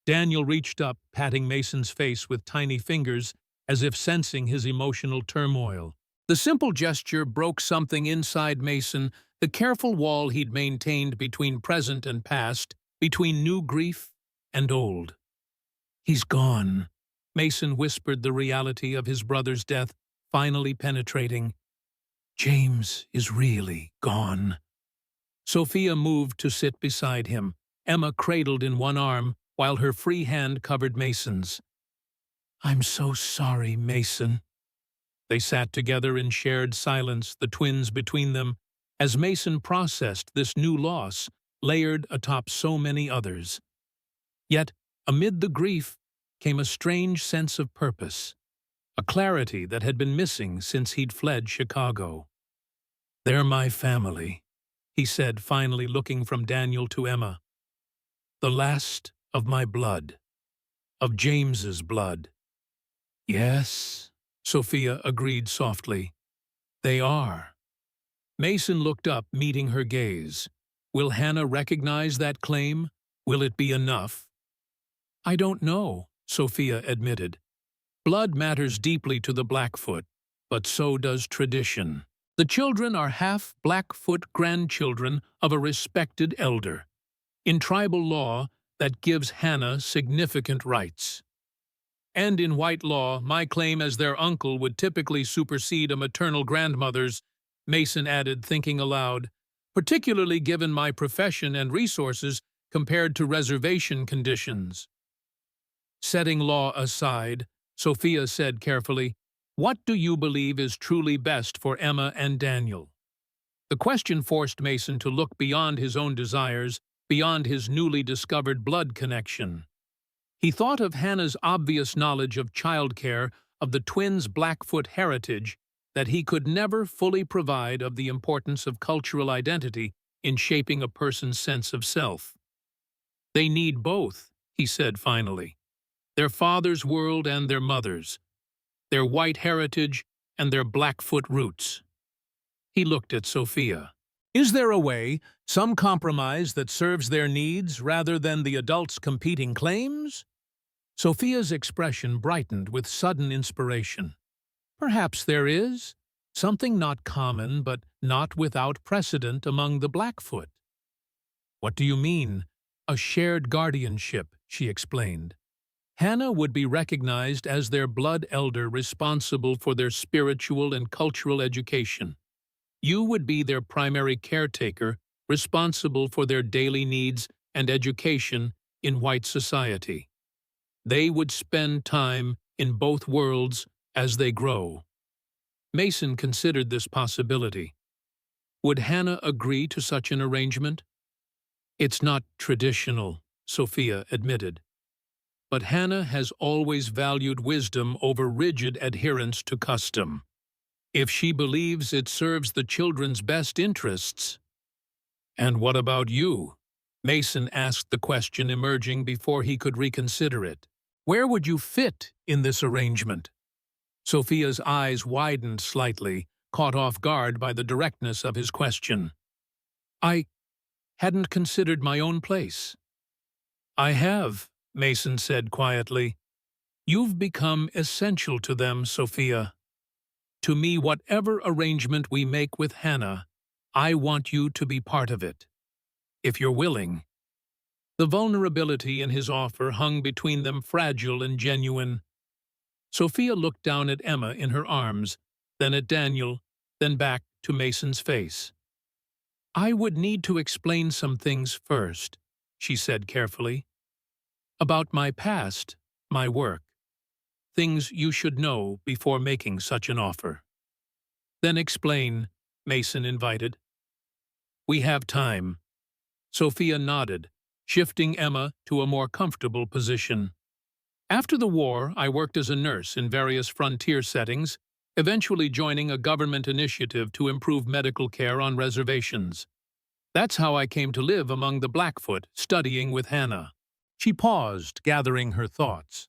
Daniel reached up, patting Mason's face with tiny fingers, as if sensing his emotional turmoil. The simple gesture broke something inside Mason, the careful wall he'd maintained between present and past, between new grief and old. He's gone, Mason whispered, the reality of his brother's death finally penetrating. James is really gone. Sophia moved to sit beside him, Emma cradled in one arm, while her free hand covered Mason's. I'm so sorry, Mason. They sat together in shared silence, the twins between them, as Mason processed this new loss, layered atop so many others. Yet, amid the grief, came a strange sense of purpose, a clarity that had been missing since he'd fled Chicago. "They're my family," he said, finally looking from Daniel to Emma. "The last of my blood, of James's blood." "Yes," Sophia agreed softly. "They are." Mason looked up, meeting her gaze. Will Hannah recognize that claim? Will it be enough? "I don't know," Sophia admitted. "Blood matters deeply to the Blackfoot, but so does tradition. The children are half Blackfoot grandchildren of a respected elder. In tribal law, that gives Hannah significant rights. And in white law, my claim as their uncle would typically supersede a maternal grandmother's," Mason added, thinking aloud, "particularly given my profession and resources compared to reservation conditions." Setting law aside, Sophia said carefully, "What do you believe is truly best for Emma and Daniel?" The question forced Mason to look beyond his own desires, beyond his newly discovered blood connection. He thought of Hannah's obvious knowledge of childcare, of the twins' Blackfoot heritage, that he could never fully provide, of the importance of cultural identity in shaping a person's sense of self. "They need both," he said finally. "Their father's world and their mother's. Their white heritage and their Blackfoot roots." He looked at Sophia. "Is there a way, some compromise that serves their needs rather than the adults' competing claims?" Sophia's expression brightened with sudden inspiration. "Perhaps there is. Something not common, but not without precedent among the Blackfoot." "What do you mean?" "A shared guardianship," she explained. "Hannah would be recognized as their blood elder responsible for their spiritual and cultural education. You would be their primary caretaker, responsible for their daily needs and education in white society. They would spend time in both worlds as they grow." Mason considered this possibility. Would Hannah agree to such an arrangement? "It's not traditional," Sophia admitted. "But Hannah has always valued wisdom over rigid adherence to custom. If she believes it serves the children's best interests." "And what about you?" Mason asked the question, emerging before he could reconsider it. "Where would you fit in this arrangement?" Sophia's eyes widened slightly, caught off guard by the directness of his question. "I hadn't considered my own place." "I have," Mason said quietly. "You've become essential to them, Sophia. To me, whatever arrangement we make with Hannah, I want you to be part of it, if you're willing." The vulnerability in his offer hung between them, fragile and genuine. Sophia looked down at Emma in her arms, then at Daniel, then back to Mason's face. "I would need to explain some things first," she said carefully. "About my past, my work. Things you should know before making such an offer." "Then explain," Mason invited. "We have time." Sophia nodded, shifting Emma to a more comfortable position. "After the war, I worked as a nurse in various frontier settings, eventually joining a government initiative to improve medical care on reservations. That's how I came to live among the Blackfoot, studying with Hannah." She paused, gathering her thoughts.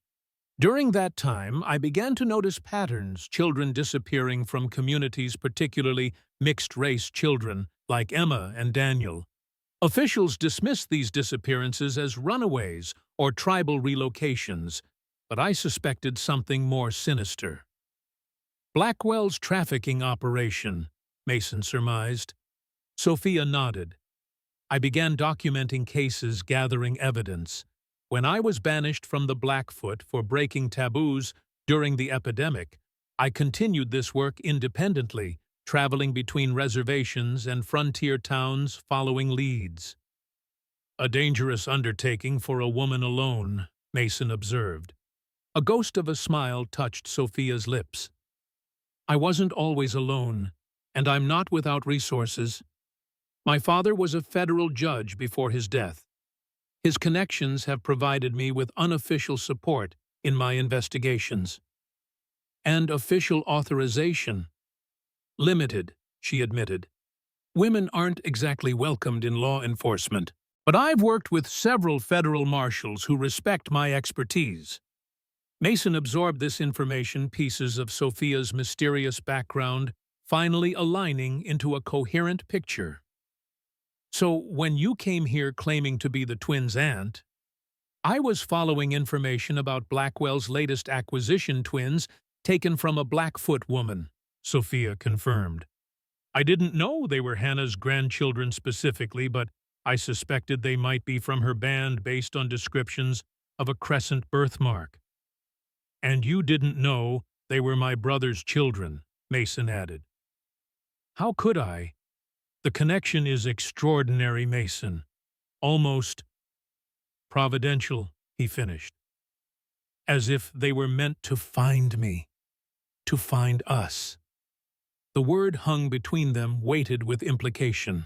"During that time, I began to notice patterns, children disappearing from communities, particularly mixed-race children, like Emma and Daniel. Officials dismissed these disappearances as runaways or tribal relocations, but I suspected something more sinister. Blackwell's trafficking operation," Mason surmised. Sophia nodded. "I began documenting cases, gathering evidence. When I was banished from the Blackfoot for breaking taboos during the epidemic, I continued this work independently, traveling between reservations and frontier towns following leads." "A dangerous undertaking for a woman alone," Mason observed. A ghost of a smile touched Sophia's lips. I wasn't always alone, and I'm not without resources. My father was a federal judge before his death. His connections have provided me with unofficial support in my investigations. And official authorization. Limited, she admitted. Women aren't exactly welcomed in law enforcement, but I've worked with several federal marshals who respect my expertise. Mason absorbed this information, pieces of Sophia's mysterious background, finally aligning into a coherent picture. So, when you came here claiming to be the twins' aunt, I was following information about Blackwell's latest acquisition twins taken from a Blackfoot woman, Sophia confirmed. I didn't know they were Hannah's grandchildren specifically, but I suspected they might be from her band based on descriptions of a crescent birthmark. And you didn't know they were my brother's children, Mason added. How could I? The connection is extraordinary, Mason. Almost providential, he finished. As if they were meant to find me, to find us. The word hung between them, weighted with implication.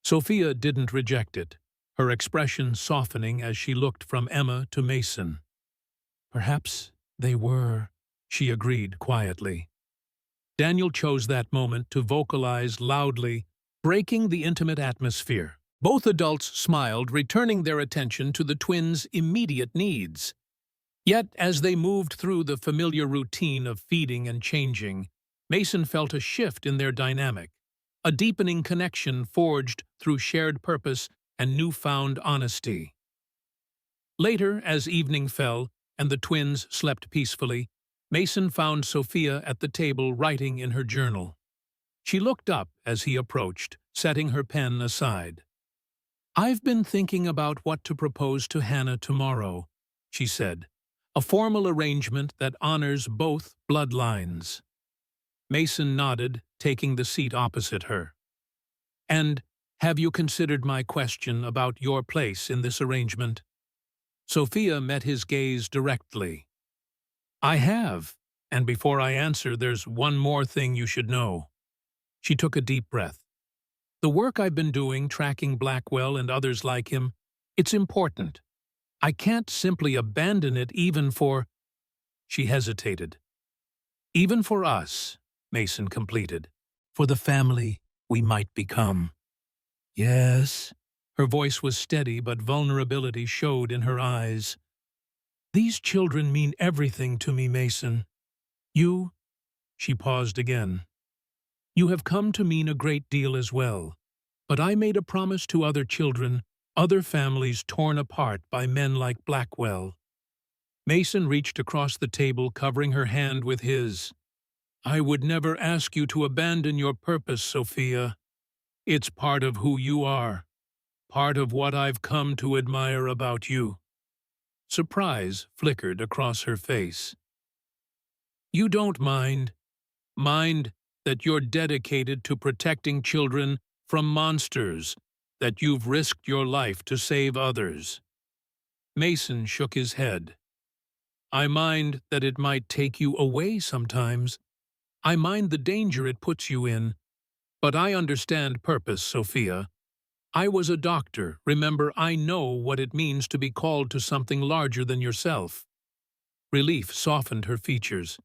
Sophia didn't reject it, her expression softening as she looked from Emma to Mason. Perhaps they were, she agreed quietly. Daniel chose that moment to vocalize loudly, breaking the intimate atmosphere. Both adults smiled, returning their attention to the twins' immediate needs. Yet, as they moved through the familiar routine of feeding and changing, Mason felt a shift in their dynamic, a deepening connection forged through shared purpose and newfound honesty. Later, as evening fell and the twins slept peacefully, Mason found Sophia at the table writing in her journal. She looked up as he approached, setting her pen aside. "I've been thinking about what to propose to Hannah tomorrow," she said, "a formal arrangement that honors both bloodlines." Mason nodded, taking the seat opposite her. "And have you considered my question about your place in this arrangement?" Sophia met his gaze directly. "I have, and before I answer, there's one more thing you should know." She took a deep breath. "The work I've been doing, tracking Blackwell and others like him, it's important. I can't simply abandon it even for—" She hesitated. "Even for us," Mason completed. "For the family we might become." "Yes." Her voice was steady, but vulnerability showed in her eyes. "These children mean everything to me, Mason. You—" She paused again. "You have come to mean a great deal as well. But I made a promise to other children, other families torn apart by men like Blackwell." Mason reached across the table, covering her hand with his. "I would never ask you to abandon your purpose, Sophia. It's part of who you are, part of what I've come to admire about you." Surprise flickered across her face. "You don't mind that you're dedicated to protecting children from monsters, that you've risked your life to save others." Mason shook his head. "I mind that it might take you away sometimes. I mind the danger it puts you in. But I understand purpose, Sophia. I was a doctor. Remember, I know what it means to be called to something larger than yourself." Relief softened her features.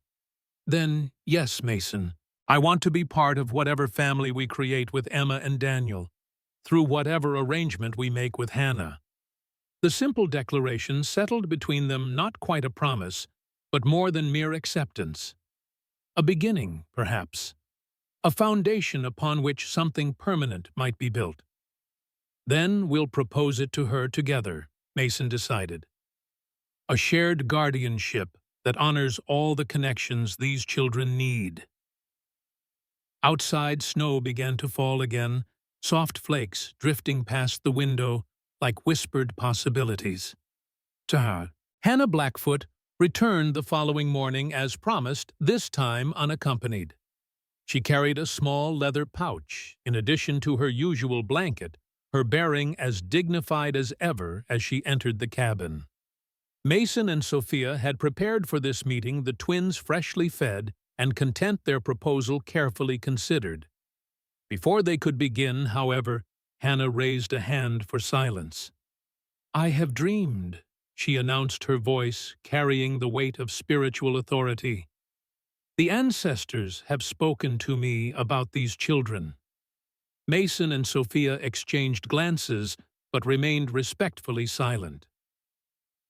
"Then, yes, Mason. I want to be part of whatever family we create with Emma and Daniel, through whatever arrangement we make with Hannah." The simple declaration settled between them not quite a promise, but more than mere acceptance. A beginning, perhaps. A foundation upon which something permanent might be built. "Then we'll propose it to her together," Mason decided. "A shared guardianship that honors all the connections these children need." Outside, snow began to fall again, soft flakes drifting past the window like whispered possibilities. Hannah Blackfoot returned the following morning as promised, this time unaccompanied. She carried a small leather pouch, in addition to her usual blanket, her bearing as dignified as ever as she entered the cabin. Mason and Sophia had prepared for this meeting, the twins freshly fed and content, their proposal carefully considered. Before they could begin, however, Hannah raised a hand for silence. "I have dreamed," she announced, her voice carrying the weight of spiritual authority. "The ancestors have spoken to me about these children." Mason and Sophia exchanged glances, but remained respectfully silent.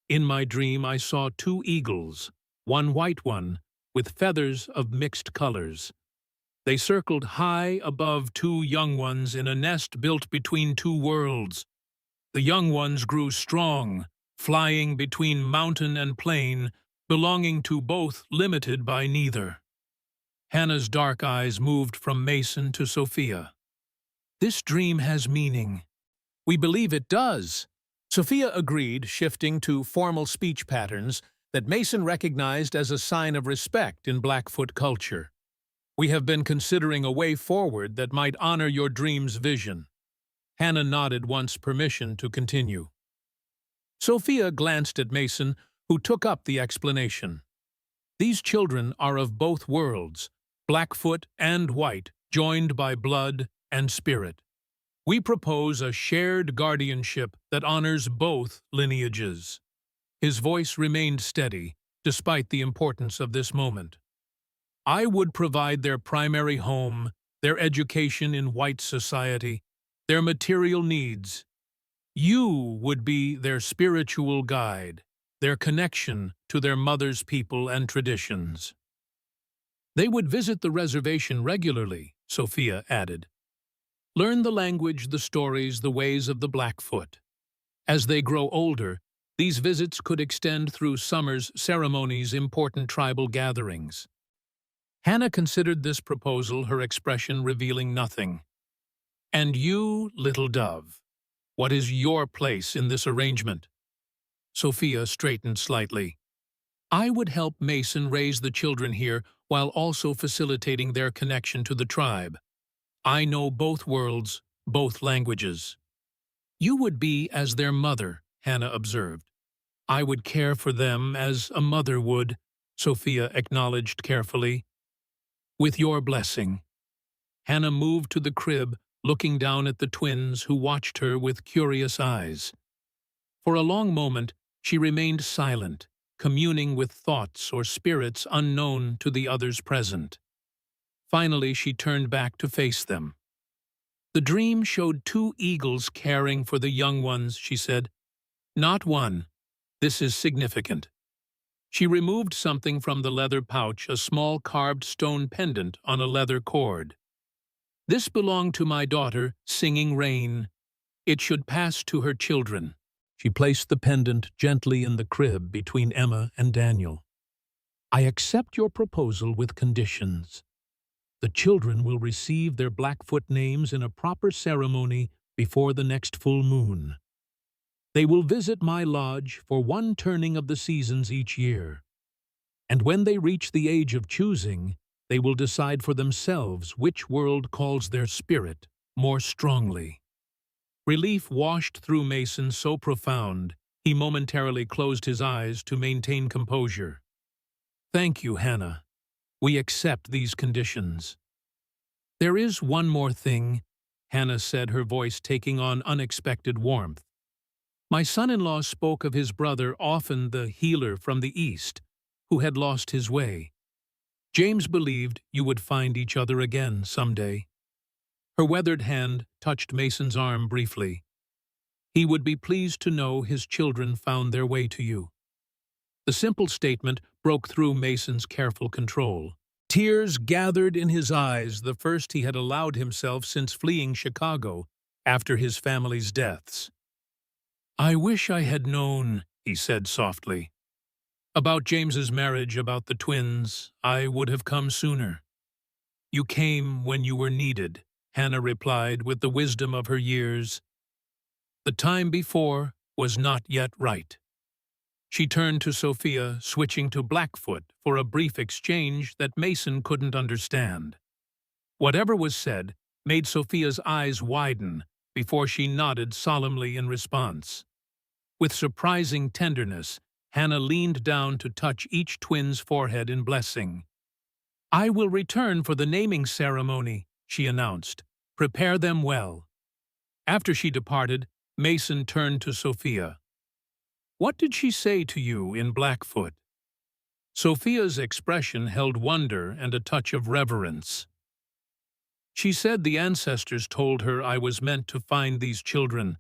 "In my dream I saw two eagles, one white one, with feathers of mixed colors. They circled high above two young ones in a nest built between two worlds. The young ones grew strong, flying between mountain and plain, belonging to both, limited by neither." Hannah's dark eyes moved from Mason to Sophia. "This dream has meaning." "We believe it does." Sophia agreed, shifting to formal speech patterns that Mason recognized as a sign of respect in Blackfoot culture. "We have been considering a way forward that might honor your dream's vision." Hannah nodded once permission to continue. Sophia glanced at Mason, who took up the explanation. "These children are of both worlds, Blackfoot and white, joined by blood and spirit. We propose a shared guardianship that honors both lineages." His voice remained steady, despite the importance of this moment. "I would provide their primary home, their education in white society, their material needs. You would be their spiritual guide, their connection to their mother's people and traditions." "They would visit the reservation regularly," Sophia added. "Learn the language, the stories, the ways of the Blackfoot. As they grow older, these visits could extend through summer's ceremonies, important tribal gatherings." Hannah considered this proposal, her expression revealing nothing. "And you, little dove, what is your place in this arrangement?" Sophia straightened slightly. "I would help Mason raise the children here while also facilitating their connection to the tribe. I know both worlds, both languages." "You would be as their mother," Hannah observed. "I would care for them as a mother would," Sophia acknowledged carefully. "With your blessing." Hannah moved to the crib, looking down at the twins, who watched her with curious eyes. For a long moment, she remained silent, communing with thoughts or spirits unknown to the others present. Finally, she turned back to face them. "The dream showed two eagles caring for the young ones," she said. "Not one. This is significant." She removed something from the leather pouch, a small carved stone pendant on a leather cord. "This belonged to my daughter, Singing Rain. It should pass to her children." She placed the pendant gently in the crib between Emma and Daniel. "I accept your proposal with conditions. The children will receive their Blackfoot names in a proper ceremony before the next full moon. They will visit my lodge for one turning of the seasons each year. And when they reach the age of choosing, they will decide for themselves which world calls their spirit more strongly." Relief washed through Mason so profound, he momentarily closed his eyes to maintain composure. "Thank you, Hannah. We accept these conditions." "There is one more thing," Hannah said, her voice taking on unexpected warmth. "My son-in-law spoke of his brother, often the healer from the East, who had lost his way. James believed you would find each other again someday." Her weathered hand touched Mason's arm briefly. "He would be pleased to know his children found their way to you." The simple statement broke through Mason's careful control. Tears gathered in his eyes, the first he had allowed himself since fleeing Chicago after his family's deaths. "I wish I had known," he said softly. "About James's marriage, about the twins, I would have come sooner." "You came when you were needed," Hannah replied with the wisdom of her years. "The time before was not yet right." She turned to Sophia, switching to Blackfoot for a brief exchange that Mason couldn't understand. Whatever was said made Sophia's eyes widen before she nodded solemnly in response. With surprising tenderness, Hannah leaned down to touch each twin's forehead in blessing. "I will return for the naming ceremony," she announced. "Prepare them well." After she departed, Mason turned to Sophia. "What did she say to you in Blackfoot?" Sophia's expression held wonder and a touch of reverence. "She said the ancestors told her I was meant to find these children,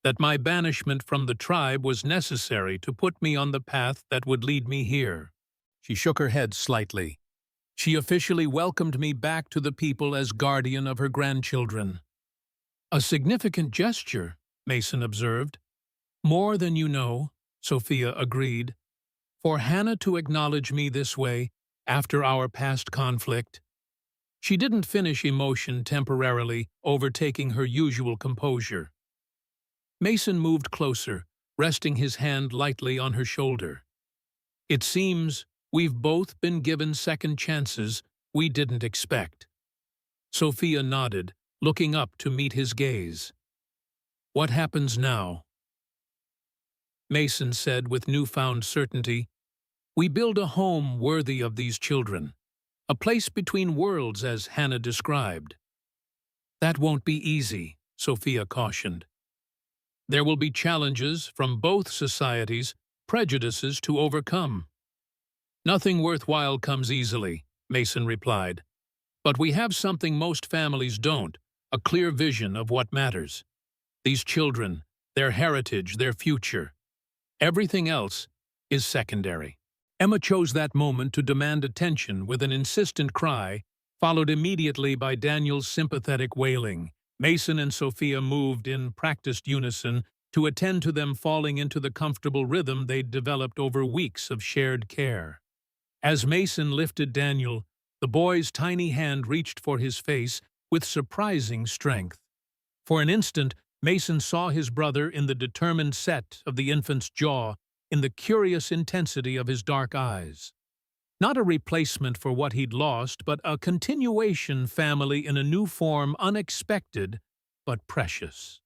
that my banishment from the tribe was necessary to put me on the path that would lead me here." She shook her head slightly. "She officially welcomed me back to the people as guardian of her grandchildren." "A significant gesture," Mason observed. "More than you know," Sophia agreed. "For Hannah to acknowledge me this way, after our past conflict." She didn't finish, emotion temporarily overtaking her usual composure. Mason moved closer, resting his hand lightly on her shoulder. "It seems we've both been given second chances we didn't expect." Sophia nodded, looking up to meet his gaze. "What happens now?" Mason said with newfound certainty, "We build a home worthy of these children. A place between worlds, as Hannah described." "That won't be easy," Sophia cautioned. "There will be challenges from both societies, prejudices to overcome." "Nothing worthwhile comes easily," Mason replied. "But we have something most families don't, a clear vision of what matters. These children, their heritage, their future. Everything else is secondary." Emma chose that moment to demand attention with an insistent cry, followed immediately by Daniel's sympathetic wailing. Mason and Sophia moved in practiced unison to attend to them, falling into the comfortable rhythm they'd developed over weeks of shared care. As Mason lifted Daniel, the boy's tiny hand reached for his face with surprising strength. For an instant, Mason saw his brother in the determined set of the infant's jaw, in the curious intensity of his dark eyes. Not a replacement for what he'd lost, but a continuation family in a new form, unexpected but precious.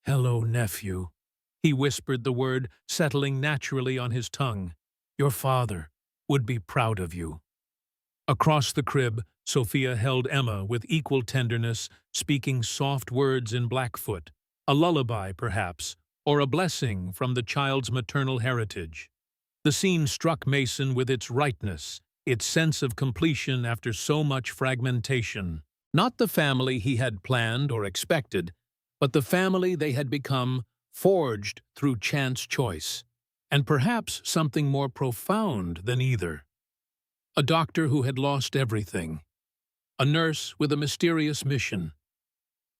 "Hello, nephew," he whispered the word, settling naturally on his tongue. "Your father would be proud of you." Across the crib, Sophia held Emma with equal tenderness, speaking soft words in Blackfoot, a lullaby perhaps, or a blessing from the child's maternal heritage. The scene struck Mason with its rightness, its sense of completion after so much fragmentation. Not the family he had planned or expected, but the family they had become, forged through chance choice, and perhaps something more profound than either. A doctor who had lost everything. A nurse with a mysterious mission.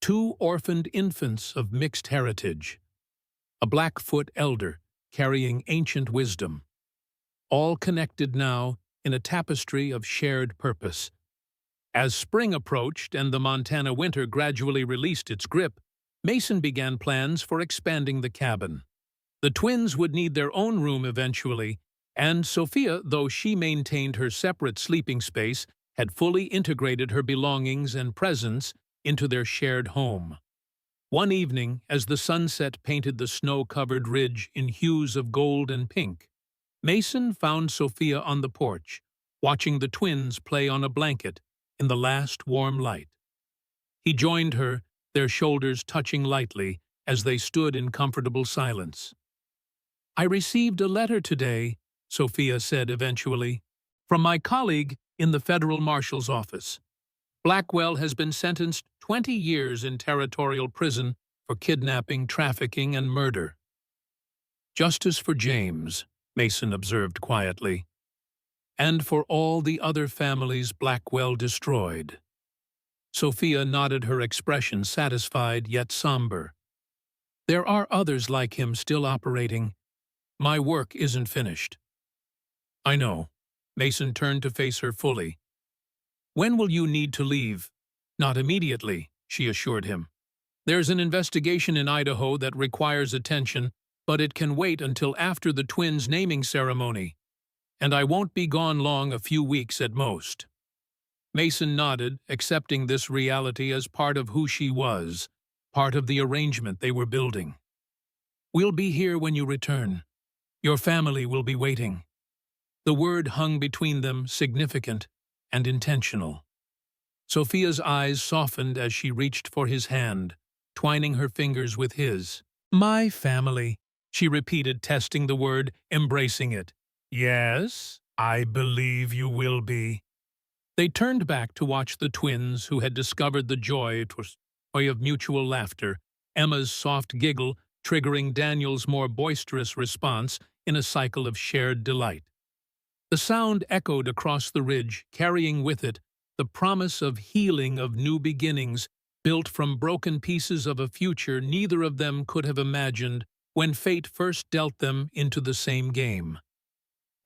Two orphaned infants of mixed heritage. A Blackfoot elder carrying ancient wisdom. All connected now in a tapestry of shared purpose. As spring approached and the Montana winter gradually released its grip, Mason began plans for expanding the cabin. The twins would need their own room eventually, and Sophia, though she maintained her separate sleeping space, had fully integrated her belongings and presence into their shared home. One evening, as the sunset painted the snow-covered ridge in hues of gold and pink, Mason found Sophia on the porch, watching the twins play on a blanket in the last warm light. He joined her, their shoulders touching lightly as they stood in comfortable silence. "I received a letter today," Sophia said eventually, "from my colleague in the federal marshal's office. Blackwell has been sentenced 20 years in territorial prison for kidnapping, trafficking, and murder." "Justice for James," Mason observed quietly. "And for all the other families Blackwell destroyed." Sophia nodded, her expression satisfied yet somber. "There are others like him still operating. My work isn't finished." "I know." Mason turned to face her fully. "When will you need to leave?" "Not immediately," she assured him. "There's an investigation in Idaho that requires attention, but it can wait until after the twins' naming ceremony. And I won't be gone long, a few weeks at most." Mason nodded, accepting this reality as part of who she was, part of the arrangement they were building. "We'll be here when you return." Your family will be waiting." The word hung between them, significant and intentional. Sophia's eyes softened as she reached for his hand, twining her fingers with his. "My family," she repeated, testing the word, embracing it. "Yes, I believe you will be." They turned back to watch the twins, who had discovered the joy of mutual laughter, Emma's soft giggle triggering Daniel's more boisterous response in a cycle of shared delight. The sound echoed across the ridge, carrying with it the promise of healing, of new beginnings, built from broken pieces of a future neither of them could have imagined when fate first dealt them into the same game.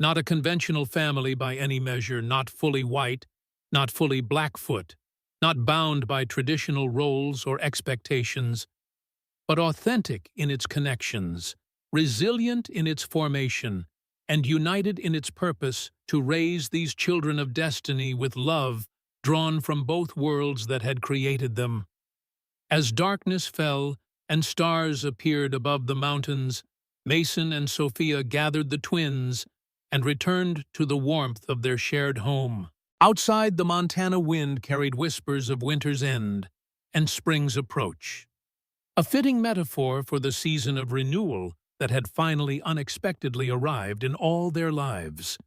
Not a conventional family by any measure, not fully white, not fully Blackfoot, not bound by traditional roles or expectations, but authentic in its connections, resilient in its formation, and united in its purpose to raise these children of destiny with love drawn from both worlds that had created them. As darkness fell and stars appeared above the mountains, Mason and Sophia gathered the twins and returned to the warmth of their shared home. Outside, the Montana wind carried whispers of winter's end and spring's approach, a fitting metaphor for the season of renewal that had finally unexpectedly arrived in all their lives.